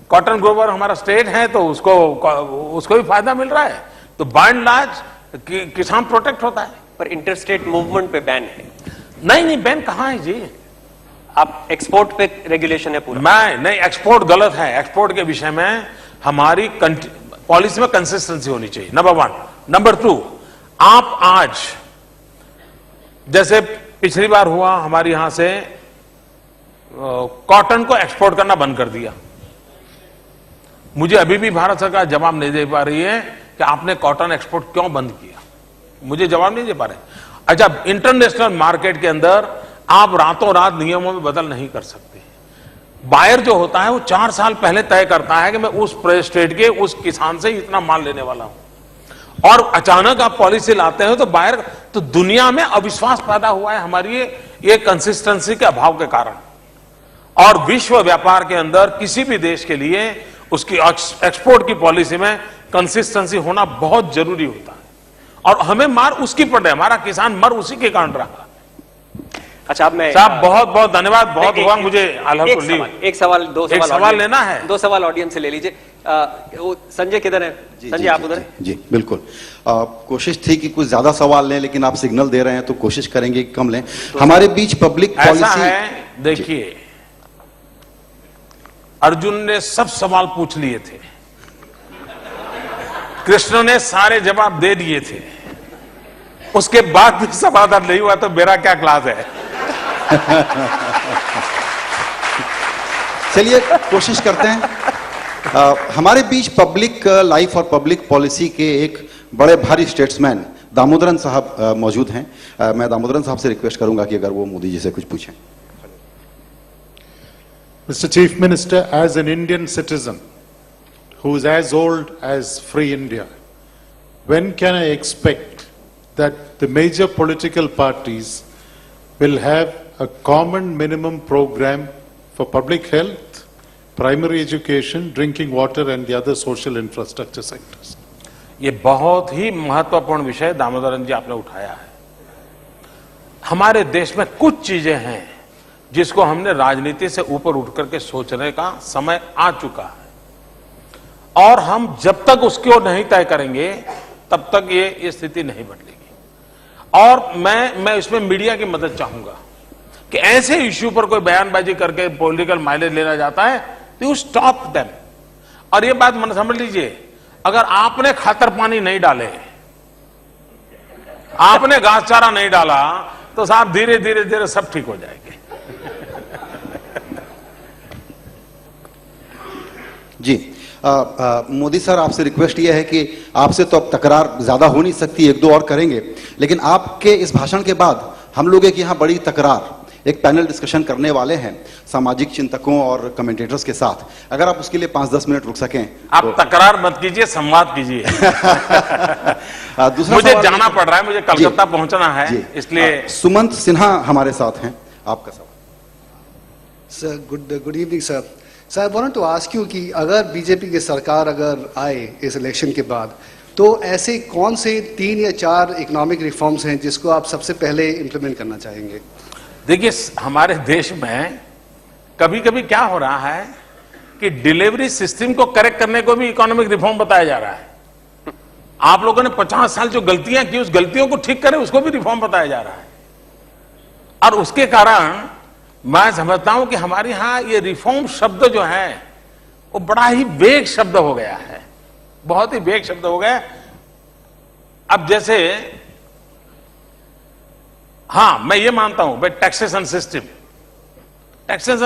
कॉटन ग्रोवर हमारा स्टेट है तो उसको भी फायदा मिल रहा है। तो बाय एंड लार्ज किसान प्रोटेक्ट होता है। पर इंटरस्टेट मूवमेंट पे बैन है। नहीं, बैन कहां है जी? आप एक्सपोर्ट पे रेगुलेशन है पूरा। नहीं, एक्सपोर्ट गलत है। एक्सपोर्ट के विषय में हमारी पॉलिसी में कंसिस्टेंसी होनी चाहिए, नंबर 1। नंबर 2, आप आज जैसे पिछली बार हुआ, हमारे यहां से कॉटन को एक्सपोर्ट करना बंद कर दिया। मुझे अभी भी भारत सरकार जवाब नहीं दे पा रही है कि आपने कॉटन एक्सपोर्ट क्यों बंद किया, मुझे जवाब नहीं दे पा रहे। अच्छा, इंटरनेशनल मार्केट के अंदर आप रातों रात नियमों में बदल नहीं कर सकते। बायर जो होता है वो 4 साल पहले तय करता है कि मैं उस स्टेट के उस किसान से इतना माल लेने वाला हूं, और अचानक आप पॉलिसी लाते हो तो बायर, तो दुनिया में अविश्वास पैदा हुआ है हमारी ये कंसिस्टेंसी के अभाव के कारण। और विश्व व्यापार के अंदर किसी भी देश के लिए उसकी एक्सपोर्ट की पॉलिसी में कंसिस्टेंसी होना बहुत जरूरी होता है, और हमें मार उसकी पड़ रही है, हमारा किसान मर उसी के कारण रहा। अच्छा, अब मैं साहब बहुत बहुत धन्यवाद, बहुत हुआ मुझे एक सवाल दो सवाल लेना है, 2 सवाल ऑडियंस से ले लीजिए। संजय किधर है? संजय आप उधर? जी बिल्कुल। कोशिश थी कि कुछ ज्यादा सवाल लें, लेकिन आप सिग्नल दे रहे हैं तो कोशिश करेंगे कि कम लें। हमारे बीच पब्लिक पॉलिसी है, देखिए अर्जुन ने सब सवाल पूछ लिए थे, कृष्ण ने सारे जवाब दे दिए थे, उसके बाद भी समाधान नहीं हुआ तो मेरा क्या क्लास है? चलिए कोशिश करते हैं। हमारे बीच पब्लिक लाइफ और पब्लिक पॉलिसी के एक बड़े भारी स्टेट्समैन दामोदरन साहब मौजूद हैं। मैं दामोदरन साहब से रिक्वेस्ट करूंगा कि अगर वो मोदी जी से कुछ पूछें। Mr. Chief Minister, as an Indian citizen who is as old as free India, when can I expect that the major political parties will have a common minimum program for public health, primary education, drinking water and the other social infrastructure sectors? ये बहुत ही महत्वपूर्ण विषय दामोदरन जी आपने उठाया है। हमारे देश में कुछ चीजें हैं जिसको हमने राजनीति से ऊपर उठ करके सोचने का समय आ चुका है, और हम जब तक उसको नहीं तय करेंगे तब तक ये स्थिति नहीं बदलेगी। और मैं इसमें मीडिया की मदद चाहूंगा कि ऐसे इश्यू पर कोई बयानबाजी करके पॉलिटिकल माइलेज लेना जाता है तो यू स्टॉप देम। और ये बात मन समझ लीजिए, अगर आपने खातर पानी नहीं डाले, आपने घास चारा नहीं डाला, तो साहब धीरे धीरे धीरे सब ठीक हो जाएंगे। जी मोदी सर, आपसे रिक्वेस्ट यह है कि आपसे तो अब तकरार ज्यादा हो नहीं सकती, 1-2 और करेंगे, लेकिन आपके इस भाषण के बाद हम लोग एक यहाँ बड़ी तकरार एक पैनल डिस्कशन करने वाले हैं सामाजिक चिंतकों और कमेंटेटर्स के साथ। अगर आप उसके लिए 5-10 मिनट रुक सकें। आप तकरार मत कीजिए, संवाद कीजिए। दूसरा मुझे सवाल जाना पड़ रहा है, मुझे कलकत्ता पहुंचना है, इसलिए। सुमंत सिन्हा हमारे साथ हैं, आपका सवाल। Sir, good evening sir. Sir, I wanted to ask you कि अगर बीजेपी की सरकार अगर आए इस इलेक्शन के बाद, तो ऐसे कौन से 3 या 4 इकोनॉमिक रिफॉर्म्स हैं जिसको आप सबसे पहले इम्प्लीमेंट करना चाहेंगे? देखिए, हमारे देश में कभी कभी क्या हो रहा है कि डिलीवरी सिस्टम को करेक्ट करने को भी इकोनॉमिक रिफॉर्म बताया जा रहा है। आप लोगों ने 50 साल जो गलतियां की, उस गलतियों को ठीक करें, उसको भी रिफॉर्म बताया जा रहा है। और उसके कारण मैं समझता हूं कि हमारे यहां ये रिफॉर्म शब्द जो है वो बड़ा ही वेग शब्द हो गया है, बहुत ही वेग शब्द हो गया। अब जैसे, हां, मैं ये मानता हूं भाई, टैक्सेशन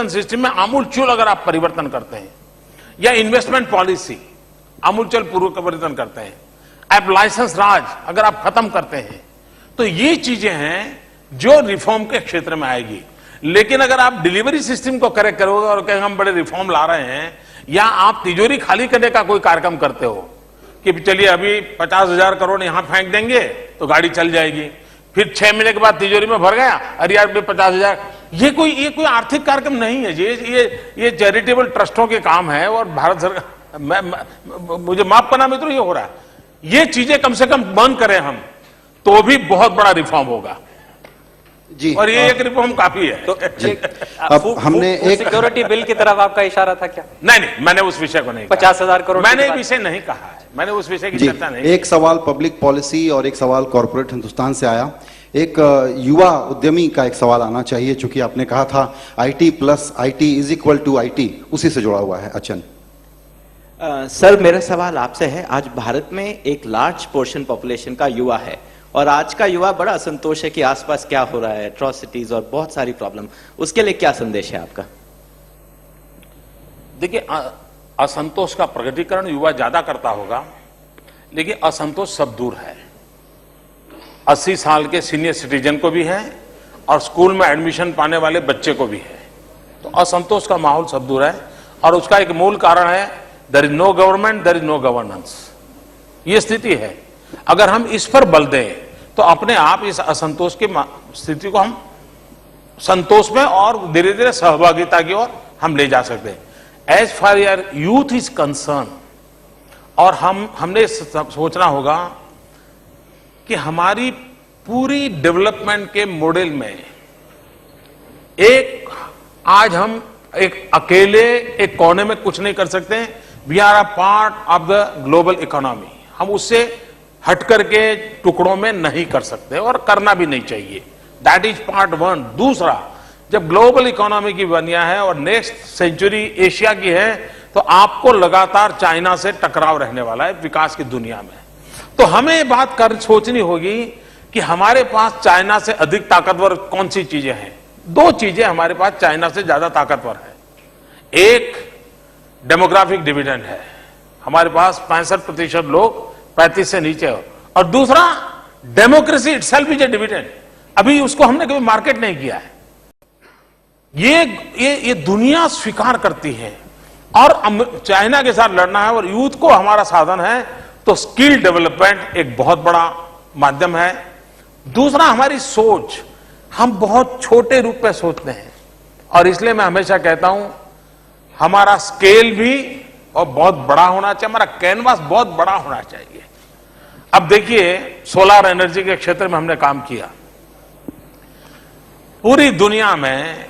सिस्टम में आमूलचूल अगर आप परिवर्तन करते हैं, या इन्वेस्टमेंट पॉलिसी आमूलचूल पूर्व परिवर्तन करते हैं, अब लाइसेंस राज अगर आप खत्म करते हैं, तो ये चीजें हैं जो रिफॉर्म के क्षेत्र में आएगी। लेकिन अगर आप डिलीवरी सिस्टम को करेक्ट करोगे और कहेंगे हम बड़े रिफॉर्म ला रहे हैं, या आप तिजोरी खाली करने का कोई कार्यक्रम करते हो कि चलिए अभी 50,000 करोड़ यहां फेंक देंगे तो गाड़ी चल जाएगी, फिर 6 महीने के बाद तिजोरी में भर गया, अरे यार 50,000, ये कोई आर्थिक कार्यक्रम नहीं है। ये चैरिटेबल ट्रस्टों के काम है, और भारत सरकार, मुझे माफ करना मित्रों, ये हो रहा है। ये चीजें कम से कम बंद करें हम, तो भी बहुत बड़ा रिफॉर्म होगा जी। और ये एक रिफॉर्म काफी है। तो अब हमने एक सिक्योरिटी बिल की तरफ आपका इशारा था क्या? नहीं, मैंने उस विषय को नहीं 50,000 करोड़ मैंने विषय नहीं कहा है, मैंने उस विषय की जी, चर्चा नहीं। एक सवाल पब्लिक पॉलिसी और एक सवाल कॉर्पोरेट हिंदुस्तान से आया। एक युवा उद्यमी का एक सवाल आना चाहिए, चूंकि आपने कहा था IT plus IT is equal to IT, उसी से जुड़ा हुआ है। अचन सर, मेरा सवाल आपसे है, आज भारत में एक लार्ज पोर्शन पॉपुलेशन का युवा है, और आज का युवा बड़ा असंतोष है कि आसपास क्या हो रहा है, एट्रोसिटीज और बहुत सारी प्रॉब्लम, उसके लिए क्या संदेश है आपका? देखिए, असंतोष का प्रकटीकरण युवा ज्यादा करता होगा, लेकिन असंतोष सब दूर है। 80 साल के सीनियर सिटीजन को भी है, और स्कूल में एडमिशन पाने वाले बच्चे को भी है। तो असंतोष का माहौल सब दूर है, और उसका एक मूल कारण है there is no government, there is no governance. ये स्थिति है। अगर हम इस पर बल दें तो अपने आप इस असंतोष की स्थिति को हम संतोष में और धीरे धीरे सहभागिता की ओर हम ले जा सकते हैं। एज फार यार यूथ इज कंसर्न, और हमने सोचना होगा कि हमारी पूरी डेवलपमेंट के मॉडल में आज हम एक अकेले एक कोने में कुछ नहीं कर सकते। We are a part of the global economy. हम उससे हट करके टुकड़ों में नहीं कर सकते, और करना भी नहीं चाहिए। That is part 1। दूसरा, जब ग्लोबल इकोनॉमी की बनिया है और नेक्स्ट सेंचुरी एशिया की है, तो आपको लगातार चाइना से टकराव रहने वाला है विकास की दुनिया में। तो हमें ये बात सोचनी होगी कि हमारे पास चाइना से अधिक ताकतवर कौन सी चीजें हैं। 2 चीजें हमारे पास चाइना से ज्यादा ताकतवर है। एक डेमोग्राफिक डिविडेंड है, हमारे पास 65% लोग 35 से नीचे हो, और दूसरा democracy itself is a dividend. अभी उसको हमने कभी मार्केट नहीं किया है। ये दुनिया स्वीकार करती है, और चाइना के साथ लड़ना है, और यूथ को हमारा साधन है, तो स्किल डेवलपमेंट एक बहुत बड़ा माध्यम है। दूसरा, हमारी सोच, हम बहुत छोटे रूप में सोचते हैं, और इसलिए मैं हमेशा कहता हूं हमारा स्केल भी और बहुत बड़ा होना चाहिए, हमारा कैनवास बहुत बड़ा होना चाहिए। अब देखिए, सोलर एनर्जी के क्षेत्र में हमने काम किया। पूरी दुनिया में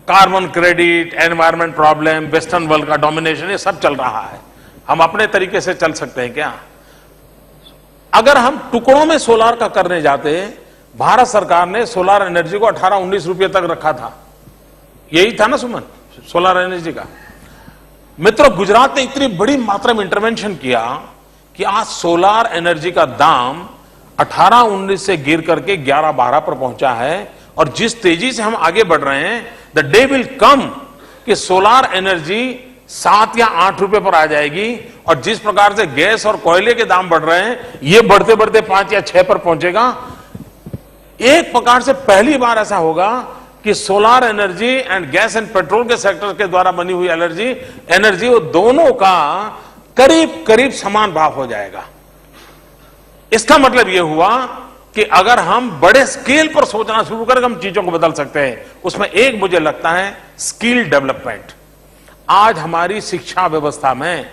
carbon credit, environment problem, western world का डोमिनेशन, ये सब चल रहा है। हम अपने तरीके से चल सकते हैं क्या? अगर हम टुकड़ों में सोलार का करने जाते, भारत सरकार ने सोलर एनर्जी को 18-19 रुपए तक रखा था। यही था ना सुमन, सोलर एनर्जी का। मित्रों, गुजरात ने इतनी बड़ी मात्रा में इंटरवेंशन किया कि आज सोलर एनर्जी का दाम 18-19 से गिर करके 11-12 पर पहुंचा है। और जिस तेजी से हम आगे बढ़ रहे हैं, द डे विल कम कि सोलर एनर्जी 7 या 8 रुपए पर आ जाएगी, और जिस प्रकार से गैस और कोयले के दाम बढ़ रहे हैं, ये बढ़ते बढ़ते 5 या 6 पर पहुंचेगा। एक प्रकार से पहली बार ऐसा होगा कि solar energy and gas and petrol के सेक्टर के द्वारा बनी हुई एनर्जी वो दोनों का करीब करीब समान भाव हो जाएगा। इसका मतलब यह हुआ कि अगर हम बड़े स्केल पर सोचना शुरू करें हम चीजों को बदल सकते हैं। उसमें एक मुझे लगता है स्किल डेवलपमेंट। आज हमारी शिक्षा व्यवस्था में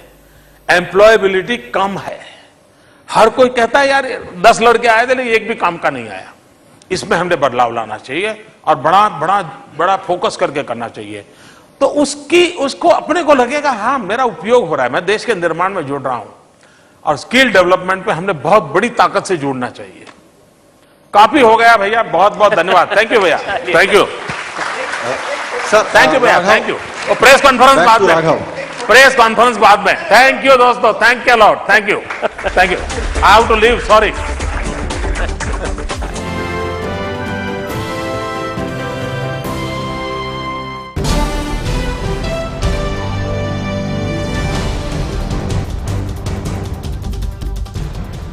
एम्प्लॉयबिलिटी कम है। हर कोई कहता है यार 10 लड़के आए थे लेकिन एक भी काम का नहीं आया। इसमें हमने बदलाव लाना चाहिए और बड़ा फोकस करके करना चाहिए। तो उसको अपने को लगेगा हाँ मेरा उपयोग हो रहा है, मैं देश के निर्माण में जुड़ रहा हूं। और स्किल डेवलपमेंट पे हमने बहुत बड़ी ताकत से जुड़ना चाहिए। काफी हो गया भैया, बहुत बहुत धन्यवाद। थैंक यू भैया, thank you sir, thank you भैया, थैंक यू। और प्रेस कॉन्फ्रेंस बाद में, प्रेस कॉन्फ्रेंस बाद में। थैंक यू दोस्तों, thank you lot, thank you, thank you. I have to leave, sorry.